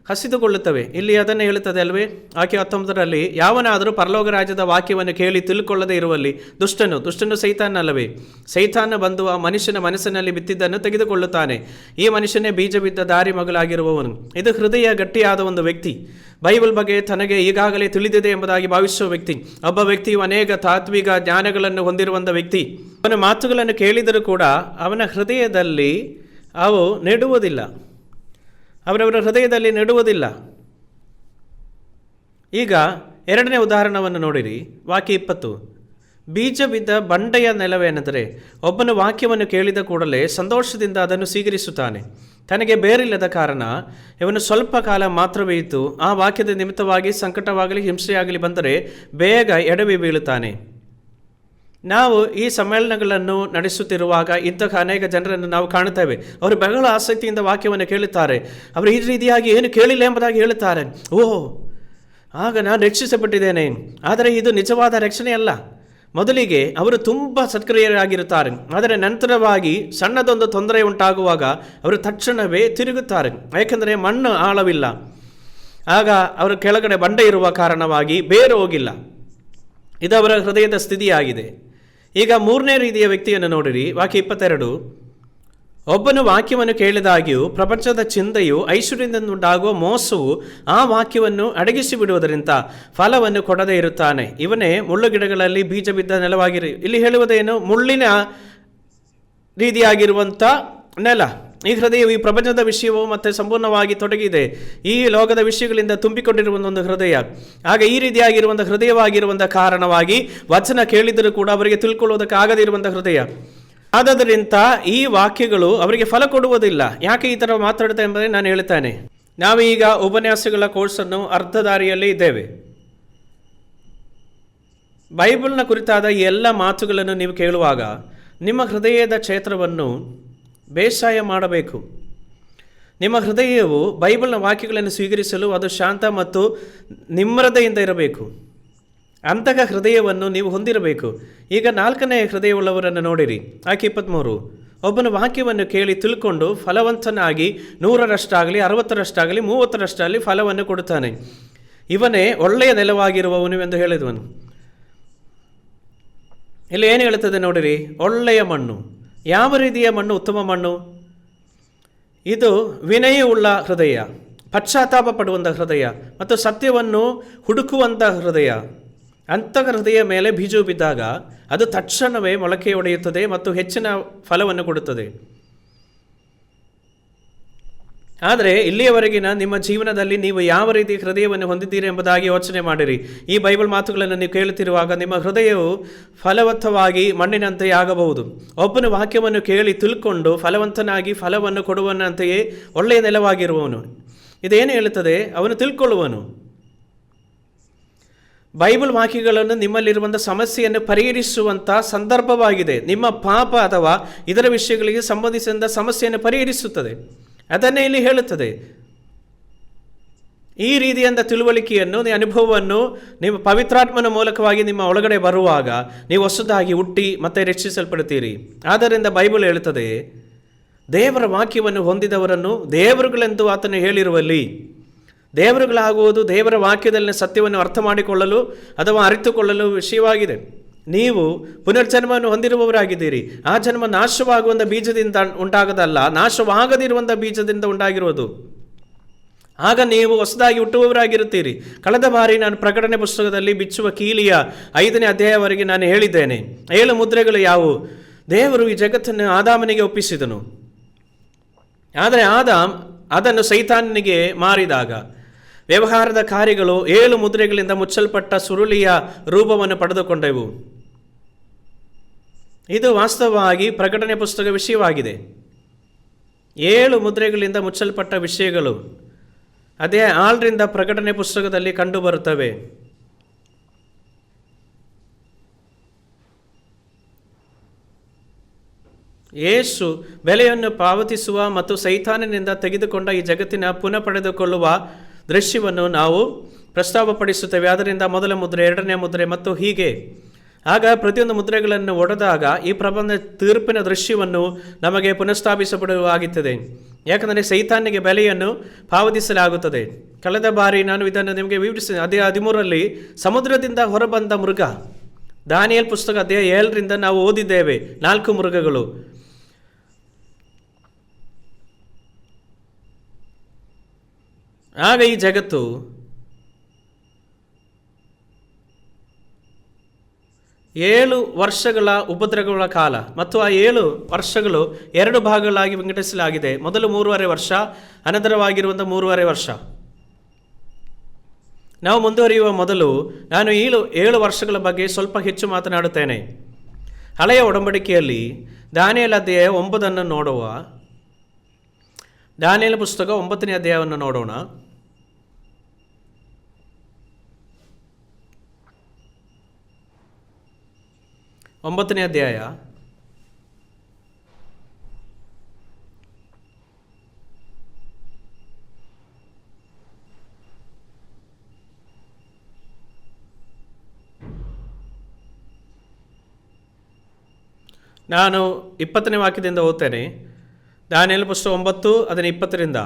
ಹಸಿದುಕೊಳ್ಳುತ್ತವೆ. ಇಲ್ಲಿ ಅದನ್ನು ಹೇಳುತ್ತದೆ ಅಲ್ವೇ? ಆಕೆ 19ರಲ್ಲಿ, ಯಾವನಾದರೂ ಪರಲೋಕ ರಾಜ್ಯದ ವಾಕ್ಯವನ್ನು ಕೇಳಿ ತಿಳ್ಕೊಳ್ಳದೆ ಇರುವಲ್ಲಿ ದುಷ್ಟನು ಸೈತಾನ ಅಲ್ಲವೇ? ಸೈತಾನ ಬಂದು ಆ ಮನುಷ್ಯನ ಮನಸ್ಸಿನಲ್ಲಿ ಬಿತ್ತಿದ್ದನ್ನು ತೆಗೆದುಕೊಳ್ಳುತ್ತಾನೆ. ಈ ಮನುಷ್ಯನೇ ಬೀಜ ಬಿದ್ದ ದಾರಿ ಮಗುಲಾಗಿರುವವನು. ಇದು ಹೃದಯ ಗಟ್ಟಿಯಾದ ಒಂದು ವ್ಯಕ್ತಿ. ಬೈಬಲ್ ಬಗ್ಗೆ ತನಗೆ ಈಗಾಗಲೇ ತಿಳಿದಿದೆ ಎಂಬುದಾಗಿ ಭಾವಿಸುವ ವ್ಯಕ್ತಿ. ಒಬ್ಬ ವ್ಯಕ್ತಿಯು ಅನೇಕ ತಾತ್ವಿಕ ಜ್ಞಾನಗಳನ್ನು ಹೊಂದಿರುವಂಥ ವ್ಯಕ್ತಿ. ಅವನ ಮಾತುಗಳನ್ನು ಕೇಳಿದರೂ ಕೂಡ ಅವನ ಹೃದಯದಲ್ಲಿ ಅವು ನೆಡುವುದಿಲ್ಲ. ಅವರವರ ಹೃದಯದಲ್ಲಿ ನೆಡುವುದಿಲ್ಲ. ಈಗ ಎರಡನೇ ಉದಾಹರಣವನ್ನು ನೋಡಿರಿ. ವಾಕ್ಯ 20. ಬೀಜ ಬಿದ್ದ ಬಂಡೆಯ ನೆಲವೇನೆಂದರೆ ಒಬ್ಬನು ವಾಕ್ಯವನ್ನು ಕೇಳಿದ ಕೂಡಲೇ ಸಂತೋಷದಿಂದ ಅದನ್ನು ಸ್ವೀಕರಿಸುತ್ತಾನೆ. ತನಗೆ ಬೇರಿಲ್ಲದ ಕಾರಣ ಇವನು ಸ್ವಲ್ಪ ಕಾಲ ಮಾತ್ರವೇ ಇದ್ದು ಆ ವಾಕ್ಯದ ನಿಮಿತ್ತವಾಗಿ ಸಂಕಟವಾಗಲಿ ಹಿಂಸೆಯಾಗಲಿ ಬಂದರೆ ಬೇಗ ಎಡವಿ ಬೀಳುತ್ತಾನೆ. ನಾವು ಈ ಸಮ್ಮೇಳನಗಳನ್ನು ನಡೆಸುತ್ತಿರುವಾಗ ಇಂತಹ ಅನೇಕ ಜನರನ್ನು ನಾವು ಕಾಣುತ್ತೇವೆ. ಅವರು ಬಹಳ ಆಸಕ್ತಿಯಿಂದ ವಾಕ್ಯವನ್ನು ಕೇಳುತ್ತಾರೆ. ಅವರು ಈ ರೀತಿಯಾಗಿ ಏನು ಕೇಳಿಲ್ಲ ಎಂಬುದಾಗಿ ಹೇಳುತ್ತಾರೆ. ಆಗ ನಾನು ರಕ್ಷಿಸಲ್ಪಟ್ಟಿದ್ದೇನೆ. ಆದರೆ ಇದು ನಿಜವಾದ ರಕ್ಷಣೆ ಅಲ್ಲ. ಮೊದಲಿಗೆ ಅವರು ತುಂಬ ಸತ್ಕ್ರಿಯರಾಗಿರುತ್ತಾರೆ. ಆದರೆ ನಂತರವಾಗಿ ಸಣ್ಣದೊಂದು ತೊಂದರೆ ಉಂಟಾಗುವಾಗ ಅವರು ತಕ್ಷಣವೇ ತಿರುಗುತ್ತಾರೆ. ಏಕೆಂದರೆ ಮಣ್ಣು ಆಳವಿಲ್ಲ. ಆಗ ಅವರ ಕೆಳಗಡೆ ಬಂಡೆ ಇರುವ ಕಾರಣವಾಗಿ ಬೇರು ಹೋಗಿಲ್ಲ. ಇದು ಅವರ ಹೃದಯದ ಸ್ಥಿತಿಯಾಗಿದೆ. ಈಗ ಮೂರನೇ ರೀತಿಯ ವ್ಯಕ್ತಿಯನ್ನು ನೋಡಿರಿ. ವಾಕ್ಯ 22. ಒಬ್ಬನು ವಾಕ್ಯವನ್ನು ಕೇಳಿದಾಗ್ಯೂ ಪ್ರಪಂಚದ ಚಿಂತೆಯು ಐಶ್ವರ್ಯದಿಂದುಂಟಾಗುವ ಮೋಸವು ಆ ವಾಕ್ಯವನ್ನು ಅಡಗಿಸಿ ಬಿಡುವುದರಿಂದ ಫಲವನ್ನು ಕೊಡದೇ ಇರುತ್ತಾನೆ. ಇವನೇ ಮುಳ್ಳುಗಿಡಗಳಲ್ಲಿ ಬೀಜ ಬಿದ್ದ ನೆಲವಾಗಿರಿ. ಇಲ್ಲಿ ಹೇಳುವುದೇನು? ಮುಳ್ಳಿನ ರೀತಿಯಾಗಿರುವಂಥ ನೆಲ. ಈ ಹೃದಯವು ಈ ಪ್ರಪಂಚದ ವಿಷಯವು ಮತ್ತೆ ಸಂಪೂರ್ಣವಾಗಿ ತೊಡಗಿದೆ. ಈ ಲೋಕದ ವಿಷಯಗಳಿಂದ ತುಂಬಿಕೊಂಡಿರುವಂಥ ಒಂದು ಹೃದಯ. ಆಗ ಈ ರೀತಿಯಾಗಿರುವಂಥ ಹೃದಯವಾಗಿರುವಂಥ ಕಾರಣವಾಗಿ ವಚನ ಕೇಳಿದರೂ ಕೂಡ ಅವರಿಗೆ ತಿಳ್ಕೊಳ್ಳೋದಕ್ಕೆ ಆಗದಿರುವಂಥ ಹೃದಯ. ಆದ್ದರಿಂದ ಈ ವಾಕ್ಯಗಳು ಅವರಿಗೆ ಫಲ ಕೊಡುವುದಿಲ್ಲ. ಯಾಕೆ ಈ ಥರ ಮಾತಾಡ್ತಾ ಎಂಬುದೇ ನಾನು ಹೇಳ್ತೇನೆ. ನಾವೀಗ ಉಪನ್ಯಾಸಗಳ ಕೋರ್ಸನ್ನು ಅರ್ಧ ದಾರಿಯಲ್ಲಿ ಇದ್ದೇವೆ. ಬೈಬಲ್ನ ಕುರಿತಾದ ಈ ಎಲ್ಲ ಮಾತುಗಳನ್ನು ನೀವು ಕೇಳುವಾಗ ನಿಮ್ಮ ಹೃದಯದ ಕ್ಷೇತ್ರವನ್ನು ಬೇಸಾಯ ಮಾಡಬೇಕು. ನಿಮ್ಮ ಹೃದಯವು ಬೈಬಲ್ನ ವಾಕ್ಯಗಳನ್ನು ಸ್ವೀಕರಿಸಲು ಅದು ಶಾಂತ ಮತ್ತು ನಿಮ್ರತೆಯಿಂದ ಇರಬೇಕು. ಅಂತಹ ಹೃದಯವನ್ನು ನೀವು ಹೊಂದಿರಬೇಕು. ಈಗ 4ನೇ ಹೃದಯವುಳ್ಳವರನ್ನು ನೋಡಿರಿ. ವಾಕ್ಯ 23. ಒಬ್ಬನ ವಾಕ್ಯವನ್ನು ಕೇಳಿ ತಿಳ್ಕೊಂಡು ಫಲವಂತನಾಗಿ 100ರಷ್ಟಾಗಲಿ 60ರಷ್ಟಾಗಲಿ 30ರಷ್ಟಾಗಲಿ ಫಲವನ್ನು ಕೊಡುತ್ತಾನೆ. ಇವನೇ ಒಳ್ಳೆಯ ನೆಲವಾಗಿರುವವನು ಎಂದು ಹೇಳಿದವನು. ಇಲ್ಲಿ ಏನು ಹೇಳುತ್ತದೆ ನೋಡಿರಿ? ಒಳ್ಳೆಯ ಮಣ್ಣು. ಯಾವ ರೀತಿಯ ಮಣ್ಣು ಉತ್ತಮ ಮಣ್ಣು? ಇದು ವಿನಯವುಳ್ಳ ಹೃದಯ, ಪಶ್ಚಾತ್ತಾಪ ಪಡುವಂಥ ಹೃದಯ ಮತ್ತು ಸತ್ಯವನ್ನು ಹುಡುಕುವಂಥ ಹೃದಯ. ಅಂತಹ ಹೃದಯ ಮೇಲೆ ಬೀಜವು ಬಿದ್ದಾಗ ಅದು ತಕ್ಷಣವೇ ಮೊಳಕೆ ಒಡೆಯುತ್ತದೆ ಮತ್ತು ಹೆಚ್ಚಿನ ಫಲವನ್ನು ಕೊಡುತ್ತದೆ. ಆದರೆ ಇಲ್ಲಿಯವರೆಗಿನ ನಿಮ್ಮ ಜೀವನದಲ್ಲಿ ನೀವು ಯಾವ ರೀತಿ ಹೃದಯವನ್ನು ಹೊಂದಿದ್ದೀರಿ ಎಂಬುದಾಗಿ ಯೋಚನೆ ಮಾಡಿರಿ. ಈ ಬೈಬಲ್ ಮಾತುಗಳನ್ನು ನೀವು ಕೇಳುತ್ತಿರುವಾಗ ನಿಮ್ಮ ಹೃದಯವು ಫಲವತ್ತವಾಗಿ ಮಣ್ಣಿನಂತೆ ಆಗಬಹುದು. ಒಬ್ಬನ ವಾಕ್ಯವನ್ನು ಕೇಳಿ ತಿಳ್ಕೊಂಡು ಫಲವಂತನಾಗಿ ಫಲವನ್ನು ಕೊಡುವನಂತೆಯೇ ಒಳ್ಳೆಯ ನೆಲವಾಗಿರುವವನು. ಇದೇನು ಹೇಳುತ್ತದೆ? ಅವನು ತಿಳ್ಕೊಳ್ಳುವನು. ಬೈಬಲ್ ವಾಕ್ಯಗಳನ್ನು ನಿಮ್ಮಲ್ಲಿರುವಂಥ ಸಮಸ್ಯೆಯನ್ನು ಪರಿಹರಿಸುವಂಥ ಸಂದರ್ಭವಾಗಿದೆ. ನಿಮ್ಮ ಪಾಪ ಅಥವಾ ಇದರ ವಿಷಯಗಳಿಗೆ ಸಂಬಂಧಿಸಿದ ಸಮಸ್ಯೆಯನ್ನು ಪರಿಹರಿಸುತ್ತದೆ. ಅದನ್ನೇ ಇಲ್ಲಿ ಹೇಳುತ್ತದೆ. ಈ ರೀತಿಯಾದ ತಿಳುವಳಿಕೆಯನ್ನು, ಅನುಭವವನ್ನು ನಿಮ್ಮ ಪವಿತ್ರಾತ್ಮನ ಮೂಲಕವಾಗಿ ನಿಮ್ಮ ಒಳಗಡೆ ಬರುವಾಗ ನೀವು ಹೊಸದಾಗಿ ಹುಟ್ಟಿ ಮತ್ತೆ ರಕ್ಷಿಸಲ್ಪಡುತ್ತೀರಿ. ಆದ್ದರಿಂದ ಬೈಬಲ್ ಹೇಳುತ್ತದೆ, ದೇವರ ವಾಕ್ಯವನ್ನು ಹೊಂದಿದವರನ್ನು ದೇವರುಗಳೆಂದು ಆತನು ಹೇಳಿರುವಲ್ಲಿ, ದೇವರುಗಳಾಗುವುದು ದೇವರ ವಾಕ್ಯದಲ್ಲಿನ ಸತ್ಯವನ್ನು ಅರ್ಥ ಮಾಡಿಕೊಳ್ಳಲು ಅಥವಾ ಅರಿತುಕೊಳ್ಳಲು ವಿಷಯವಾಗಿದೆ. ನೀವು ಪುನರ್ಜನ್ಮವನ್ನು ಹೊಂದಿರುವವರಾಗಿದ್ದೀರಿ. ಆ ಜನ್ಮ ನಾಶವಾಗುವಂಥ ಬೀಜದಿಂದ ಉಂಟಾಗದಲ್ಲ, ನಾಶವಾಗದಿರುವಂಥ ಬೀಜದಿಂದ ಉಂಟಾಗಿರುವುದು. ಆಗ ನೀವು ಹೊಸದಾಗಿ ಹುಟ್ಟುವವರಾಗಿರುತ್ತೀರಿ. ಕಳೆದ ಬಾರಿ ನಾನು ಪ್ರಕಟಣೆ ಪುಸ್ತಕದಲ್ಲಿ ಬಿಚ್ಚುವ ಕೀಲಿಯ 5ನೇ ಅಧ್ಯಾಯವರೆಗೆ ನಾನು ಹೇಳಿದ್ದೇನೆ. 7 ಮುದ್ರೆಗಳು ಯಾವುವು? ದೇವರು ಈ ಜಗತ್ತನ್ನು ಆದಾಮನಿಗೆ ಒಪ್ಪಿಸಿದನು. ಆದರೆ ಆದಾಮ್ ಅದನ್ನು ಸೈತಾನನಿಗೆ ಮಾರಿದಾಗ ವ್ಯವಹಾರದ ಕಾರ್ಯಗಳು 7 ಮುದ್ರೆಗಳಿಂದ ಮುಚ್ಚಲ್ಪಟ್ಟ ಸುರುಳಿಯ ರೂಪವನ್ನು ಪಡೆದುಕೊಂಡೆವು. ಇದು ವಾಸ್ತವವಾಗಿ ಪ್ರಕಟಣೆ ಪುಸ್ತಕ ವಿಷಯವಾಗಿದೆ. 7 ಮುದ್ರೆಗಳಿಂದ ಮುಚ್ಚಲ್ಪಟ್ಟ ವಿಷಯಗಳು ಅದೇ 6ರಿಂದ ಪ್ರಕಟಣೆ ಪುಸ್ತಕದಲ್ಲಿ ಕಂಡುಬರುತ್ತವೆ. ಯೇಸು ಬೆಲೆಯನ್ನು ಪಾವತಿಸುವ ಮತ್ತು ಸೈತಾನನಿಂದ ತೆಗೆದುಕೊಂಡ ಈ ಜಗತ್ತಿನ ಪುನಃ ಪಡೆದುಕೊಳ್ಳುವ ದೃಶ್ಯವನ್ನು ನಾವು ಪ್ರಸ್ತಾವಪಡಿಸುತ್ತೇವೆ. ಅದರಿಂದ ಮೊದಲ ಮುದ್ರೆ, 2ನೇ ಮುದ್ರೆ ಮತ್ತು ಹೀಗೆ. ಆಗ ಪ್ರತಿಯೊಂದು ಮುದ್ರೆಗಳನ್ನು ಒಡೆದಾಗ ಈ ಪ್ರಬಂಧ ತೀರ್ಪಿನ ದೃಶ್ಯವನ್ನು ನಮಗೆ ಪುನಃಸ್ಥಾಪಿಸಬಹುದಾಗುತ್ತದೆ. ಯಾಕಂದರೆ ಸೈತಾನಿಗೆ ಬೆಲೆಯನ್ನು ಪಾವತಿಸಲಾಗುತ್ತದೆ. ಕಳೆದ ಬಾರಿ ನಾನು ಇದನ್ನು ನಿಮಗೆ ವಿವರಿಸಿದೆ. ಅದೇ 13ರಲ್ಲಿ ಸಮುದ್ರದಿಂದ ಹೊರಬಂದ ಮೃಗ, ದಾನಿಯೇಲ್ ಪುಸ್ತಕ ಅಧ್ಯಾಯ 7ರಿಂದ ನಾವು ಓದಿದ್ದೇವೆ. 4 ಮೃಗಗಳು. ಆಗ ಈ ಜಗತ್ತು 7 ವರ್ಷಗಳ ಉಪದ್ರವಗಳ ಕಾಲ ಮತ್ತು ಆ 7 ವರ್ಷಗಳು 2 ಭಾಗಗಳಾಗಿ ವಿಂಗಡಿಸಲಾಗಿದೆ. ಮೊದಲು 3.5 ವರ್ಷ, ಅನಂತರವಾಗಿರುವಂಥ 3.5 ವರ್ಷ. ನಾವು ಮುಂದುವರಿಯುವ ಮೊದಲು ನಾನು 7 ವರ್ಷಗಳ ಬಗ್ಗೆ ಸ್ವಲ್ಪ ಹೆಚ್ಚು ಮಾತನಾಡುತ್ತೇನೆ. ಹಳೆಯ ಒಡಂಬಡಿಕೆಯಲ್ಲಿ ದಾನಿಯೇಲ ಅಧ್ಯಾಯ 9 ನೋಡುವ. ದಾನಿಯೇಲ ಪುಸ್ತಕ 9ನೇ ಅಧ್ಯಾಯವನ್ನು ನೋಡೋಣ. ಒಂಬತ್ತನೇ ಅಧ್ಯಾಯ ನಾನು 20ನೇ ವಾಕ್ಯದಿಂದ ಓದ್ತೇನೆ. ದಾನಿಯೇಲ ಪುಸ್ತಕ 9 ಅದನ್ನು 20ರಿಂದ.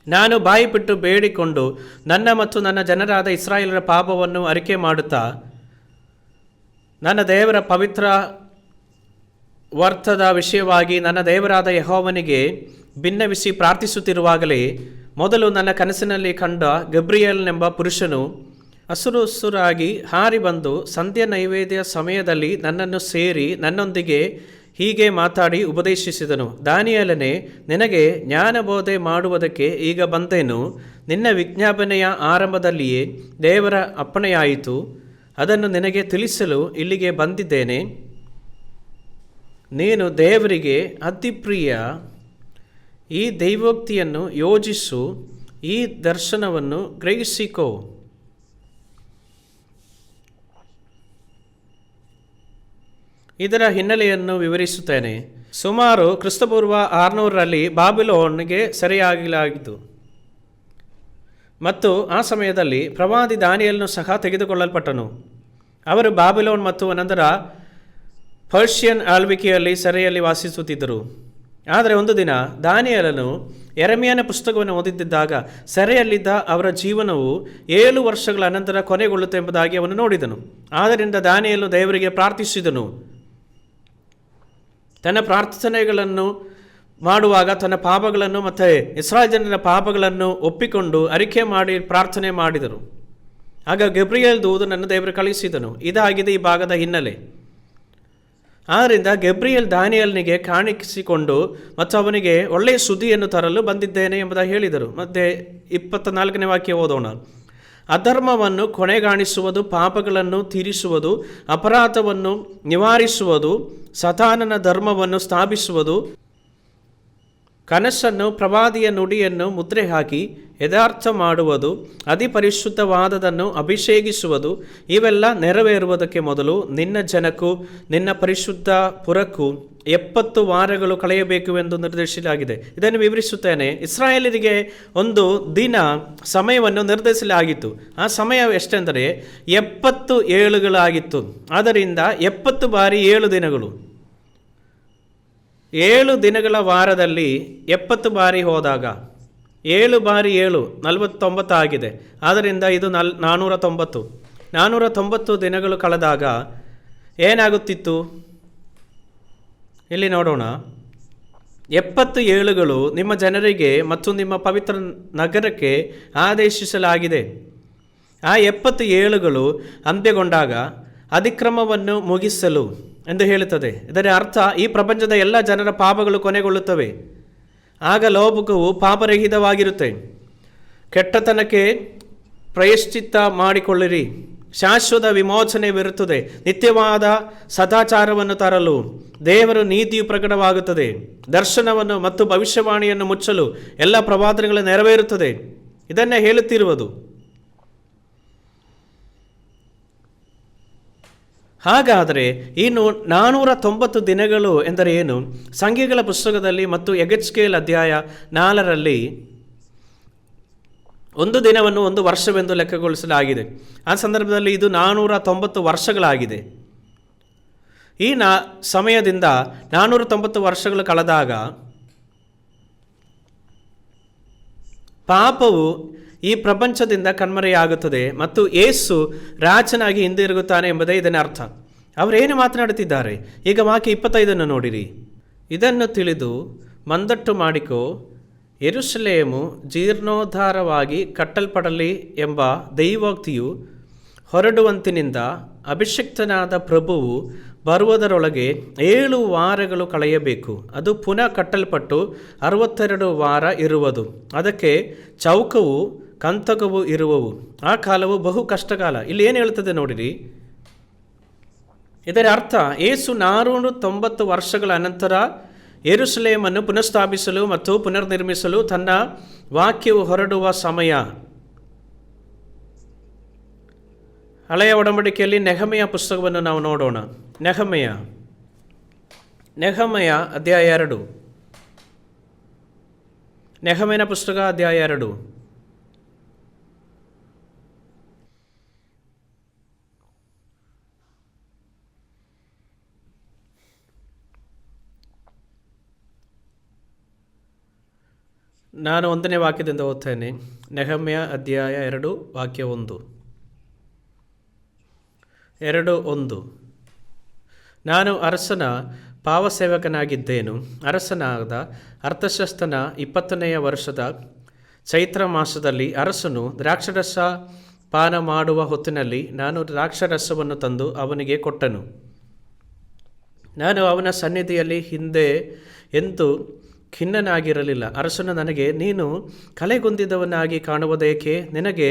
ನಾನು ಬಾಯಿ ಬಿಟ್ಟು ಬೇಡಿಕೊಂಡು ನನ್ನ ಮತ್ತು ನನ್ನ ಜನರಾದ ಇಸ್ರಾಯೇಲರ ಪಾಪವನ್ನು ಅರಿಕೆ ಮಾಡುತ್ತಾ ನನ್ನ ದೇವರ ಪವಿತ್ರ ವರ್ತದ ವಿಷಯವಾಗಿ ನನ್ನ ದೇವರಾದ ಯೆಹೋವನಿಗೆ ಭಿನ್ನವಿಸಿ ಪ್ರಾರ್ಥಿಸುತ್ತಿರುವಾಗಲೇ ಮೊದಲು ನನ್ನ ಕನಸಿನಲ್ಲಿ ಕಂಡ ಗಬ್ರಿಯೇಲನೆಂಬ ಪುರುಷನು ಹಸುರಾಗಿ ಹಾರಿ ಬಂದು ಸಂಧ್ಯಾ ನೈವೇದ್ಯ ಸಮಯದಲ್ಲಿ ನನ್ನನ್ನು ಸೇರಿ ನನ್ನೊಂದಿಗೆ ಹೀಗೆ ಮಾತಾಡಿ ಉಪದೇಶಿಸಿದನು. ದಾನಿಯೇಲನೇ, ನಿನಗೆ ಜ್ಞಾನಬೋಧೆ ಮಾಡುವುದಕ್ಕೆ ಈಗ ಬಂದೇನು. ನಿನ್ನ ವಿಜ್ಞಾಪನೆಯ ಆರಂಭದಲ್ಲಿಯೇ ದೇವರ ಅಪ್ಪಣೆಯಾಯಿತು. ಅದನ್ನು ನಿನಗೆ ತಿಳಿಸಲು ಇಲ್ಲಿಗೆ ಬಂದಿದ್ದೇನೆ. ನೀನು ದೇವರಿಗೆ ಅತಿಪ್ರಿಯ. ಈ ದೈವೋಕ್ತಿಯನ್ನು ಯೋಜಿಸು, ಈ ದರ್ಶನವನ್ನು ಗ್ರಹಿಸಿಕೋ. ಇದರ ಹಿನ್ನೆಲೆಯನ್ನು ವಿವರಿಸುತ್ತೇನೆ. ಸುಮಾರು ಕ್ರಿಸ್ತಪೂರ್ವ 600ರಲ್ಲಿ ಬಾಬಿಲೋನ್ಗೆ ಸೆರೆಯಾಗಲಾಗಿತ್ತು ಮತ್ತು ಆ ಸಮಯದಲ್ಲಿ ಪ್ರವಾದಿ ದಾನಿಯೇಲನು ಸಹ ತೆಗೆದುಕೊಳ್ಳಲ್ಪಟ್ಟನು. ಅವರು ಬಾಬಿಲೋನ್ ಮತ್ತು ಅನಂತರ ಪರ್ಷಿಯನ್ ಆಳ್ವಿಕೆಯಲ್ಲಿ ಸೆರೆಯಲ್ಲಿ ವಾಸಿಸುತ್ತಿದ್ದರು. ಆದರೆ ಒಂದು ದಿನ ದಾನಿಯೇಲನು ಯೆರೆಮೀಯನ ಪುಸ್ತಕವನ್ನು ಓದುತ್ತಿದ್ದಾಗ ಸೆರೆಯಲ್ಲಿದ್ದ ಅವರ ಜೀವನವು 7 ವರ್ಷಗಳ ಅನಂತರ ಕೊನೆಗೊಳ್ಳುತ್ತೆಂಬುದಾಗಿ ಅವನು ನೋಡಿದನು. ಆದ್ದರಿಂದ ದಾನಿಯೇಲನು ದೇವರಿಗೆ ಪ್ರಾರ್ಥಿಸಿದನು. ತನ್ನ ಪ್ರಾರ್ಥನೆಗಳನ್ನು ಮಾಡುವಾಗ ತನ್ನ ಪಾಪಗಳನ್ನು ಮತ್ತು ಇಸ್ರಾಯೇಲ್ ಜನರ ಪಾಪಗಳನ್ನು ಒಪ್ಪಿಕೊಂಡು ಅರಿಕೆ ಮಾಡಿ ಪ್ರಾರ್ಥನೆ ಮಾಡಿದರು. ಆಗ ಗಬ್ರಿಯೇಲ್ ದೂತನನ್ನು ದೇವರು ಕಳುಹಿಸಿದನು. ಇದಾಗಿದೆ ಈ ಭಾಗದ ಹಿನ್ನೆಲೆ. ಆದ್ದರಿಂದ ಗಬ್ರಿಯಲ್ ದಾನಿಯಲ್ನಿಗೆ ಕಾಣಿಸಿಕೊಂಡು ಮತ್ತು ಅವನಿಗೆ ಒಳ್ಳೆಯ ಸುದ್ದಿಯನ್ನು ತರಲು ಬಂದಿದ್ದೇನೆ ಎಂಬುದಾಗಿ ಹೇಳಿದರು. ಮತ್ತು 24ನೇ ವಾಕ್ಯ ಓದೋಣ. ಅಧರ್ಮವನ್ನು ಕೊನೆಗಾಣಿಸುವುದು, ಪಾಪಗಳನ್ನು ತೀರಿಸುವುದು, ಅಪರಾಧವನ್ನು ನಿವಾರಿಸುವುದು, ಸತಾನನ ಧರ್ಮವನ್ನು ಸ್ಥಾಪಿಸುವುದು, ಕನಸನ್ನು ಪ್ರವಾದಿಯ ನುಡಿಯನ್ನು ಮುದ್ರೆ ಹಾಕಿ ಯಥಾರ್ಥ ಮಾಡುವುದು, ಅತಿಪರಿಶುದ್ಧವಾದದನ್ನು ಅಭಿಷೇಕಿಸುವುದು, ಇವೆಲ್ಲ ನೆರವೇರುವುದಕ್ಕೆ ಮೊದಲು ನಿನ್ನ ಜನಕ್ಕೂ ನಿನ್ನ ಪರಿಶುದ್ಧ ಪುರಕ್ಕೂ 70 ವಾರಗಳು ಕಳೆಯಬೇಕು ಎಂದು ನಿರ್ದೇಶಿಸಲಾಗಿದೆ. ಇದನ್ನು ವಿವರಿಸುತ್ತೇನೆ. ಇಸ್ರಾಯೇಲರಿಗೆ ಒಂದು ದಿನ ಸಮಯವನ್ನು ನಿರ್ಧರಿಸಲಾಗಿತ್ತು. ಆ ಸಮಯ ಎಷ್ಟೆಂದರೆ 70 ಏಳುಗಳಾಗಿತ್ತು. ಆದ್ದರಿಂದ 70 ಬಾರಿ 7 ದಿನಗಳು. 7 ದಿನಗಳ ವಾರದಲ್ಲಿ 70 ಬಾರಿ ಹೋದಾಗ 7 ಬಾರಿ 7 49 ಆಗಿದೆ. ಆದ್ದರಿಂದ ಇದು 490 ದಿನಗಳು ಕಳೆದಾಗ ಏನಾಗುತ್ತಿತ್ತು ಇಲ್ಲಿ ನೋಡೋಣ. 70 ಏಳುಗಳು ನಿಮ್ಮ ಜನರಿಗೆ ಮತ್ತು ನಿಮ್ಮ ಪವಿತ್ರ ನಗರಕ್ಕೆ ಆದೇಶಿಸಲಾಗಿದೆ. ಆ 70 ಏಳುಗಳು ಅಂತ್ಯಗೊಂಡಾಗ ಅತಿಕ್ರಮವನ್ನು ಮುಗಿಸಲು ಎಂದು ಹೇಳುತ್ತದೆ. ಇದರ ಅರ್ಥ ಈ ಪ್ರಪಂಚದ ಎಲ್ಲ ಜನರ ಪಾಪಗಳು ಕೊನೆಗೊಳ್ಳುತ್ತವೆ. ಆಗ ಲೋಕವು ಪಾಪರಹಿತವಾಗಿರುತ್ತೆ. ಕೆಟ್ಟತನಕ್ಕೆ ಪ್ರಾಯಶ್ಚಿತ್ತ ಮಾಡಿಕೊಳ್ಳಿರಿ. ಶಾಶ್ವತ ವಿಮೋಚನೆವಿರುತ್ತದೆ. ನಿತ್ಯವಾದ ಸದಾಚಾರವನ್ನು ತರಲು ದೇವರ ನೀತಿಯು ಪ್ರಕಟವಾಗುತ್ತದೆ. ದರ್ಶನವನ್ನು ಮತ್ತು ಭವಿಷ್ಯವಾಣಿಯನ್ನು ಮುಚ್ಚಲು ಎಲ್ಲ ಪ್ರವಾದನೆಗಳು ನೆರವೇರುತ್ತದೆ. ಇದನ್ನೇ ಹೇಳುತ್ತಿರುವುದು. ಹಾಗಾದರೆ ಇನ್ನು 490 ದಿನಗಳು ಎಂದರೆ ಏನು? ಸಂಖ್ಯೆಗಳ ಪುಸ್ತಕದಲ್ಲಿ ಮತ್ತು ಯೆಹೆಜ್ಕೇಲ್ ಅಧ್ಯಾಯ 4ರಲ್ಲಿ ಒಂದು ದಿನವನ್ನು ಒಂದು ವರ್ಷವೆಂದು ಲೆಕ್ಕಗೊಳಿಸಲಾಗಿದೆ. ಆ ಸಂದರ್ಭದಲ್ಲಿ ಇದು 490 ವರ್ಷಗಳಾಗಿದೆ. ಈ ಸಮಯದಿಂದ 490 ವರ್ಷಗಳು ಕಳೆದಾಗ ಪಾಪವು ಈ ಪ್ರಪಂಚದಿಂದ ಕಣ್ಮರೆಯಾಗುತ್ತದೆ ಮತ್ತು ಯೇಸು ರಾಜನಾಗಿ ಹಿಂದಿರುಗುತ್ತಾನೆ ಎಂಬುದೇ ಇದನ್ನ ಅರ್ಥ. ಅವರೇನು ಮಾತನಾಡುತ್ತಿದ್ದಾರೆ? ಈಗ ವಾಕ್ಯ 25 ನೋಡಿರಿ. ಇದನ್ನು ತಿಳಿದು ಮಂದಟ್ಟು ಮಾಡಿಕೋ, ಯೆರೂಸಲೇಮು ಜೀರ್ಣೋದ್ಧಾರವಾಗಿ ಕಟ್ಟಲ್ಪಡಲಿ ಎಂಬ ದೈವೋಕ್ತಿಯು ಹೊರಡುವಂತಿನಿಂದ ಅಭಿಷಿಕ್ತನಾದ ಪ್ರಭುವು ಬರುವುದರೊಳಗೆ 7 ವಾರಗಳು ಕಳೆಯಬೇಕು. ಅದು ಪುನಃ ಕಟ್ಟಲ್ಪಟ್ಟು 62 ವಾರ ಇರುವುದು. ಅದಕ್ಕೆ ಚೌಕವು ಕಂತಕವು ಇರುವವು. ಆ ಕಾಲವು ಬಹು ಕಷ್ಟಕಾಲ. ಇಲ್ಲಿ ಏನು ಹೇಳ್ತದೆ ನೋಡಿರಿ. ಇದರ ಅರ್ಥ ಯೇಸು 490 ವರ್ಷಗಳ ಅನಂತರ ಯೆರೂಸಲೇಮನ್ನು ಪುನಃಸ್ಥಾಪಿಸಲು ಮತ್ತು ಪುನರ್ನಿರ್ಮಿಸಲು ತನ್ನ ವಾಕ್ಯವು ಹೊರಡುವ ಸಮಯ. ಹಳೆಯ ಒಡಂಬಡಿಕೆಯಲ್ಲಿ ನೆಹಮೆಯ ಪುಸ್ತಕವನ್ನು ನಾವು ನೋಡೋಣ. ನೆಹಮೆಯ ಅಧ್ಯಾಯ 2. ನೆಹಮೆಯನ ಪುಸ್ತಕ ಅಧ್ಯಾಯ 2. ನಾನು 1ನೇ ವಾಕ್ಯದಿಂದ ಓದ್ತೇನೆ. ನೆಹಮೆಯ ಅಧ್ಯಾಯ 2 ವಾಕ್ಯ 1. 2:1. ನಾನು ಅರಸನ ಪಾವಸೇವಕನಾಗಿದ್ದೇನು. ಅರಸನಾದ ಅರ್ತಷಸ್ತನ 20ನೆಯ ವರ್ಷದ ಚೈತ್ರ ಮಾಸದಲ್ಲಿ ಅರಸನು ದ್ರಾಕ್ಷರಸ ಪಾನ ಮಾಡುವ ಹೊತ್ತಿನಲ್ಲಿ ನಾನು ದ್ರಾಕ್ಷರಸವನ್ನು ತಂದು ಅವನಿಗೆ ಕೊಟ್ಟನು. ನಾನು ಅವನ ಸನ್ನಿಧಿಯಲ್ಲಿ ಹಿಂದೆ ಎಂದೂ ಖಿನ್ನನಾಗಿರಲಿಲ್ಲ. ಅರಸನು ನನಗೆ, ನೀನು ಕಲೆಗುಂದಿದವನಾಗಿ ಕಾಣುವುದೇಕೆ? ನಿನಗೆ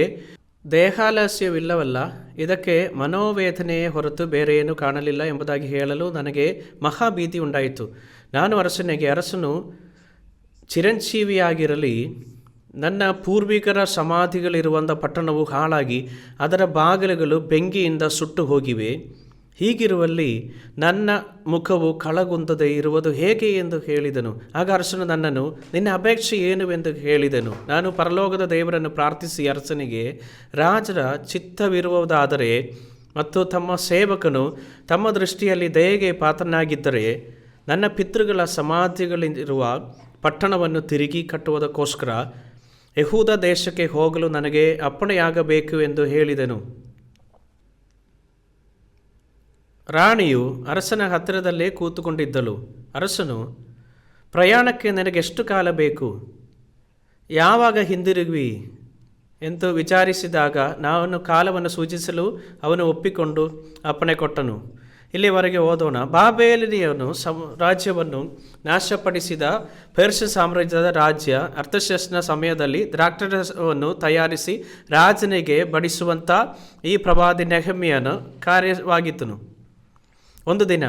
ದೇಹಾಲಸ್ಯವಿಲ್ಲವಲ್ಲ, ಇದಕ್ಕೆ ಮನೋವೇದನೆಯೇ ಹೊರತು ಬೇರೆ ಏನೂ ಕಾಣಲಿಲ್ಲ ಎಂಬುದಾಗಿ ಹೇಳಲು ನನಗೆ ಮಹಾಭೀತಿ ಉಂಟಾಯಿತು. ನಾನು ಅರಸನಿಗೆ, ಅರಸನು ಚಿರಂಜೀವಿಯಾಗಿರಲಿ, ನನ್ನ ಪೂರ್ವಿಕರ ಸಮಾಧಿಗಳಿರುವಂಥ ಪಟ್ಟಣವು ಹಾಳಾಗಿ ಅದರ ಬಾಗಿಲುಗಳು ಬೆಂಕಿಯಿಂದ ಸುಟ್ಟು ಹೋಗಿವೆ. ಹೀಗಿರುವಲ್ಲಿ ನನ್ನ ಮುಖವು ಕಳಗುಂದದೆ ಇರುವುದು ಹೇಗೆ ಎಂದು ಹೇಳಿದನು. ಆಗ ಅರಸನು ನನ್ನನ್ನು, ನಿನ್ನ ಅಪೇಕ್ಷೆ ಏನುವೆಂದು ಹೇಳಿದನು. ನಾನು ಪರಲೋಕದ ದೇವರನ್ನು ಪ್ರಾರ್ಥಿಸಿ ಅರಸನಿಗೆ, ರಾಜರ ಚಿತ್ತವಿರುವುದಾದರೆ ಮತ್ತು ತಮ್ಮ ಸೇವಕನು ತಮ್ಮ ದೃಷ್ಟಿಯಲ್ಲಿ ದಯೆಗೆ ಪಾತ್ರನಾಗಿದ್ದರೆ ನನ್ನ ಪಿತೃಗಳ ಸಮಾಧಿಗಳಿರುವ ಪಟ್ಟಣವನ್ನು ತಿರುಗಿ ಕಟ್ಟುವುದಕ್ಕೋಸ್ಕರ ಯೆಹೂದ ದೇಶಕ್ಕೆ ಹೋಗಲು ನನಗೆ ಅಪ್ಪಣೆಯಾಗಬೇಕು ಎಂದು ಹೇಳಿದನು. ರಾಣಿಯು ಅರಸನ ಹತ್ತಿರದಲ್ಲೇ ಕೂತುಕೊಂಡಿದ್ದಳು. ಅರಸನು, ಪ್ರಯಾಣಕ್ಕೆ ನನಗೆಷ್ಟು ಕಾಲ ಬೇಕು? ಯಾವಾಗ ಹಿಂದಿರುಗುವಿ ಎಂದು ವಿಚಾರಿಸಿದಾಗ ನಾನು ಕಾಲವನ್ನು ಸೂಚಿಸಲು ಅವನು ಒಪ್ಪಿಕೊಂಡು ಅಪ್ಪಣೆ ಕೊಟ್ಟನು. ಇಲ್ಲಿವರೆಗೆ ಓದೋಣ. ಬಾಬೇಲಿಯನು ರಾಜ್ಯವನ್ನು ನಾಶಪಡಿಸಿದ ಪರ್ಷಿಯ ಸಾಮ್ರಾಜ್ಯದ ರಾಜ್ಯ ಅರ್ತಷಸ್ಟನ ಸಮಯದಲ್ಲಿ ದ್ರಾಕ್ಷಾರಸವನ್ನು ತಯಾರಿಸಿ ರಾಜನಿಗೆ ಬಡಿಸುವಂಥ ಈ ಪ್ರವಾದಿ ನೆಹೆಮೀಯನ ಕಾರ್ಯವಾಗಿದ್ದನು. ಒಂದು ದಿನ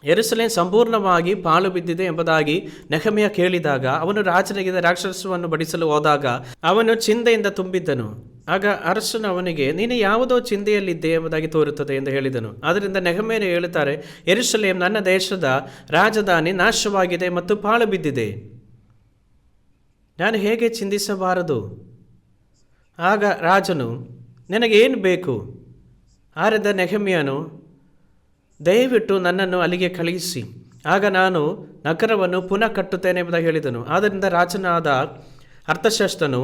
ಯೆರೂಸಲೇಮ್ ಸಂಪೂರ್ಣವಾಗಿ ಪಾಳು ಬಿದ್ದಿದೆ ಎಂಬುದಾಗಿ ನೆಹೆಮೀಯ ಕೇಳಿದಾಗ ಅವನು ರಾಜನಿಗೆ ದ್ರಾಕ್ಷಾರಸವನ್ನು ಬಡಿಸಲು ಹೋದಾಗ ಅವನು ಚಿಂತೆಯಿಂದ ತುಂಬಿದ್ದನು. ಆಗ ಅರಸನು ಅವನಿಗೆ, ನೀನು ಯಾವುದೋ ಚಿಂತೆಯಲ್ಲಿದ್ದೆ ಎಂಬುದಾಗಿ ತೋರುತ್ತದೆ ಎಂದು ಹೇಳಿದನು. ಆದ್ದರಿಂದ ನೆಹೆಮೀಯನು ಹೇಳುತ್ತಾರೆ, ಯೆರೂಸಲೇಮ್ ನನ್ನ ದೇಶದ ರಾಜಧಾನಿ ನಾಶವಾಗಿದೆ ಮತ್ತು ಪಾಳು ಬಿದ್ದಿದೆ, ನಾನು ಹೇಗೆ ಚಿಂತಿಸಬಾರದು? ಆಗ ರಾಜನು, ನಿನಗೇನು ಬೇಕು? ಆರಿಂದ ನೆಹೆಮೀಯನು, ದಯವಿಟ್ಟು ನನ್ನನ್ನು ಅಲ್ಲಿಗೆ ಕಳುಹಿಸಿ, ಆಗ ನಾನು ನಗರವನ್ನು ಪುನಃ ಕಟ್ಟುತ್ತೇನೆ ಎಂಬುದಾಗಿ ಹೇಳಿದನು. ಆದ್ದರಿಂದ ರಾಜನಾದ ಅರ್ತಷಸ್ತನು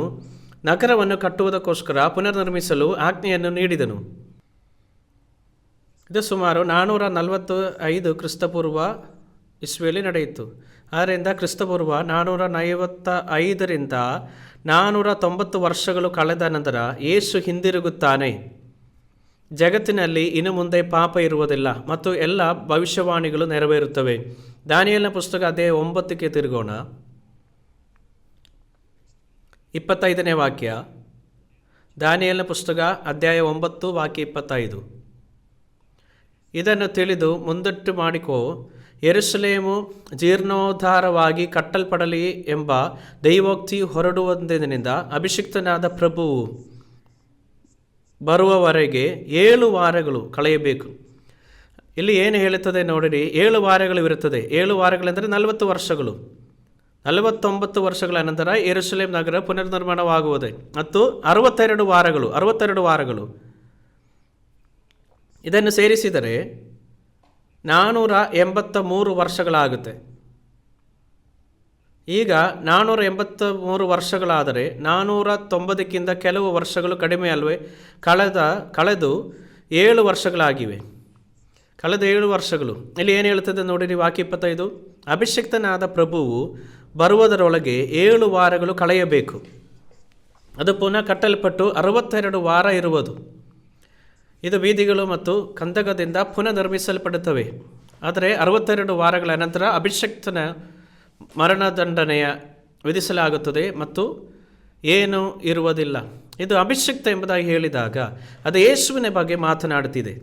ನಗರವನ್ನು ಕಟ್ಟುವುದಕ್ಕೋಸ್ಕರ ಪುನರ್ನಿರ್ಮಿಸಲು ಆಜ್ಞೆಯನ್ನು ನೀಡಿದನು. ಇದು ಸುಮಾರು 445 ಕ್ರಿಸ್ತಪೂರ್ವ ಇಸ್ವಿಯಲ್ಲಿ ನಡೆಯಿತು. ಆದ್ದರಿಂದ ಕ್ರಿಸ್ತಪೂರ್ವ 455ರಿಂದ 490 ವರ್ಷಗಳು ಕಳೆದ ನಂತರ ಯೇಸು ಹಿಂದಿರುಗುತ್ತಾನೆ. ಜಗತ್ತಿನಲ್ಲಿ ಇನ್ನು ಮುಂದೆ ಪಾಪ ಇರುವುದಿಲ್ಲ ಮತ್ತು ಎಲ್ಲ ಭವಿಷ್ಯವಾಣಿಗಳು ನೆರವೇರುತ್ತವೆ. ದಾನಿಯೇಲನ ಪುಸ್ತಕ ಅಧ್ಯಾಯ 9ಕ್ಕೆ ತಿರುಗೋಣ. 25ನೇ ವಾಕ್ಯ. ದಾನಿಯೇಲನ ಪುಸ್ತಕ ಅಧ್ಯಾಯ 9 ವಾಕ್ಯ 25. ಇದನ್ನು ತಿಳಿದು ಮುಂದಟ್ಟು ಮಾಡಿಕೋ, ಯೆರೂಸಲೇಮು ಜೀರ್ಣೋದ್ಧಾರವಾಗಿ ಕಟ್ಟಲ್ಪಡಲಿ ಎಂಬ ದೈವೋಕ್ತಿ ಹೊರಡುವಂದಿನಿಂದ ಅಭಿಷಿಕ್ತನಾದ ಪ್ರಭುವು ಬರುವವರೆಗೆ 7 ವಾರಗಳು ಕಳೆಯಬೇಕು. ಇಲ್ಲಿ ಏನು ಹೇಳುತ್ತದೆ ನೋಡಿರಿ, 7 ವಾರಗಳು ಇರುತ್ತದೆ. 7 ವಾರಗಳೆಂದರೆ 40 ವರ್ಷಗಳು. 49 ವರ್ಷಗಳ ನಂತರ ಯೆರೂಸಲೇಮ್ ನಗರ ಪುನರ್ನಿರ್ಮಾಣವಾಗುವುದು ಮತ್ತು 62 ವಾರಗಳು ಇದನ್ನು ಸೇರಿಸಿದರೆ 483 ವರ್ಷಗಳಾಗುತ್ತೆ. ಈಗ 483 ವರ್ಷಗಳಾದರೆ 490ಕ್ಕಿಂತ ಕೆಲವು ವರ್ಷಗಳು ಕಡಿಮೆ ಅಲ್ವೇ? ಕಳೆದು 7 ವರ್ಷಗಳಾಗಿವೆ. ಕಳೆದ 7 ವರ್ಷಗಳು. ಇಲ್ಲಿ ಏನು ಹೇಳ್ತದೆ ನೋಡಿರಿ, ವಾಕ್ಯ 25. ಅಭಿಷಿಕ್ತನಾದ ಪ್ರಭುವು ಬರುವುದರೊಳಗೆ 7 ವಾರಗಳು ಕಳೆಯಬೇಕು. ಅದು ಪುನಃ ಕಟ್ಟಲ್ಪಟ್ಟು 62 ವಾರ ಇರುವುದು. ಇದು ಬೀದಿಗಳು ಮತ್ತು ಕಂದಕದಿಂದ ಪುನಃ ನಿರ್ಮಿಸಲ್ಪಡುತ್ತವೆ. ಆದರೆ 62 ವಾರಗಳ ನಂತರ ಅಭಿಷಿಕ್ತನ ಮರಣದಂಡನೆಯ ವಿಧಿಸಲಾಗುತ್ತದೆ ಮತ್ತು ಏನೂ ಇರುವುದಿಲ್ಲ. ಇದು ಅಭಿಷಿಕ್ತ ಎಂಬುದಾಗಿ ಹೇಳಿದಾಗ ಅದು ಯೇಸುವಿನ ಬಗ್ಗೆ ಮಾತನಾಡುತ್ತಿದೆ.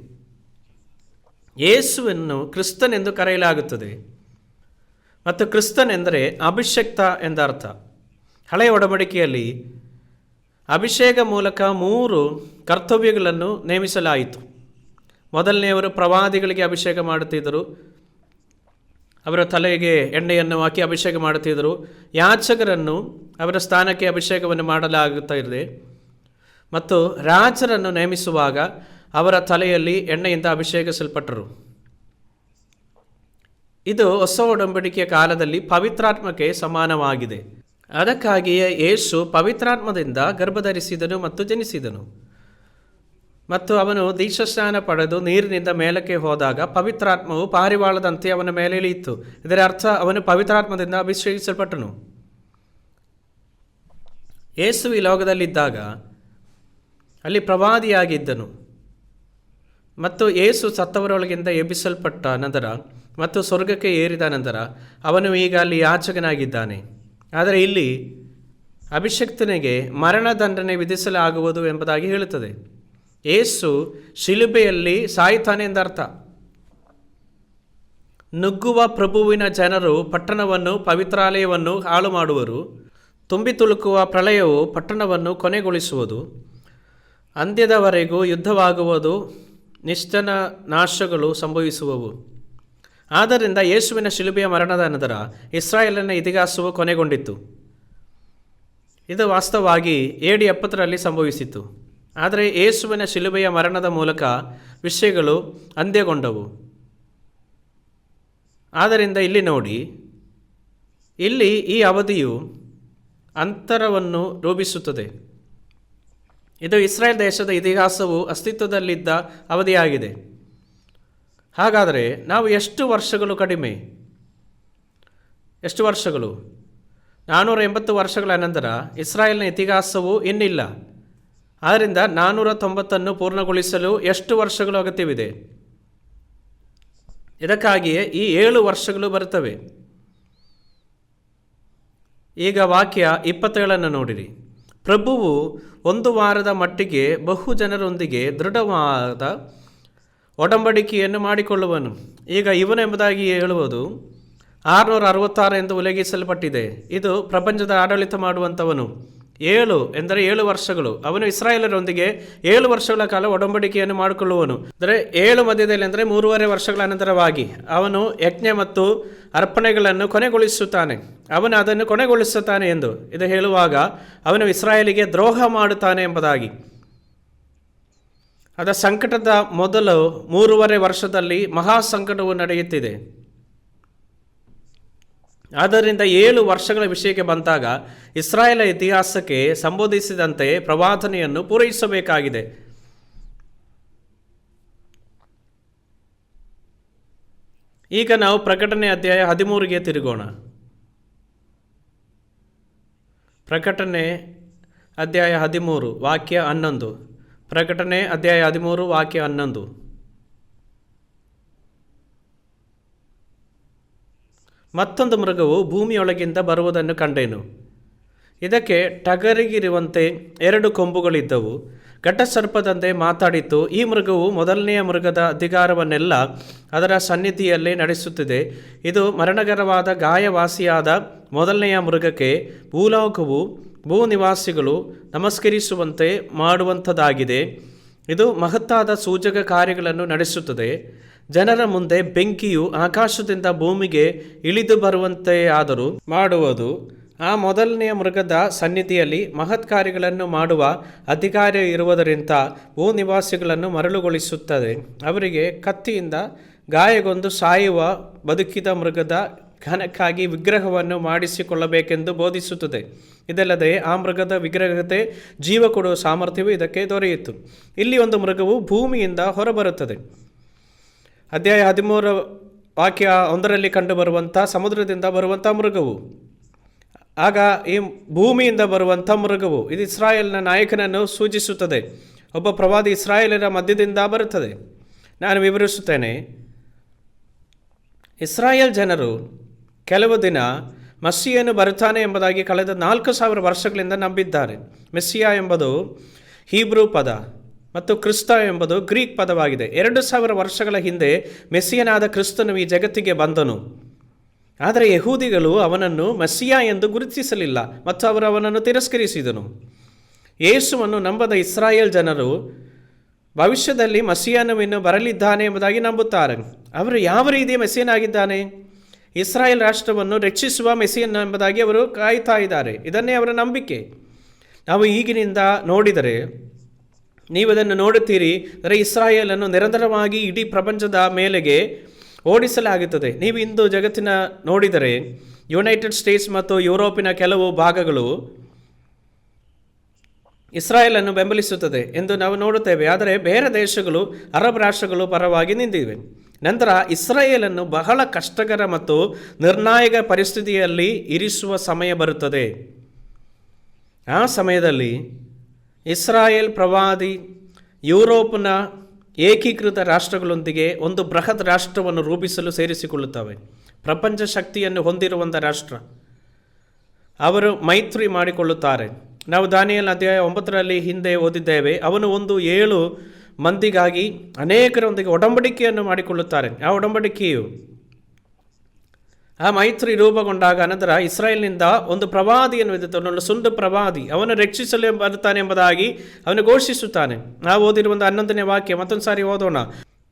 ಯೇಸುವನ್ನು ಕ್ರಿಸ್ತನೆಂದು ಕರೆಯಲಾಗುತ್ತದೆ ಮತ್ತು ಕ್ರಿಸ್ತನೆಂದರೆ ಅಭಿಷಿಕ್ತ ಎಂದರ್ಥ. ಹಳೆಯ ಒಡಂಬಡಿಕೆಯಲ್ಲಿ ಅಭಿಷೇಕ ಮೂಲಕ 3 ಕರ್ತವ್ಯಗಳನ್ನು ನೇಮಿಸಲಾಯಿತು. ಮೊದಲನೆಯವರು ಪ್ರವಾದಿಗಳಿಗೆ ಅಭಿಷೇಕ ಮಾಡುತ್ತಿದ್ದರು. ಅವರ ತಲೆಗೆ ಎಣ್ಣೆಯನ್ನು ಹಾಕಿ ಅಭಿಷೇಕ ಮಾಡುತ್ತಿದ್ದರು. ಯಾಜಕರನ್ನು ಅವರ ಸ್ಥಾನಕ್ಕೆ ಅಭಿಷೇಕವನ್ನು ಮಾಡಲಾಗುತ್ತಾ ಇದೆ ಮತ್ತು ರಾಜರನ್ನು ನೇಮಿಸುವಾಗ ಅವರ ತಲೆಯಲ್ಲಿ ಎಣ್ಣೆಯಿಂದ ಅಭಿಷೇಕಿಸಲ್ಪಟ್ಟರು. ಇದು ಹೊಸ ಒಡಂಬಡಿಕೆಯ ಕಾಲದಲ್ಲಿ ಪವಿತ್ರಾತ್ಮಕ್ಕೆ ಸಮಾನವಾಗಿದೆ. ಅದಕ್ಕಾಗಿಯೇ ಯೇಸು ಪವಿತ್ರಾತ್ಮದಿಂದ ಗರ್ಭಧರಿಸಿದನು ಮತ್ತು ಜನಿಸಿದನು ಮತ್ತು ಅವನು ದೀಕ್ಷಾಸ್ನಾನ ಪಡೆದು ನೀರಿನಿಂದ ಮೇಲಕ್ಕೆ ಹೋದಾಗ ಪವಿತ್ರಾತ್ಮವು ಪಾರಿವಾಳದಂತೆ ಅವನ ಮೇಲೆ ಇಳಿಯಿತು. ಇದರ ಅರ್ಥ ಅವನು ಪವಿತ್ರಾತ್ಮದಿಂದ ಅಭಿಷೇಕಿಸಲ್ಪಟ್ಟನು. ಯೇಸು ಈ ಲೋಕದಲ್ಲಿದ್ದಾಗ ಅಲ್ಲಿ ಪ್ರವಾದಿಯಾಗಿದ್ದನು ಮತ್ತು ಯೇಸು ಸತ್ತವರೊಳಗಿಂದ ಎಬ್ಬಿಸಲ್ಪಟ್ಟ ನಂತರ ಮತ್ತು ಸ್ವರ್ಗಕ್ಕೆ ಏರಿದ ನಂತರ ಅವನು ಈಗ ಅಲ್ಲಿ ಯಾಚಕನಾಗಿದ್ದಾನೆ. ಆದರೆ ಇಲ್ಲಿ ಅಭಿಷಿಕ್ತನಿಗೆ ಮರಣದಂಡನೆ ವಿಧಿಸಲಾಗುವುದು ಎಂಬುದಾಗಿ ಹೇಳುತ್ತದೆ. ಯೇಸು ಶಿಲುಬೆಯಲ್ಲಿ ಸಾಯ್ತಾನೆ ಎಂದರ್ಥ. ನುಗ್ಗುವ ಪ್ರಭುವಿನ ಜನರು ಪಟ್ಟಣವನ್ನು, ಪವಿತ್ರಾಲಯವನ್ನು ಹಾಳು ಮಾಡುವರು. ತುಂಬಿ ತುಳುಕುವ ಪ್ರಳಯವು ಪಟ್ಟಣವನ್ನು ಕೊನೆಗೊಳಿಸುವುದು. ಅಂತ್ಯದವರೆಗೂ ಯುದ್ಧವಾಗುವುದು, ನಿಶ್ಚನ ನಾಶಗಳು ಸಂಭವಿಸುವವು. ಆದ್ದರಿಂದ ಯೇಸುವಿನ ಶಿಲುಬೆಯ ಮರಣದ ನಂತರ ಇಸ್ರಾಯೇಲಿನ ಇತಿಹಾಸವು ಕೊನೆಗೊಂಡಿತು. ಇದು ವಾಸ್ತವವಾಗಿ AD 70ರಲ್ಲಿ ಸಂಭವಿಸಿತು. ಆದರೆ ಯೇಸುವಿನ ಶಿಲುಬೆಯ ಮರಣದ ಮೂಲಕ ವಿಷಯಗಳು ಅಂತ್ಯಗೊಂಡವು. ಆದ್ದರಿಂದ ಇಲ್ಲಿ ನೋಡಿ, ಇಲ್ಲಿ ಈ ಅವಧಿಯು ಅಂತರವನ್ನು ರೂಪಿಸುತ್ತದೆ. ಇದು ಇಸ್ರಾಯೇಲ್ ದೇಶದ ಇತಿಹಾಸವು ಅಸ್ತಿತ್ವದಲ್ಲಿದ್ದ ಅವಧಿಯಾಗಿದೆ. ಹಾಗಾದರೆ ನಾವು ಎಷ್ಟು ವರ್ಷಗಳು ಕಡಿಮೆ? ಎಷ್ಟು ವರ್ಷಗಳು? 480 ವರ್ಷಗಳ ನಂತರ ಇಸ್ರಾಯೇಲ್ನ ಇತಿಹಾಸವು ಇನ್ನಿಲ್ಲ. ಆದ್ದರಿಂದ 490 ಪೂರ್ಣಗೊಳಿಸಲು ಎಷ್ಟು ವರ್ಷಗಳು ಅಗತ್ಯವಿದೆ? ಇದಕ್ಕಾಗಿಯೇ ಈ 7 ವರ್ಷಗಳು ಬರುತ್ತವೆ. ಈಗ ವಾಕ್ಯ 27 ನೋಡಿರಿ. ಪ್ರಭುವು 1 ವಾರದ ಮಟ್ಟಿಗೆ ಬಹು ಜನರೊಂದಿಗೆ ದೃಢವಾದ ಒಡಂಬಡಿಕೆಯನ್ನು ಮಾಡಿಕೊಳ್ಳುವನು. ಈಗ ಇವನೆಂಬುದಾಗಿ ಹೇಳುವುದು 666 ಎಂದು ಉಲ್ಲೇಖಿಸಲ್ಪಟ್ಟಿದೆ. ಇದು ಪ್ರಪಂಚದ ಆಡಳಿತ ಮಾಡುವಂಥವನು. 7 ಎಂದರೆ 7 ವರ್ಷಗಳು. ಅವನು ಇಸ್ರಾಯೇಲರೊಂದಿಗೆ 7 ವರ್ಷಗಳ ಕಾಲ ಒಡಂಬಡಿಕೆಯನ್ನು ಮಾಡಿಕೊಳ್ಳುವನು. ಅಂದರೆ 7 ಮಧ್ಯದಲ್ಲಿ ಅಂದರೆ 3.5 ವರ್ಷಗಳ ಅನಂತರವಾಗಿ ಅವನು ಯಜ್ಞ ಮತ್ತು ಅರ್ಪಣೆಗಳನ್ನು ಕೊನೆಗೊಳಿಸುತ್ತಾನೆ. ಅವನು ಅದನ್ನು ಕೊನೆಗೊಳಿಸುತ್ತಾನೆ ಎಂದು ಇದು ಹೇಳುವಾಗ ಅವನು ಇಸ್ರಾಯೇಲಿಗೆ ದ್ರೋಹ ಮಾಡುತ್ತಾನೆ ಎಂಬುದಾಗಿ. ಅದ ಸಂಕಟದ ಮೊದಲು 3.5 ವರ್ಷದಲ್ಲಿ ಮಹಾ ಸಂಕಟವು ನಡೆಯುತ್ತಿದೆ. ಆದ್ದರಿಂದ 7 ವರ್ಷಗಳ ವಿಷಯಕ್ಕೆ ಬಂದಾಗ ಇಸ್ರಾಯೇಲ ಇತಿಹಾಸಕ್ಕೆ ಸಂಬೋಧಿಸಿದಂತೆ ಪ್ರವಾದನೆಯನ್ನು ಪೂರೈಸಬೇಕಾಗಿದೆ. ಈಗ ನಾವು ಪ್ರಕಟಣೆ ಅಧ್ಯಾಯ 13ಗೆ ತಿರುಗೋಣ. ಪ್ರಕಟಣೆ ಅಧ್ಯಾಯ 13 ವಾಕ್ಯ 11. ಪ್ರಕಟಣೆ ಅಧ್ಯಾಯ 13 ವಾಕ್ಯ 11. ಮತ್ತೊಂದು ಮೃಗವು ಭೂಮಿಯೊಳಗಿಂದ ಬರುವುದನ್ನು ಕಂಡೆನು. ಇದಕ್ಕೆ ಟಗರಿಗಿರುವಂತೆ 2 ಕೊಂಬುಗಳಿದ್ದವು. ಘಟಸರ್ಪದಂತೆ ಮಾತಾಡಿತು. ಈ ಮೃಗವು ಮೊದಲನೆಯ ಮೃಗದ ಅಧಿಕಾರವನ್ನೆಲ್ಲ ಅದರ ಸನ್ನಿಧಿಯಲ್ಲೇ ನಡೆಸುತ್ತಿದೆ. ಇದು ಮರಣಕರವಾದ ಗಾಯವಾಸಿಯಾದ ಮೊದಲನೆಯ ಮೃಗಕ್ಕೆ ಭೂಲೋಕವು ಭೂನಿವಾಸಿಗಳು ನಮಸ್ಕರಿಸುವಂತೆ ಮಾಡುವಂಥದ್ದಾಗಿದೆ. ಇದು ಮಹತ್ತಾದ ಸೂಚಕ ಕಾರ್ಯಗಳನ್ನು ನಡೆಸುತ್ತದೆ. ಜನರ ಮುಂದೆ ಬೆಂಕಿಯು ಆಕಾಶದಿಂದ ಭೂಮಿಗೆ ಇಳಿದು ಬರುವಂತೆ ಆದರೂ ಮಾಡುವುದು. ಆ ಮೊದಲನೆಯ ಮೃಗದ ಸನ್ನಿಧಿಯಲ್ಲಿ ಮಹತ್ ಕಾರ್ಯಗಳನ್ನು ಮಾಡುವ ಅಧಿಕಾರ ಇರುವುದರಿಂದ ಭೂನಿವಾಸಿಗಳನ್ನು ಮರಳುಗೊಳಿಸುತ್ತದೆ. ಅವರಿಗೆ ಕತ್ತಿಯಿಂದ ಗಾಯಗೊಂಡು ಸಾಯುವ ಬದುಕಿದ ಮೃಗದ ಘನಕ್ಕಾಗಿ ವಿಗ್ರಹವನ್ನು ಮಾಡಿಸಿಕೊಳ್ಳಬೇಕೆಂದು ಬೋಧಿಸುತ್ತದೆ. ಇದಲ್ಲದೆ ಆ ಮೃಗದ ವಿಗ್ರಹತೆ ಜೀವ ಕೊಡುವ ಸಾಮರ್ಥ್ಯವು ಇದಕ್ಕೆ ದೊರೆಯಿತು. ಇಲ್ಲಿ ಒಂದು ಮೃಗವು ಭೂಮಿಯಿಂದ ಹೊರಬರುತ್ತದೆ. ಅಧ್ಯಾಯ 13 ವಾಕ್ಯ 1ರಲ್ಲಿ ಕಂಡುಬರುವಂಥ ಸಮುದ್ರದಿಂದ ಬರುವಂಥ ಮೃಗವು, ಆಗ ಈ ಭೂಮಿಯಿಂದ ಬರುವಂಥ ಮೃಗವು ಇದು ಇಸ್ರಾಯೇಲ್ನ ನಾಯಕನನ್ನು ಸೂಚಿಸುತ್ತದೆ. ಒಬ್ಬ ಪ್ರವಾದಿ ಇಸ್ರಾಯೇಲರ ಮಧ್ಯದಿಂದ ಬರುತ್ತದೆ. ನಾನು ವಿವರಿಸುತ್ತೇನೆ. ಇಸ್ರಾಯೇಲ್ ಜನರು ಕೆಲವು ದಿನ ಮಸ್ಸಿಯನು ಬರುತ್ತಾನೆ ಎಂಬುದಾಗಿ ಕಳೆದ 4000 ವರ್ಷಗಳಿಂದ ನಂಬಿದ್ದಾರೆ. ಮೆಸ್ಸಿಯಾ ಎಂಬುದು ಹೀಬ್ರೂ ಪದ ಮತ್ತು ಕ್ರಿಸ್ತ ಎಂಬುದು ಗ್ರೀಕ್ ಪದವಾಗಿದೆ. 2000 ವರ್ಷಗಳ ಹಿಂದೆ ಮೆಸ್ಸಿಯನಾದ ಕ್ರಿಸ್ತನು ಈ ಜಗತ್ತಿಗೆ ಬಂದನು. ಆದರೆ ಯಹೂದಿಗಳು ಅವನನ್ನು ಮೆಸ್ಸಿಯಾ ಎಂದು ಗುರುತಿಸಲಿಲ್ಲ ಮತ್ತು ಅವರು ಅವನನ್ನು ತಿರಸ್ಕರಿಸಿದನು. ಯೇಸುವನ್ನು ನಂಬದ ಇಸ್ರಾಯೇಲ್ ಜನರು ಭವಿಷ್ಯದಲ್ಲಿ ಮೆಸ್ಸಿಯನು ಇನ್ನು ಬರಲಿದ್ದಾನೆ ಎಂಬುದಾಗಿ ನಂಬುತ್ತಾರೆ. ಅವರು ಯಾವ ರೀತಿಯ ಮೆಸ್ಸಿಯನಾಗಿದ್ದಾನೆ? ಇಸ್ರಾಯೇಲ್ ರಾಷ್ಟ್ರವನ್ನು ರಕ್ಷಿಸುವ ಮೆಸ್ಸಿಯನ್ ಎಂಬುದಾಗಿ ಅವರು ಕಾಯ್ತಾ ಇದ್ದಾರೆ. ಇದನ್ನೇ ಅವರ ನಂಬಿಕೆ. ನಾವು ಈಗಿನಿಂದ ನೋಡಿದರೆ ನೀವು ಅದನ್ನು ನೋಡುತ್ತೀರಿ. ಅಂದರೆ ಇಸ್ರಾಯೇಲನ್ನು ನಿರಂತರವಾಗಿ ಇಡೀ ಪ್ರಪಂಚದ ಮೇಲೆಗೆ ಓಡಿಸಲಾಗುತ್ತದೆ. ನೀವು ಇಂದು ಜಗತ್ತಿನ ನೋಡಿದರೆ ಯುನೈಟೆಡ್ ಸ್ಟೇಟ್ಸ್ ಮತ್ತು ಯುರೋಪಿನ ಕೆಲವು ಭಾಗಗಳು ಇಸ್ರಾಯೇಲನ್ನು ಬೆಂಬಲಿಸುತ್ತದೆ ಎಂದು ನಾವು ನೋಡುತ್ತೇವೆ. ಆದರೆ ಬೇರೆ ದೇಶಗಳು, ಅರಬ್ ರಾಷ್ಟ್ರಗಳು ಪರವಾಗಿ ನಿಂತಿವೆ. ನಂತರ ಇಸ್ರಾಯೇಲನ್ನು ಬಹಳ ಕಷ್ಟಕರ ಮತ್ತು ನಿರ್ಣಾಯಕ ಪರಿಸ್ಥಿತಿಯಲ್ಲಿ ಇರಿಸುವ ಸಮಯ ಬರುತ್ತದೆ. ಆ ಸಮಯದಲ್ಲಿ ಇಸ್ರಾಯೇಲ್ ಪ್ರವಾದಿ ಯುರೋಪ್ನ ಏಕೀಕೃತ ರಾಷ್ಟ್ರಗಳೊಂದಿಗೆ ಒಂದು ಬೃಹತ್ ರಾಷ್ಟ್ರವನ್ನು ರೂಪಿಸಲು ಸೇರಿಸಿಕೊಳ್ಳುತ್ತವೆ. ಪ್ರಪಂಚ ಶಕ್ತಿಯನ್ನು ಹೊಂದಿರುವಂಥ ರಾಷ್ಟ್ರ. ಅವರು ಮೈತ್ರಿ ಮಾಡಿಕೊಳ್ಳುತ್ತಾರೆ. ನಾವು ದಾನಿಯೇಲ ಅಧ್ಯಾಯ 9ರಲ್ಲಿ ಹಿಂದೆ ಓದಿದ್ದೇವೆ. ಅವನು 7 ಮಂದಿಗಾಗಿ ಅನೇಕರೊಂದಿಗೆ ಒಡಂಬಡಿಕೆಯನ್ನು ಮಾಡಿಕೊಳ್ಳುತ್ತಾರೆ. ಆ ಒಡಂಬಡಿಕೆಯು ಆ ಮೈತ್ರಿ ರೂಪುಗೊಂಡಾಗ ನಂತರ ಇಸ್ರಾಯೇಲ್ನಿಂದ ಒಂದು ಪ್ರವಾದಿಯನ್ನು ಎದುರು ಸುಂಡು ಪ್ರವಾದಿ ಅವನು ರಕ್ಷಿಸಲು ಬರುತ್ತಾನೆ ಎಂಬುದಾಗಿ ಅವನು ಘೋಷಿಸುತ್ತಾನೆ. ನಾವು ಓದಿರುವಂಥ 11ನೇ ವಾಕ್ಯ ಮತ್ತೊಂದು ಸಾರಿ ಓದೋಣ.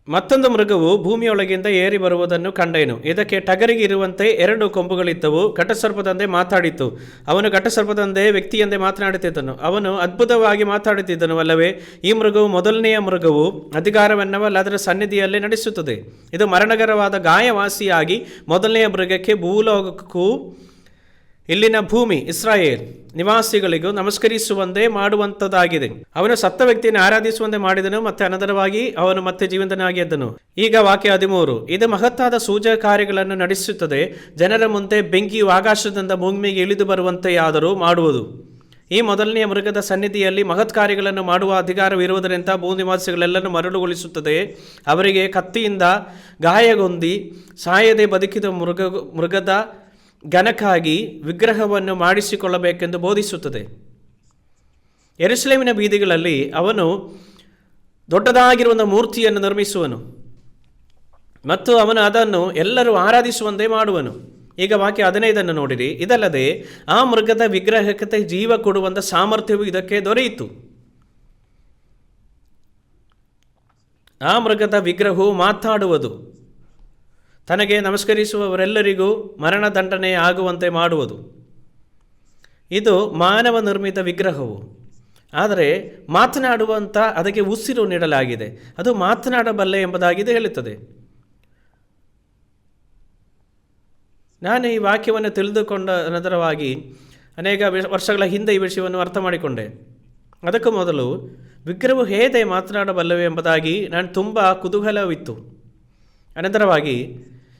ಮತ್ತೊಂದು ಮೃಗವು ಭೂಮಿಯೊಳಗಿಂದ ಏರಿ ಬರುವುದನ್ನು ಕಂಡೆನು. ಇದಕ್ಕೆ ಟಗರಿಗೆ ಇರುವಂತೆ 2 ಕೊಂಬುಗಳಿದ್ದವು. ಘಟಸರ್ಪದಂತೆ ಮಾತಾಡಿತು. ಅವನು ಘಟಸರ್ಪದಂತೆ ವ್ಯಕ್ತಿಯಂತೆ ಮಾತನಾಡುತ್ತಿದ್ದನು. ಅವನು ಅದ್ಭುತವಾಗಿ ಮಾತಾಡುತ್ತಿದ್ದನು ಅಲ್ಲವೇ? ಈ ಮೃಗವು ಮೊದಲನೆಯ ಮೃಗವು ಅಧಿಕಾರವನ್ನವಲ್ಲ ಅದರ ಸನ್ನಿಧಿಯಲ್ಲೇ ನಡೆಸುತ್ತದೆ. ಇದು ಮರಣಕರವಾದ ಗಾಯವಾಸಿಯಾಗಿ ಮೊದಲನೆಯ ಮೃಗಕ್ಕೆ ಭೂಲೋಕಕ್ಕೂ ಇಲ್ಲಿನ ಭೂಮಿ ಇಸ್ರಾಯೇಲ್ ನಿವಾಸಿಗಳಿಗೂ ನಮಸ್ಕರಿಸುವಂತೆ ಮಾಡುವಂಥದ್ದಾಗಿದೆ. ಅವನು ಸತ್ತ ವ್ಯಕ್ತಿಯನ್ನು ಆರಾಧಿಸುವಂತೆ ಮಾಡಿದನು ಮತ್ತು ಅನಂತರವಾಗಿ ಅವನು ಮತ್ತೆ ಜೀವಂತನಾಗಿ ಎದ್ದನು. ಈಗ ವಾಕ್ಯ 13. ಇದು ಮಹತ್ತಾದ ಸೂಚಕ ಕಾರ್ಯಗಳನ್ನು ನಡೆಸುತ್ತದೆ. ಜನರ ಮುಂದೆ ಬೆಂಕಿಯು ಆಕಾಶದಿಂದ ಭೂಮಿಗೆ ಇಳಿದು ಬರುವಂತೆಯಾದರೂ ಮಾಡುವುದು. ಈ ಮೊದಲನೆಯ ಮೃಗದ ಸನ್ನಿಧಿಯಲ್ಲಿ ಮಹತ್ ಕಾರ್ಯಗಳನ್ನು ಮಾಡುವ ಅಧಿಕಾರವಿರುವುದರಿಂದ ಭೂನಿವಾಸಿಗಳೆಲ್ಲರೂ ಮರಳುಗೊಳಿಸುತ್ತದೆ. ಅವರಿಗೆ ಕತ್ತಿಯಿಂದ ಗಾಯಗೊಂದಿ ಸಾಯದೆ ಬದುಕಿದ ಮೃಗದ ಘನಕ್ಕಾಗಿ ವಿಗ್ರಹವನ್ನು ಮಾಡಿಸಿಕೊಳ್ಳಬೇಕೆಂದು ಬೋಧಿಸುತ್ತದೆ. ಯೆರೂಸಲೇಮಿನ ಬೀದಿಗಳಲ್ಲಿ ಅವನು ದೊಡ್ಡದಾಗಿರುವ ಮೂರ್ತಿಯನ್ನು ನಿರ್ಮಿಸುವನು ಮತ್ತು ಅವನು ಅದನ್ನು ಎಲ್ಲರೂ ಆರಾಧಿಸುವಂತೆ ಮಾಡುವನು. ಈಗ ವಾಕ್ಯ 15 ನೋಡಿರಿ. ಇದಲ್ಲದೆ ಆ ಮೃಗದ ವಿಗ್ರಹಕ್ಕೆ ಜೀವ ಕೊಡುವಂಥ ಸಾಮರ್ಥ್ಯವು ಇದಕ್ಕೆ ದೊರೆಯಿತು. ಆ ಮೃಗದ ವಿಗ್ರಹವು ಮಾತಾಡುವುದು, ತನಗೆ ನಮಸ್ಕರಿಸುವವರೆಲ್ಲರಿಗೂ ಮರಣದಂಡನೆ ಆಗುವಂತೆ ಮಾಡುವುದು. ಇದು ಮಾನವ ನಿರ್ಮಿತ ವಿಗ್ರಹವು, ಆದರೆ ಮಾತನಾಡುವಂಥ ಅದಕ್ಕೆ ಉಸಿರು ನೀಡಲಾಗಿದೆ. ಅದು ಮಾತನಾಡಬಲ್ಲೆ ಎಂಬುದಾಗಿದೆ ಹೇಳುತ್ತದೆ. ನಾನು ಈ ವಾಕ್ಯವನ್ನು ತಿಳಿದುಕೊಂಡ ನಂತರವಾಗಿ ಅನೇಕ ವರ್ಷಗಳ ಹಿಂದೆ ಈ ವಿಷಯವನ್ನು ಅರ್ಥ ಮಾಡಿಕೊಂಡೆ. ಅದಕ್ಕೂ ಮೊದಲು ವಿಗ್ರಹವು ಹೇಗೆ ಮಾತನಾಡಬಲ್ಲವೆ ಎಂಬುದಾಗಿ ನಾನು ತುಂಬ ಕುತೂಹಲವಿತ್ತು. ಅನಂತರವಾಗಿ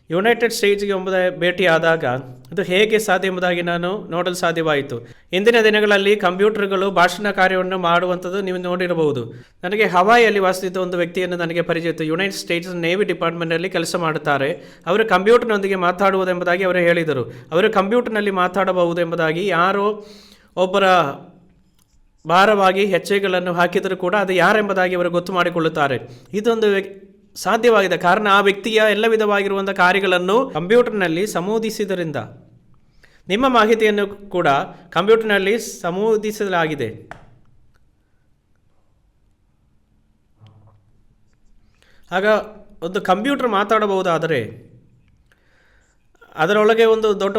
ಯುನೈಟೆಡ್ ಸ್ಟೇಟ್ಸ್ಗೆ ಭೇಟಿಯಾದಾಗ ಅದು ಹೇಗೆ ಸಾಧ್ಯ ಎಂಬುದಾಗಿ ನಾನು ನೋಡಲು ಸಾಧ್ಯವಾಯಿತು. ಇಂದಿನ ದಿನಗಳಲ್ಲಿ ಕಂಪ್ಯೂಟರ್ಗಳು ಭಾಷಣ ಕಾರ್ಯವನ್ನು ಮಾಡುವಂಥದ್ದು ನೀವು ನೋಡಿರಬಹುದು. ನನಗೆ ಹವಾಯಿಯಲ್ಲಿ ವಾಸಿಸಿದ್ದ ಒಂದು ವ್ಯಕ್ತಿಯನ್ನು ನನಗೆ ಪರಿಚಯ ಇತ್ತು. ಯುನೈಟೆಡ್ ಸ್ಟೇಟ್ಸ್ ನೇವಿ ಡಿಪಾರ್ಟ್ಮೆಂಟ್ನಲ್ಲಿ ಕೆಲಸ ಮಾಡುತ್ತಾರೆ. ಅವರು ಕಂಪ್ಯೂಟರ್ನೊಂದಿಗೆ ಮಾತಾಡುವುದೆಂಬುದಾಗಿ ಅವರು ಹೇಳಿದರು. ಅವರು ಕಂಪ್ಯೂಟರ್ನಲ್ಲಿ ಮಾತಾಡಬಹುದು ಎಂಬುದಾಗಿ ಯಾರೋ ಒಬ್ಬರ ಭಾರವಾಗಿ ಹೆಜ್ಜೆಗಳನ್ನು ಹಾಕಿದರೂ ಕೂಡ ಅದು ಯಾರೆಂಬುದಾಗಿ ಅವರು ಗೊತ್ತು ಮಾಡಿಕೊಳ್ಳುತ್ತಾರೆ. ಇದೊಂದು ಸಾಧ್ಯವಾಗಿದೆ, ಕಾರಣ ಆ ವ್ಯಕ್ತಿಯ ಎಲ್ಲ ವಿಧವಾಗಿರುವಂಥ ಕಾರ್ಯಗಳನ್ನು ಕಂಪ್ಯೂಟರ್ನಲ್ಲಿ ಸಮೂದಿಸಿದ್ದರಿಂದ ನಿಮ್ಮ ಮಾಹಿತಿಯನ್ನು ಕೂಡ ಕಂಪ್ಯೂಟರ್ನಲ್ಲಿ ಸಮೂದಿಸಲಾಗಿದೆ. ಆಗ ಒಂದು ಕಂಪ್ಯೂಟರ್ ಮಾತಾಡಬಹುದಾದರೆ ಅದರೊಳಗೆ ಒಂದು ದೊಡ್ಡ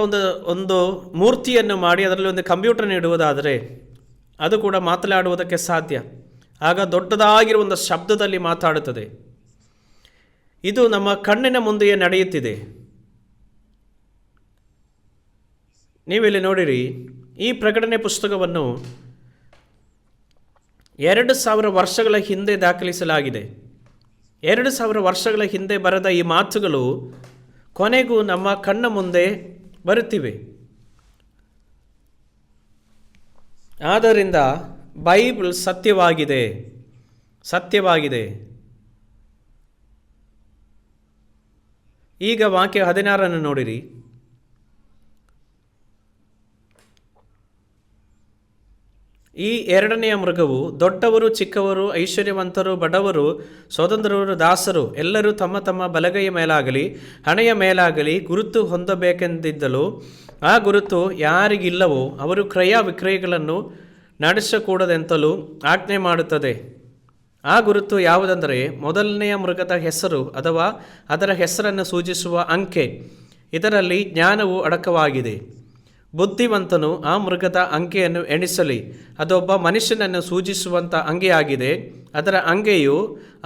ಒಂದು ಮೂರ್ತಿಯನ್ನು ಮಾಡಿ ಅದರಲ್ಲಿ ಒಂದು ಕಂಪ್ಯೂಟರ್ ಇಡುವುದಾದರೆ ಅದು ಕೂಡ ಮಾತನಾಡುವುದಕ್ಕೆ ಸಾಧ್ಯ. ಆಗ ದೊಡ್ಡದಾಗಿರುವ ಒಂದು ಶಬ್ದದಲ್ಲಿ ಮಾತಾಡುತ್ತದೆ. ಇದು ನಮ್ಮ ಕಣ್ಣಿನ ಮುಂದೆಯೇ ನಡೆಯುತ್ತಿದೆ. ನೀವಿಲ್ಲಿ ನೋಡಿರಿ, ಈ ಪ್ರಕಟಣೆ ಪುಸ್ತಕವನ್ನು 2000 ವರ್ಷಗಳ ಹಿಂದೆ ದಾಖಲಿಸಲಾಗಿದೆ. 2000 ವರ್ಷಗಳ ಹಿಂದೆ ಬರೆದ ಈ ಮಾತುಗಳು ಕೊನೆಗೂ ನಮ್ಮ ಕಣ್ಣ ಮುಂದೆ ಬರುತ್ತಿವೆ. ಆದ್ದರಿಂದ ಬೈಬಲ್ ಸತ್ಯವಾಗಿದೆ. ಈಗ ವಾಕ್ಯ 16 ನೋಡಿರಿ. ಈ ಎರಡನೆಯ ಮೃಗವು ದೊಡ್ಡವರು ಚಿಕ್ಕವರು, ಐಶ್ವರ್ಯವಂತರು ಬಡವರು, ಸ್ವತಂತ್ರರು ದಾಸರು ಎಲ್ಲರೂ ತಮ್ಮ ತಮ್ಮ ಬಲಗೈಯ ಮೇಲಾಗಲಿ ಹಣೆಯ ಮೇಲಾಗಲಿ ಗುರುತು ಹೊಂದಬೇಕೆಂದಿದ್ದಲು ಆ ಗುರುತು ಯಾರಿಗಿಲ್ಲವೋ ಅವರು ಕ್ರಯ ವಿಕ್ರಯಗಳನ್ನು ನಡೆಸಕೂಡದೆಂತಲೂ ಆಜ್ಞೆ ಮಾಡುತ್ತದೆ. ಆ ಗುರುತು ಯಾವುದೆಂದರೆ ಮೊದಲನೆಯ ಮೃಗದ ಹೆಸರು ಅಥವಾ ಅದರ ಹೆಸರನ್ನು ಸೂಚಿಸುವ ಅಂಕೆ. ಇದರಲ್ಲಿ ಜ್ಞಾನವು ಅಡಕವಾಗಿದೆ. ಬುದ್ಧಿವಂತನು ಆ ಮೃಗದ ಅಂಕೆಯನ್ನು ಎಣಿಸಲಿ. ಅದೊಬ್ಬ ಮನುಷ್ಯನನ್ನು ಸೂಚಿಸುವಂಥ ಅಂಕೆಯಾಗಿದೆ. ಅದರ ಅಂಕೆಯು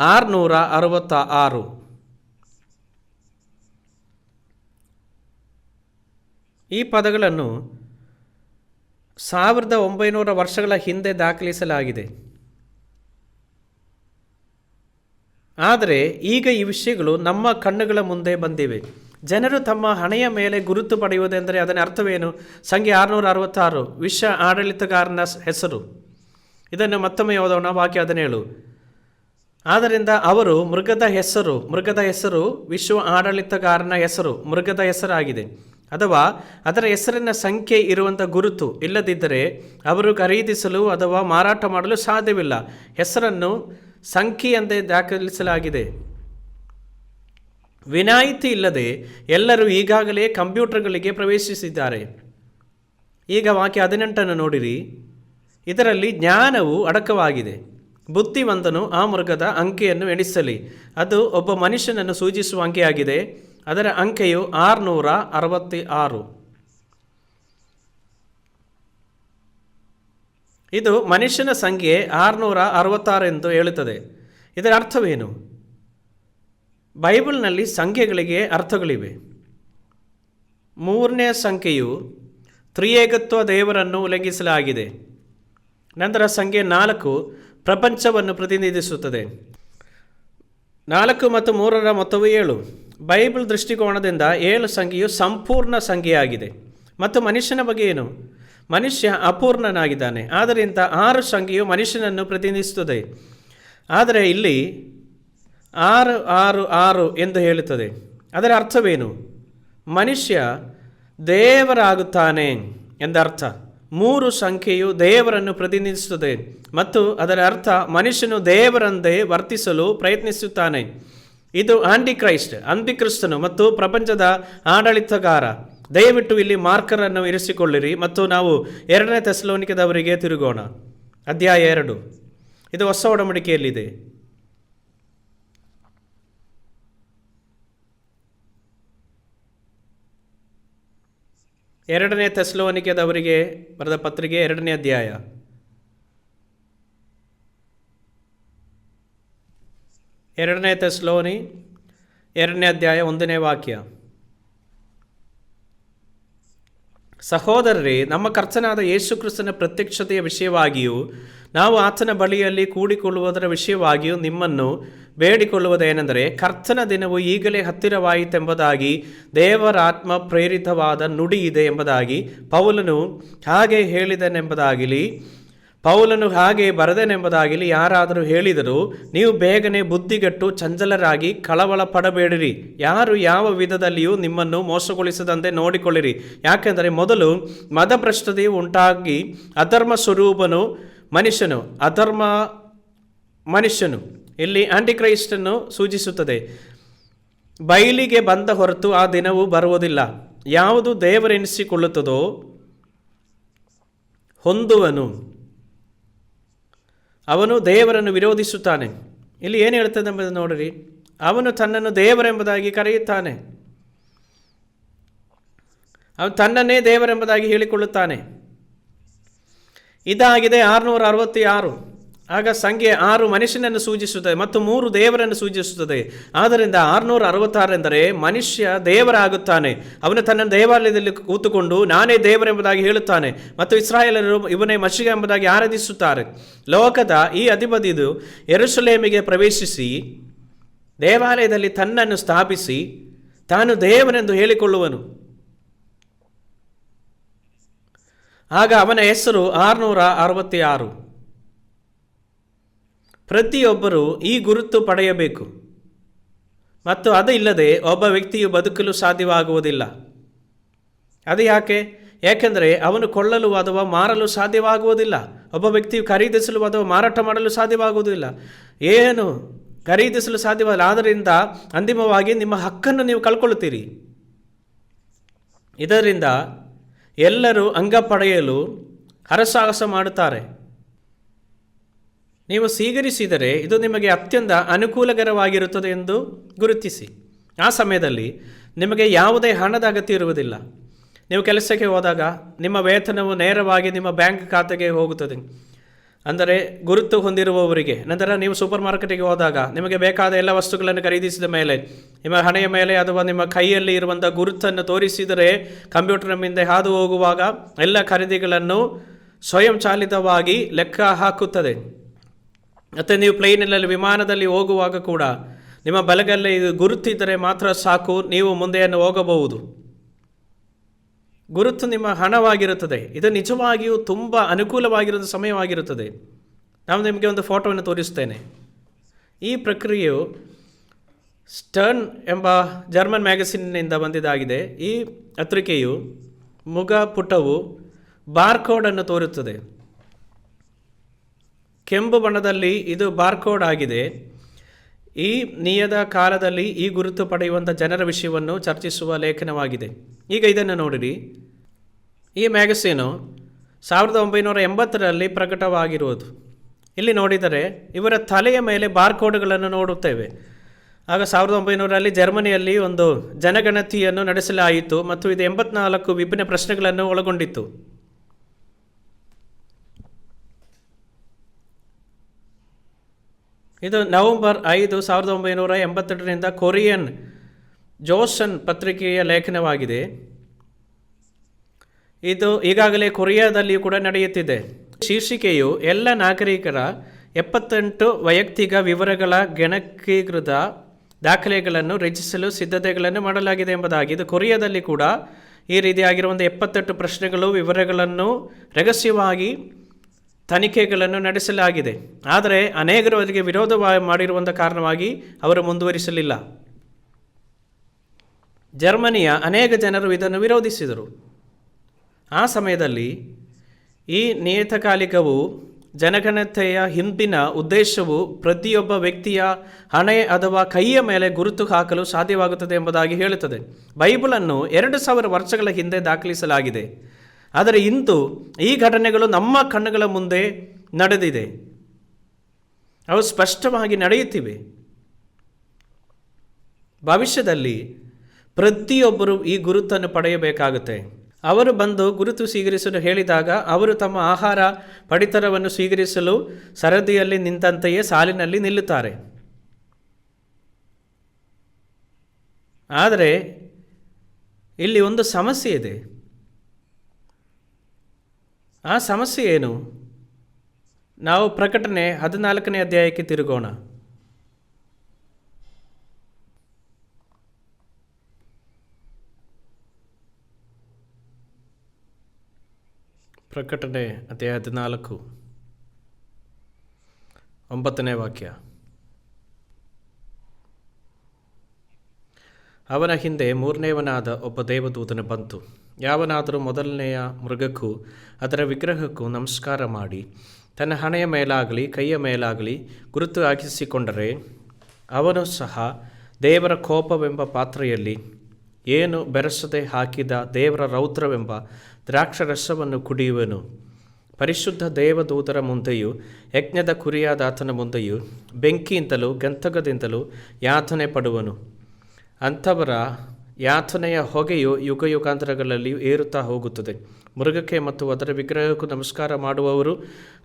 666. ಈ ಪದಗಳನ್ನು 1900 ವರ್ಷಗಳ ಹಿಂದೆ ದಾಖಲಿಸಲಾಗಿದೆ. ಆದರೆ ಈಗ ಈ ವಿಷಯಗಳು ನಮ್ಮ ಕಣ್ಣುಗಳ ಮುಂದೆ ಬಂದಿವೆ. ಜನರು ತಮ್ಮ ಹಣೆಯ ಮೇಲೆ ಗುರುತು ಪಡೆಯುವುದೆಂದರೆ ಅದರ ಅರ್ಥವೇನು? ಸಂಖ್ಯೆ 666 ವಿಶ್ವ ಆಡಳಿತಗಾರನ ಹೆಸರು. ಇದನ್ನು ಮತ್ತೊಮ್ಮೆ ಓದೋಣ. ವಾಕ್ಯ 17. ಆದ್ದರಿಂದ ಅವರು ಮೃಗದ ಹೆಸರು ವಿಶ್ವ ಆಡಳಿತಗಾರನ ಹೆಸರು ಮೃಗದ ಹೆಸರಾಗಿದೆ. ಅಥವಾ ಅದರ ಹೆಸರಿನ ಸಂಖ್ಯೆ ಇರುವಂಥ ಗುರುತು ಇಲ್ಲದಿದ್ದರೆ ಅವರು ಖರೀದಿಸಲು ಅಥವಾ ಮಾರಾಟ ಮಾಡಲು ಸಾಧ್ಯವಿಲ್ಲ. ಹೆಸರನ್ನು ಸಂಖ್ಯೆಯಂತೆ ದಾಖಲಿಸಲಾಗಿದೆ. ವಿನಾಯಿತಿ ಇಲ್ಲದೆ ಎಲ್ಲರೂ ಈಗಾಗಲೇ ಕಂಪ್ಯೂಟರ್ಗಳಿಗೆ ಪ್ರವೇಶಿಸಿದ್ದಾರೆ. ಈಗ ವಾಕ್ಯ 18 ನೋಡಿರಿ. ಇದರಲ್ಲಿ ಜ್ಞಾನವು ಅಡಕವಾಗಿದೆ. ಬುದ್ಧಿವಂತನು ಆ ಮೃಗದ ಅಂಕೆಯನ್ನು ಎಣಿಸಲಿ. ಅದು ಒಬ್ಬ ಮನುಷ್ಯನನ್ನು ಸೂಚಿಸುವ ಅಂಕೆಯಾಗಿದೆ. ಅದರ ಅಂಕೆಯು 666. ಇದು ಮನುಷ್ಯನ ಸಂಖ್ಯೆ 666 ಎಂದು ಹೇಳುತ್ತದೆ. ಇದರ ಅರ್ಥವೇನು? ಬೈಬಲ್ನಲ್ಲಿ ಸಂಖ್ಯೆಗಳಿಗೆ ಅರ್ಥಗಳಿವೆ. 3ನೇ ಸಂಖ್ಯೆಯು ತ್ರಿಯೇಕತ್ವ ದೇವರನ್ನು ಉಲ್ಲಂಘಿಸಲಾಗಿದೆ. ನಂತರ ಸಂಖ್ಯೆ 4 ಪ್ರಪಂಚವನ್ನು ಪ್ರತಿನಿಧಿಸುತ್ತದೆ. 4 ಮತ್ತು 3ರ ಮೊತ್ತವು 7. ಬೈಬಲ್ ದೃಷ್ಟಿಕೋನದಿಂದ 7 ಸಂಖ್ಯೆಯು ಸಂಪೂರ್ಣ ಸಂಖ್ಯೆಯಾಗಿದೆ. ಮತ್ತು ಮನುಷ್ಯನ ಬಗ್ಗೆ ಏನು? ಮನುಷ್ಯ ಅಪೂರ್ಣನಾಗಿದ್ದಾನೆ. ಆದ್ದರಿಂದ 6 ಸಂಖ್ಯೆಯು ಮನುಷ್ಯನನ್ನು ಪ್ರತಿನಿಧಿಸುತ್ತದೆ. ಆದರೆ ಇಲ್ಲಿ 666 ಎಂದು ಹೇಳುತ್ತದೆ. ಅದರ ಅರ್ಥವೇನು? ಮನುಷ್ಯ ದೇವರಾಗುತ್ತಾನೆ ಎಂದರ್ಥ. 3 ಸಂಖ್ಯೆಯು ದೇವರನ್ನು ಪ್ರತಿನಿಧಿಸುತ್ತದೆ ಮತ್ತು ಅದರ ಅರ್ಥ ಮನುಷ್ಯನು ದೇವರಂತೆ ವರ್ತಿಸಲು ಪ್ರಯತ್ನಿಸುತ್ತಾನೆ. ಇದು ಅಂಟಿಕ್ರಿಸ್ತನು ಮತ್ತು ಪ್ರಪಂಚದ ಆಡಳಿತಗಾರ. ದಯವಿಟ್ಟು ಇಲ್ಲಿ ಮಾರ್ಕರನ್ನು ಇರಿಸಿಕೊಳ್ಳಿರಿ ಮತ್ತು ನಾವು 2ನೇ ಥೆಸಲೋನಿಕದವರಿಗೆ ತಿರುಗೋಣ. ಅಧ್ಯಾಯ 2. ಇದು ಹೊಸ ಒಡಂಬಡಿಕೆಯಲ್ಲಿದೆ. 2ನೇ ಥೆಸಲೋನಿಕದವರಿಗೆ ಬರೆದ ಪತ್ರಿಕೆ 2ನೇ ಅಧ್ಯಾಯ. 2ನೇ ಥೆಸಲೋನಿ 2ನೇ ಅಧ್ಯಾಯ 1ನೇ ವಾಕ್ಯ. ಸಹೋದರರೇ, ನಮ್ಮ ಕರ್ತನಾದ ಯೇಸು ಕ್ರಿಸ್ತನ ಪ್ರತ್ಯಕ್ಷತೆಯ ವಿಷಯವಾಗಿಯೂ ನಾವು ಆತನ ಬಳಿಯಲ್ಲಿ ಕೂಡಿಕೊಳ್ಳುವುದರ ವಿಷಯವಾಗಿಯೂ ನಿಮ್ಮನ್ನು ಬೇಡಿಕೊಳ್ಳುವುದೇನೆಂದರೆ, ಕರ್ತನ ದಿನವು ಈಗಲೇ ಹತ್ತಿರವಾಯಿತೆಂಬುದಾಗಿ ದೇವರಾತ್ಮ ಪ್ರೇರಿತವಾದ ನುಡಿ ಇದೆ ಎಂಬುದಾಗಿ ಪೌಲನು ಹಾಗೆ ಹೇಳಿದನೆಂಬುದಾಗಲಿ ಪೌಲನು ಹಾಗೆ ಬರೆದನೆಂಬುದಾಗಲಿ ಯಾರಾದರೂ ಹೇಳಿದರೂ ನೀವು ಬೇಗನೆ ಬುದ್ಧಿಗೆಟ್ಟು ಚಂಚಲರಾಗಿ ಕಳವಳ ಪಡಬೇಡಿರಿ. ಯಾರು ಯಾವ ವಿಧದಲ್ಲಿಯೂ ನಿಮ್ಮನ್ನು ಮೋಸಗೊಳಿಸದಂತೆ ನೋಡಿಕೊಳ್ಳಿರಿ. ಯಾಕೆಂದರೆ ಮೊದಲು ಮದಭ್ರಷ್ಟತೆಯು ಉಂಟಾಗಿ ಅಧರ್ಮ ಸ್ವರೂಪನು ಮನುಷ್ಯನು ಇಲ್ಲಿ ಆಂಟಿಕ್ರೈಸ್ಟನ್ನು ಸೂಚಿಸುತ್ತದೆ, ಬಯಲಿಗೆ ಬಂದ ಹೊರತು ಆ ದಿನವು ಬರುವುದಿಲ್ಲ. ಯಾವುದು ದೇವರೆನಿಸಿಕೊಳ್ಳುತ್ತದೋ ಹೊಂದುವನು, ಅವನು ದೇವರನ್ನು ವಿರೋಧಿಸುತ್ತಾನೆ. ಇಲ್ಲಿ ಏನು ಹೇಳ್ತದೆ ಎಂಬುದು ನೋಡಿರಿ. ಅವನು ತನ್ನನ್ನು ದೇವರೆಂಬುದಾಗಿ ಕರೆಯುತ್ತಾನೆ, ಅವನು ತನ್ನನ್ನೇ ದೇವರೆಂಬುದಾಗಿ ಹೇಳಿಕೊಳ್ಳುತ್ತಾನೆ. ಇದಾಗಿದೆ 666. ಆಗ ಸಂಖ್ಯೆ 6 ಮನುಷ್ಯನನ್ನು ಸೂಚಿಸುತ್ತದೆ ಮತ್ತು 3 ದೇವರನ್ನು ಸೂಚಿಸುತ್ತದೆ. ಆದ್ದರಿಂದ 666 ಎಂದರೆ ಮನುಷ್ಯ ದೇವರಾಗುತ್ತಾನೆ. ಅವನು ತನ್ನ ದೇವಾಲಯದಲ್ಲಿ ಕೂತುಕೊಂಡು ನಾನೇ ದೇವರೆಂಬುದಾಗಿ ಹೇಳುತ್ತಾನೆ ಮತ್ತು ಇಸ್ರಾಯೇಲರು ಇವನೇ ಮಶಿಗ ಎಂಬುದಾಗಿ ಆರಾಧಿಸುತ್ತಾರೆ. ಲೋಕದ ಈ ಅಧಿಪತಿಯು ಯೆರೂಸಲೇಮಿಗೆ ಪ್ರವೇಶಿಸಿ ದೇವಾಲಯದಲ್ಲಿ ತನ್ನನ್ನು ಸ್ಥಾಪಿಸಿ ತಾನು ದೇವರೆಂದು ಹೇಳಿಕೊಳ್ಳುವನು. ಆಗ ಅವನ ಹೆಸರು 666. ಪ್ರತಿಯೊಬ್ಬರೂ ಈ ಗುರುತು ಪಡೆಯಬೇಕು ಮತ್ತು ಅದು ಇಲ್ಲದೆ ಒಬ್ಬ ವ್ಯಕ್ತಿಯು ಬದುಕಲು ಸಾಧ್ಯವಾಗುವುದಿಲ್ಲ. ಅದು ಯಾಕೆ? ಏಕೆಂದರೆ ಅವನು ಕೊಳ್ಳಲು ಅಥವಾ ಮಾರಲು ಸಾಧ್ಯವಾಗುವುದಿಲ್ಲ. ಒಬ್ಬ ವ್ಯಕ್ತಿಯು ಖರೀದಿಸಲು ಅಥವಾ ಮಾರಾಟ ಮಾಡಲು ಸಾಧ್ಯವಾಗುವುದಿಲ್ಲ. ಏನು ಖರೀದಿಸಲು ಸಾಧ್ಯವಿಲ್ಲ. ಆದ್ದರಿಂದ ಅಂತಿಮವಾಗಿ ನಿಮ್ಮ ಹಕ್ಕನ್ನು ನೀವು ಕಳ್ಕೊಳ್ಳುತ್ತೀರಿ. ಇದರಿಂದ ಎಲ್ಲರೂ ಅಂಗ ಪಡೆಯಲು ಹರಸಾಹಸ ಮಾಡುತ್ತಾರೆ. ನೀವು ಸ್ವೀಕರಿಸಿದರೆ ಇದು ನಿಮಗೆ ಅತ್ಯಂತ ಅನುಕೂಲಕರವಾಗಿರುತ್ತದೆ ಎಂದು ಗುರುತಿಸಿ. ಆ ಸಮಯದಲ್ಲಿ ನಿಮಗೆ ಯಾವುದೇ ಹಣದ ಅಗತ್ಯ ಇರುವುದಿಲ್ಲ. ನೀವು ಕೆಲಸಕ್ಕೆ ಹೋದಾಗ ನಿಮ್ಮ ವೇತನವು ನೇರವಾಗಿ ನಿಮ್ಮ ಬ್ಯಾಂಕ್ ಖಾತೆಗೆ ಹೋಗುತ್ತದೆ, ಅಂದರೆ ಗುರುತು ಹೊಂದಿರುವವರಿಗೆ. ನಂತರ ನೀವು ಸೂಪರ್ ಮಾರ್ಕೆಟಿಗೆ ಹೋದಾಗ ನಿಮಗೆ ಬೇಕಾದ ಎಲ್ಲ ವಸ್ತುಗಳನ್ನು ಖರೀದಿಸಿದ ಮೇಲೆ ನಿಮ್ಮ ಹಣೆಯ ಮೇಲೆ ಅಥವಾ ನಿಮ್ಮ ಕೈಯಲ್ಲಿ ಇರುವಂಥ ಗುರುತನ್ನು ತೋರಿಸಿದರೆ ಕಂಪ್ಯೂಟರ್ ಮುಂದೆ ಹಾದು ಹೋಗುವಾಗ ಎಲ್ಲ ಖರೀದಿಗಳನ್ನು ಸ್ವಯಂಚಾಲಿತವಾಗಿ ಲೆಕ್ಕ ಹಾಕುತ್ತದೆ. ಮತ್ತು ನೀವು ಪ್ಲೇನಲ್ಲಿ ವಿಮಾನದಲ್ಲಿ ಹೋಗುವಾಗ ಕೂಡ ನಿಮ್ಮ ಬಲಗಲ್ಲಿ ಗುರುತಿದ್ದರೆ ಮಾತ್ರ ಸಾಕು, ನೀವು ಮುಂದೆಯನ್ನು ಹೋಗಬಹುದು. ಗುರುತು ನಿಮ್ಮ ಹಣವಾಗಿರುತ್ತದೆ. ಇದು ನಿಜವಾಗಿಯೂ ತುಂಬ ಅನುಕೂಲವಾಗಿರುವ ಸಮಯವಾಗಿರುತ್ತದೆ. ನಾನು ನಿಮಗೆ ಒಂದು ಫೋಟೋವನ್ನು ತೋರಿಸ್ತೇನೆ. ಈ ಪ್ರಕ್ರಿಯೆಯು ಸ್ಟರ್ನ್ ಎಂಬ ಜರ್ಮನ್ ಮ್ಯಾಗಝಿನ್ನಿಂದ ಬಂದಿದ್ದಾಗಿದೆ. ಈ ಪತ್ರಿಕೆಯು ಮುಖಪುಟವು ಬಾರ್ಕೋಡನ್ನು ತೋರುತ್ತದೆ. ಕೆಂಪು ಬಣ್ಣದಲ್ಲಿ ಇದು ಬಾರ್ಕೋಡ್ ಆಗಿದೆ. ಈ ನಿಯದ ಕಾಲದಲ್ಲಿ ಈ ಗುರುತು ಪಡೆಯುವಂಥ ಜನರ ವಿಷಯವನ್ನು ಚರ್ಚಿಸುವ ಲೇಖನವಾಗಿದೆ. ಈಗ ಇದನ್ನು ನೋಡಿರಿ. ಈ ಮ್ಯಾಗಝೀನು 1980ರಲ್ಲಿ ಪ್ರಕಟವಾಗಿರುವುದು. ಇಲ್ಲಿ ನೋಡಿದರೆ ಇವರ ತಲೆಯ ಮೇಲೆ ಬಾರ್ಕೋಡ್ಗಳನ್ನು ನೋಡುತ್ತೇವೆ. ಆಗ 1900ರಲ್ಲಿ ಜರ್ಮನಿಯಲ್ಲಿ ಒಂದು ಜನಗಣತಿಯನ್ನು ನಡೆಸಲಾಯಿತು ಮತ್ತು ಇದು 84 ವಿಭಿನ್ನ ಪ್ರಶ್ನೆಗಳನ್ನು ಒಳಗೊಂಡಿತ್ತು. ಇದು ನವೆಂಬರ್ 5, 1982ರಿಂದ ಕೊರಿಯನ್ ಜೋಸನ್ ಪತ್ರಿಕೆಯ ಲೇಖನವಾಗಿದೆ. ಇದು ಈಗಾಗಲೇ ಕೊರಿಯಾದಲ್ಲಿಯೂ ಕೂಡ ನಡೆಯುತ್ತಿದೆ. ಶೀರ್ಷಿಕೆಯು ಎಲ್ಲ ನಾಗರಿಕರ 78 ವೈಯಕ್ತಿಕ ವಿವರಗಳ ಗಣಕೀಕೃತ ದಾಖಲೆಗಳನ್ನು ರಚಿಸಲು ಸಿದ್ಧತೆಗಳನ್ನು ಮಾಡಲಾಗಿದೆ ಎಂಬುದಾಗಿ. ಇದು ಕೊರಿಯಾದಲ್ಲಿ ಕೂಡ ಈ ರೀತಿಯಾಗಿರುವ ಒಂದು 78 ಪ್ರಶ್ನೆಗಳು ವಿವರಗಳನ್ನು ರಹಸ್ಯವಾಗಿ ತನಿಖೆಗಳನ್ನು ನಡೆಸಲಾಗಿದೆ. ಆದರೆ ಅನೇಕರು ಅವರಿಗೆ ವಿರೋಧ ಮಾಡಿರುವಂಥ ಕಾರಣವಾಗಿ ಅವರು ಮುಂದುವರಿಸಲಿಲ್ಲ. ಜರ್ಮನಿಯ ಅನೇಕ ಜನರು ಇದನ್ನು ವಿರೋಧಿಸಿದರು. ಆ ಸಮಯದಲ್ಲಿ ಈ ನಿಯತಕಾಲಿಕವು ಜನಗಣತೆಯ ಹಿಂದಿನ ಉದ್ದೇಶವು ಪ್ರತಿಯೊಬ್ಬ ವ್ಯಕ್ತಿಯ ಹಣೆ ಅಥವಾ ಕೈಯ ಮೇಲೆ ಗುರುತು ಹಾಕಲು ಸಾಧ್ಯವಾಗುತ್ತದೆ ಎಂಬುದಾಗಿ ಹೇಳುತ್ತದೆ. ಬೈಬಲನ್ನು 2000 ವರ್ಷಗಳ ಹಿಂದೆ ದಾಖಲಿಸಲಾಗಿದೆ. ಆದರೆ ಇಂದು ಈ ಘಟನೆಗಳು ನಮ್ಮ ಕಣ್ಣುಗಳ ಮುಂದೆ ನಡೆದಿದೆ. ಅವು ಸ್ಪಷ್ಟವಾಗಿ ನಡೆಯುತ್ತಿವೆ. ಭವಿಷ್ಯದಲ್ಲಿ ಪ್ರತಿಯೊಬ್ಬರು ಈ ಗುರುತನ್ನು ಪಡೆಯಬೇಕಾಗುತ್ತೆ. ಅವರು ಬಂದು ಗುರುತು ಸ್ವೀಕರಿಸಲು ಹೇಳಿದಾಗ ಅವರು ತಮ್ಮ ಆಹಾರ ಪಡಿತರವನ್ನು ಸ್ವೀಕರಿಸಲು ಸರದಿಯಲ್ಲಿ ನಿಂತಂತೆಯೇ ಸಾಲಿನಲ್ಲಿ ನಿಲ್ಲುತ್ತಾರೆ. ಆದರೆ ಇಲ್ಲಿ ಒಂದು ಸಮಸ್ಯೆ ಇದೆ. ಆ ಸಮಸ್ಯೆ ಏನು? ನಾವು ಪ್ರಕಟಣೆ 14ನೇ ಅಧ್ಯಾಯಕ್ಕೆ ತಿರುಗೋಣ. ಪ್ರಕಟಣೆ ಅಧ್ಯಾಯ 14 9ನೇ ವಾಕ್ಯ. ಅವನ ಹಿಂದೆ ಮೂರನೆಯವನಾದ ಒಬ್ಬ ದೇವದೂತನು ಬಂತು. ಯಾವನಾದರೂ ಮೊದಲನೆಯ ಮೃಗಕ್ಕೂ ಅದರ ವಿಗ್ರಹಕ್ಕೂ ನಮಸ್ಕಾರ ಮಾಡಿ ತನ್ನ ಹಣೆಯ ಮೇಲಾಗಲಿ ಕೈಯ ಮೇಲಾಗಲಿ ಗುರುತು ಹಾಕಿಸಿಕೊಂಡರೆ ಅವನು ಸಹ ದೇವರ ಕೋಪವೆಂಬ ಪಾತ್ರೆಯಲ್ಲಿ ಏನು ಬೆರೆಸದೆ ಹಾಕಿದ ದೇವರ ರೌದ್ರವೆಂಬ ದ್ರಾಕ್ಷರಸವನ್ನು ಕುಡಿಯುವನು. ಪರಿಶುದ್ಧ ದೇವದೂತರ ಮುಂದೆಯೂ ಯಜ್ಞದ ಕುರಿಯಾದಾತನ ಮುಂದೆಯೂ ಬೆಂಕಿಯಿಂದಲೂ ಗಂಧಕದಿಂದಲೂ ಯಾತನೆ ಪಡುವನು. ಅಂಥವರ ಯಾತನೆಯ ಹೊಗೆಯು ಯುಗಯುಗಾಂತರಗಳಲ್ಲಿ ಏರುತ್ತಾ ಹೋಗುತ್ತದೆ. ಮೃಗಕ್ಕೆ ಮತ್ತು ಅದರ ವಿಗ್ರಹಕ್ಕೂ ನಮಸ್ಕಾರ ಮಾಡುವವರು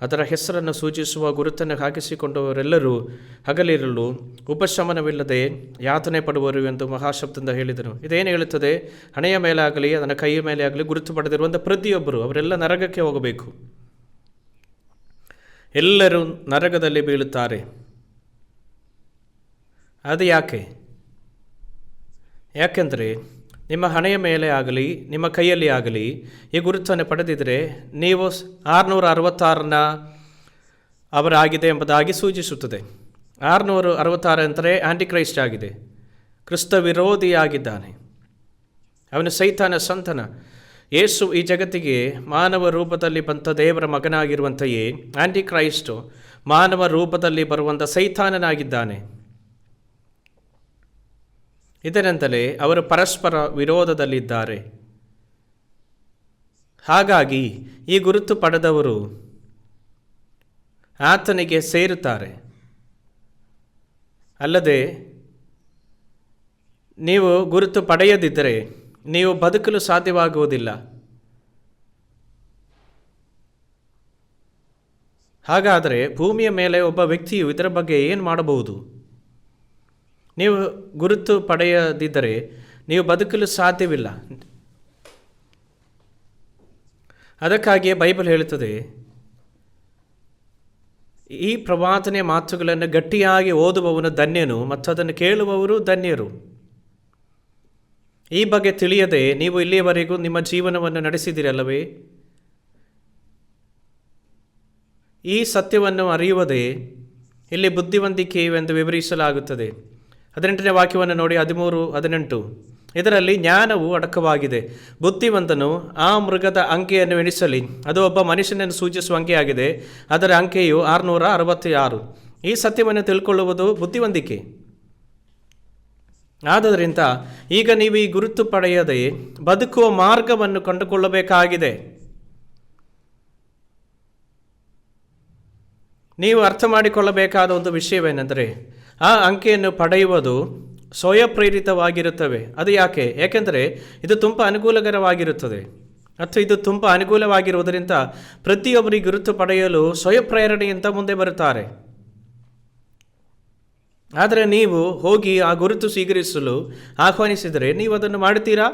ಅದರ ಹೆಸರನ್ನು ಸೂಚಿಸುವ ಗುರುತನ್ನು ಹಾಕಿಸಿಕೊಂಡವರೆಲ್ಲರೂ ಹಗಲಿರಲು ಉಪಶಮನವಿಲ್ಲದೆ ಯಾತನೆ ಪಡುವರು ಎಂದು ಮಹಾಶಬ್ದದಿಂದ ಹೇಳಿದನು. ಇದೇನು ಹೇಳುತ್ತದೆ? ಹಣೆಯ ಮೇಲಾಗಲಿ ಅದನ್ನ ಕೈಯ ಮೇಲೆ ಆಗಲಿ ಗುರುತು ಪಡೆದಿರುವಂಥ ಪ್ರತಿಯೊಬ್ಬರು ಅವರೆಲ್ಲ ನರಕಕ್ಕೆ ಹೋಗಬೇಕು. ಎಲ್ಲರೂ ನರಕದಲ್ಲಿ ಬೀಳುತ್ತಾರೆ. ಅದು ಯಾಕೆಂದರೆ ನಿಮ್ಮ ಹಣೆಯ ಮೇಲೆ ಆಗಲಿ ನಿಮ್ಮ ಕೈಯಲ್ಲಿ ಆಗಲಿ ಈ ಗುರುತನ್ನು ಪಡೆದಿದ್ದರೆ ನೀವು 666ನ ಅವರಾಗಿದೆ ಎಂಬುದಾಗಿ ಸೂಚಿಸುತ್ತದೆ. 666 ಅಂದರೆ ಆಂಟಿಕ್ರೈಸ್ಟ್ ಆಗಿದೆ, ಕ್ರಿಸ್ತ ವಿರೋಧಿಯಾಗಿದ್ದಾನೆ. ಅವನು ಸೈತಾನ ಸಂತಾನ. ಯೇಸು ಈ ಜಗತ್ತಿಗೆ ಮಾನವ ರೂಪದಲ್ಲಿ ಬಂದ ದೇವರ ಮಗನಾಗಿರುವಂತೆಯೇ ಆಂಟಿಕ್ರೈಸ್ಟು ಮಾನವ ರೂಪದಲ್ಲಿ ಬರುವಂಥ ಸೈತಾನನಾಗಿದ್ದಾನೆ. ಇದರಿಂದಲೇ ಅವರು ಪರಸ್ಪರ ವಿರೋಧದಲ್ಲಿದ್ದಾರೆ. ಹಾಗಾಗಿ ಈ ಗುರುತು ಪಡೆದವರು ಆತನಿಗೆ ಸೇರುತ್ತಾರೆ. ಅಲ್ಲದೆ ನೀವು ಗುರುತು ಪಡೆಯದಿದ್ದರೆ ನೀವು ಬದುಕಲು ಸಾಧ್ಯವಾಗುವುದಿಲ್ಲ. ಹಾಗಾದರೆ ಭೂಮಿಯ ಮೇಲೆ ಒಬ್ಬ ವ್ಯಕ್ತಿಯು ಇದರ ಬಗ್ಗೆ ಏನು ಮಾಡಬಹುದು? ನೀವು ಗುರುತು ಪಡೆಯದಿದ್ದರೆ ನೀವು ಬದುಕಲು ಸಾಧ್ಯವಿಲ್ಲ. ಅದಕ್ಕಾಗಿಯೇ ಬೈಬಲ್ ಹೇಳುತ್ತದೆ, ಈ ಪ್ರವಾದನೆಯ ಮಾತುಗಳನ್ನು ಗಟ್ಟಿಯಾಗಿ ಓದುವವನು ಧನ್ಯನು ಮತ್ತು ಅದನ್ನು ಕೇಳುವವರು ಧನ್ಯರು. ಈ ಬಗ್ಗೆ ತಿಳಿಯದೆ ನೀವು ಇಲ್ಲಿಯವರೆಗೂ ನಿಮ್ಮ ಜೀವನವನ್ನು ನಡೆಸಿದಿರಲ್ಲವೇ? ಈ ಸತ್ಯವನ್ನು ಅರಿಯುವುದೇ ಇಲ್ಲಿ ಬುದ್ಧಿವಂತಿಕೆಯೆಂದು ವಿವರಿಸಲಾಗುತ್ತದೆ. 18ನೇ ವಾಕ್ಯವನ್ನು ನೋಡಿ, 13:18. ಇದರಲ್ಲಿ ಜ್ಞಾನವು ಅಡಕವಾಗಿದೆ. ಬುದ್ಧಿವಂತನು ಆ ಮೃಗದ ಅಂಕೆಯನ್ನು ಎಣಿಸಲಿ. ಅದು ಒಬ್ಬ ಮನುಷ್ಯನನ್ನು ಸೂಚಿಸುವ ಅಂಕೆಯಾಗಿದೆ. ಅದರ ಅಂಕೆಯು 666. ಈ ಸತ್ಯವನ್ನು ತಿಳ್ಕೊಳ್ಳುವುದು ಬುದ್ಧಿವಂತಿಕೆ. ಆದ್ದರಿಂದ ಈಗ ನೀವು ಈ ಗುರುತು ಪಡೆಯದೆ ಬದುಕುವ ಮಾರ್ಗವನ್ನು ಕಂಡುಕೊಳ್ಳಬೇಕಾಗಿದೆ. ನೀವು ಅರ್ಥ ಮಾಡಿಕೊಳ್ಳಬೇಕಾದ ಒಂದು ವಿಷಯವೇನೆಂದರೆ, ಆ ಅಂಕೆಯನ್ನು ಪಡೆಯುವುದು ಸ್ವಯಪ್ರೇರಿತವಾಗಿರುತ್ತವೆ. ಅದು ಯಾಕೆಂದರೆ ಇದು ತುಂಬ ಅನುಕೂಲಕರವಾಗಿರುತ್ತದೆ ಮತ್ತು ಇದು ತುಂಬ ಅನುಕೂಲವಾಗಿರುವುದರಿಂದ ಪ್ರತಿಯೊಬ್ಬರಿಗೆ ಗುರುತು ಪಡೆಯಲು ಸ್ವಯಪ್ರೇರಣೆಯಿಂದ ಮುಂದೆ ಬರುತ್ತಾರೆ. ಆದರೆ ನೀವು ಹೋಗಿ ಆ ಗುರುತು ಸ್ವೀಕರಿಸಲು ಆಹ್ವಾನಿಸಿದರೆ ನೀವು ಅದನ್ನು ಮಾಡುತ್ತೀರಾ?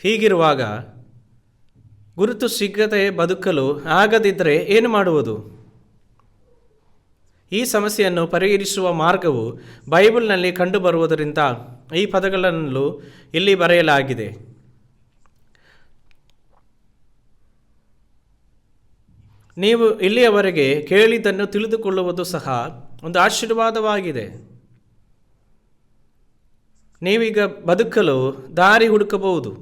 ಹೀಗಿರುವಾಗ ಗುರುತು ಸಿಗದೆ ಬದುಕಲು ಆಗದಿದ್ದರೆ ಏನು ಮಾಡುವುದು? ಈ ಸಮಸ್ಯೆಯನ್ನು ಪರಿಹರಿಸುವ ಮಾರ್ಗವು ಬೈಬಲ್ನಲ್ಲಿ ಕಂಡುಬರುವುದರಿಂದ ಈ ಪದಗಳನ್ನು ಇಲ್ಲಿ ಬರೆಯಲಾಗಿದೆ. ನೀವು ಇಲ್ಲಿಯವರೆಗೆ ಕೇಳಿದ್ದನ್ನು ತಿಳಿದುಕೊಳ್ಳುವುದು ಸಹ ಒಂದು ಆಶೀರ್ವಾದವಾಗಿದೆ. ನೀವೀಗ ಬದುಕಲು ದಾರಿ ಹುಡುಕಬಹುದು.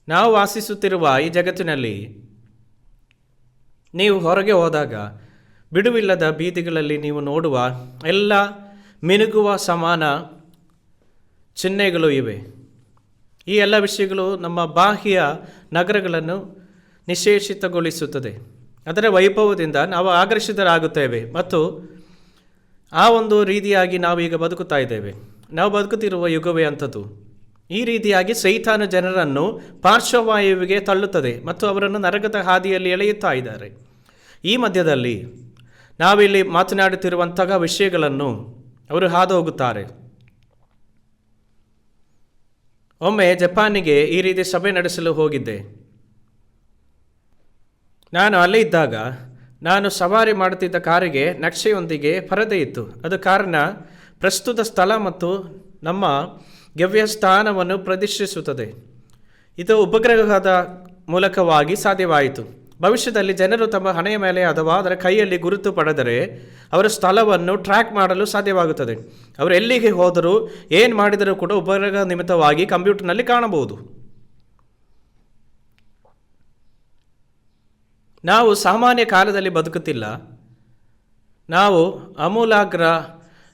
ನಾವು ವಾಸಿಸುತ್ತಿರುವ ಈ ಜಗತ್ತಿನಲ್ಲಿ ನೀವು ಹೊರಗೆ ಹೋದಾಗ ಬಿಡುವಿಲ್ಲದ ಬೀದಿಗಳಲ್ಲಿ ನೀವು ನೋಡುವ ಎಲ್ಲ ಮಿನುಗುವ ಸಮಾನ ಚಿಹ್ನೆಗಳು ಇವೆ. ಈ ಎಲ್ಲ ವಿಷಯಗಳು ನಮ್ಮ ಬಾಹ್ಯ ನಗರಗಳನ್ನು ನಿಶೇಷಿತಗೊಳಿಸುತ್ತದೆ. ಅದರ ವೈಭವದಿಂದ ನಾವು ಆಕರ್ಷಿತರಾಗುತ್ತೇವೆ ಮತ್ತು ಆ ಒಂದು ರೀತಿಯಾಗಿ ನಾವೀಗ ಬದುಕುತ್ತಾ ಇದ್ದೇವೆ. ನಾವು ಬದುಕುತ್ತಿರುವ ಯುಗವೇ ಅಂಥದ್ದು. ಈ ರೀತಿಯಾಗಿ ಸೈತಾನ ಜನರನ್ನು ಪಾರ್ಶ್ವವಾಯುವಿಗೆ ತಳ್ಳುತ್ತದೆ ಮತ್ತು ಅವರನ್ನು ನರಕದ ಹಾದಿಯಲ್ಲಿ ಎಳೆಯುತ್ತಾ ಇದ್ದಾರೆ. ಈ ಮಧ್ಯದಲ್ಲಿ ನಾವಿಲ್ಲಿ ಮಾತನಾಡುತ್ತಿರುವಂತಹ ವಿಷಯಗಳನ್ನು ಅವರು ಹಾದು ಹೋಗುತ್ತಾರೆ. ಒಮ್ಮೆ ಜಪಾನಿಗೆ ಈ ರೀತಿ ಸಭೆ ನಡೆಸಲು ಹೋಗಿದ್ದೆ. ನಾನು ಅಲ್ಲೇ ಇದ್ದಾಗ ನಾನು ಸವಾರಿ ಮಾಡುತ್ತಿದ್ದ ಕಾರಿಗೆ ನಕ್ಷೆಯೊಂದಿಗೆ ಪರದೆ ಇತ್ತು. ಅದು ಕಾರಣ ಪ್ರಸ್ತುತ ಸ್ಥಳ ಮತ್ತು ನಮ್ಮ ಗವ್ಯಸ್ಥಾನವನ್ನು ಪ್ರದರ್ಶಿಸುತ್ತದೆ. ಇದು ಉಪಗ್ರಹದ ಮೂಲಕವಾಗಿ ಸಾಧ್ಯವಾಯಿತು. ಭವಿಷ್ಯದಲ್ಲಿ ಜನರು ತಮ್ಮ ಹಣೆಯ ಮೇಲೆ ಅಥವಾ ಅದರ ಕೈಯಲ್ಲಿ ಗುರುತು ಪಡೆದರೆ ಅವರ ಸ್ಥಳವನ್ನು ಟ್ರ್ಯಾಕ್ ಮಾಡಲು ಸಾಧ್ಯವಾಗುತ್ತದೆ. ಅವರು ಎಲ್ಲಿಗೆ ಹೋದರೂ ಏನು ಮಾಡಿದರೂ ಕೂಡ ಉಪಗ್ರಹ ನಿಮಿತ್ತವಾಗಿ ಕಂಪ್ಯೂಟರ್ನಲ್ಲಿ ಕಾಣಬಹುದು. ನಾವು ಸಾಮಾನ್ಯ ಕಾಲದಲ್ಲಿ ಬದುಕುತ್ತಿಲ್ಲ. ನಾವು ಆಮೂಲಾಗ್ರ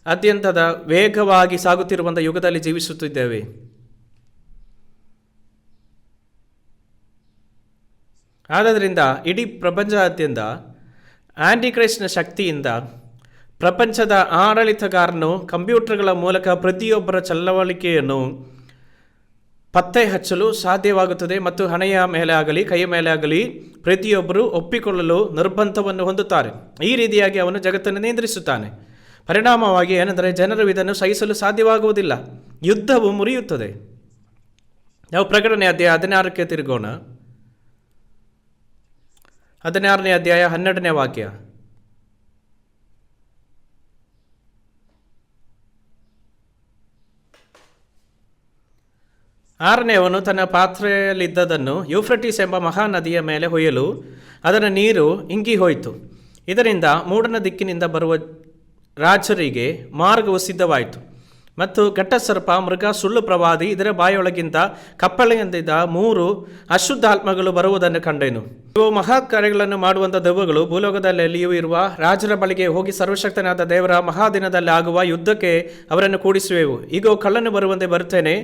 ಅತ್ಯಂತದ ವೇಗವಾಗಿ ಸಾಗುತ್ತಿರುವಂಥ ಯುಗದಲ್ಲಿ ಜೀವಿಸುತ್ತಿದ್ದೇವೆ. ಆದ್ದರಿಂದ ಇಡೀ ಪ್ರಪಂಚಾದ್ಯಂತ ಆಂಟಿಕ್ರೈಸ್ಟ್ನ ಶಕ್ತಿಯಿಂದ ಪ್ರಪಂಚದ ಆಡಳಿತಗಾರನು ಕಂಪ್ಯೂಟರ್ಗಳ ಮೂಲಕ ಪ್ರತಿಯೊಬ್ಬರ ಚಳವಳಿಕೆಯನ್ನು ಪತ್ತೆ ಹಚ್ಚಲು ಸಾಧ್ಯವಾಗುತ್ತದೆ ಮತ್ತು ಹಣೆಯ ಮೇಲೆ ಆಗಲಿ ಕೈಯ ಮೇಲೆ ಆಗಲಿ ಪ್ರತಿಯೊಬ್ಬರು ಒಪ್ಪಿಕೊಳ್ಳಲು ನಿರ್ಬಂಧವನ್ನು ಹೊಂದುತ್ತಾರೆ. ಈ ರೀತಿಯಾಗಿ ಅವನು ಜಗತ್ತನ್ನು ನಿಯಂತ್ರಿಸುತ್ತಾನೆ. ಪರಿಣಾಮವಾಗಿ ಏನೆಂದರೆ ಜನರು ಇದನ್ನು ಸಹಿಸಲು ಸಾಧ್ಯವಾಗುವುದಿಲ್ಲ. ಯುದ್ಧವು ಮುರಿಯುತ್ತದೆ. ನಾವು ಪ್ರಕಟಣೆ ಅಧ್ಯಾಯ 16ಕ್ಕೆ ತಿರುಗೋಣ. 16ನೇ ಅಧ್ಯಾಯ 12ನೇ ವಾಕ್ಯ. ಆರನೆಯವನು ತನ್ನ ಪಾತ್ರೆಯಲ್ಲಿದ್ದದನ್ನು ಯೂಫ್ರಟೀಸ್ ಎಂಬ ಮಹಾನದಿಯ ಮೇಲೆ ಹೊಯ್ಯಲು ಅದರ ನೀರು ಇಂಗಿ ಹೋಯಿತು. ಇದರಿಂದ ಮೂಡನ ದಿಕ್ಕಿನಿಂದ ಬರುವ ರಾಜರಿಗೆ ಮಾರ್ಗವು ಸಿದ್ಧವಾಯಿತು ಮತ್ತು ಘಟ್ಟಸರ್ಪ, ಮೃಗ, ಸುಳ್ಳು ಪ್ರವಾದಿ ಇದರ ಬಾಯೊಳಗಿಂದ ಕಪ್ಪಳೆಯಿಂದ 3 ಅಶುದ್ಧಾತ್ಮಗಳು ಬರುವುದನ್ನು ಕಂಡೆನು. ಇವು ಮಹತ್ ಕಾರ್ಯಗಳನ್ನು ಮಾಡುವಂಥ ದೆವ್ವಗಳು ಭೂಲೋಕದಲ್ಲಿಯೂ ಇರುವ ರಾಜರ ಬಳಿಗೆ ಹೋಗಿ ಸರ್ವಶಕ್ತನಾದ ದೇವರ ಮಹಾದಿನದಲ್ಲಿ ಆಗುವ ಯುದ್ಧಕ್ಕೆ ಅವರನ್ನು ಕೂಡಿಸುವೆವು. ಈಗ ಕಳ್ಳನು ಬರುವಂತೆ ಬರುತ್ತೇನೆ.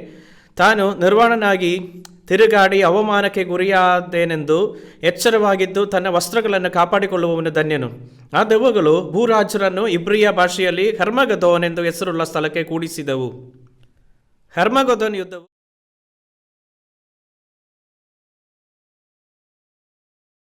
ತಾನು ನಿರ್ವಾಣನಾಗಿ ತಿರುಗಾಡಿ ಅವಮಾನಕ್ಕೆ ಗುರಿಯಾದೇನೆಂದು ಎಚ್ಚರವಾಗಿದ್ದು ತನ್ನ ವಸ್ತ್ರಗಳನ್ನು ಕಾಪಾಡಿಕೊಳ್ಳುವವನು ಧನ್ಯನು. ಆ ದೆವ್ವಗಳು ಭೂರಾಜರನ್ನು ಇಬ್ರಿಯ ಭಾಷೆಯಲ್ಲಿ ಹರ್ಮಗದೋನ್ ಎಂದು ಹೆಸರುಳ್ಳ ಸ್ಥಳಕ್ಕೆ ಕೂಡಿಸಿದವು. ಹರ್ಮಗದೋನ್ ಯುದ್ಧವು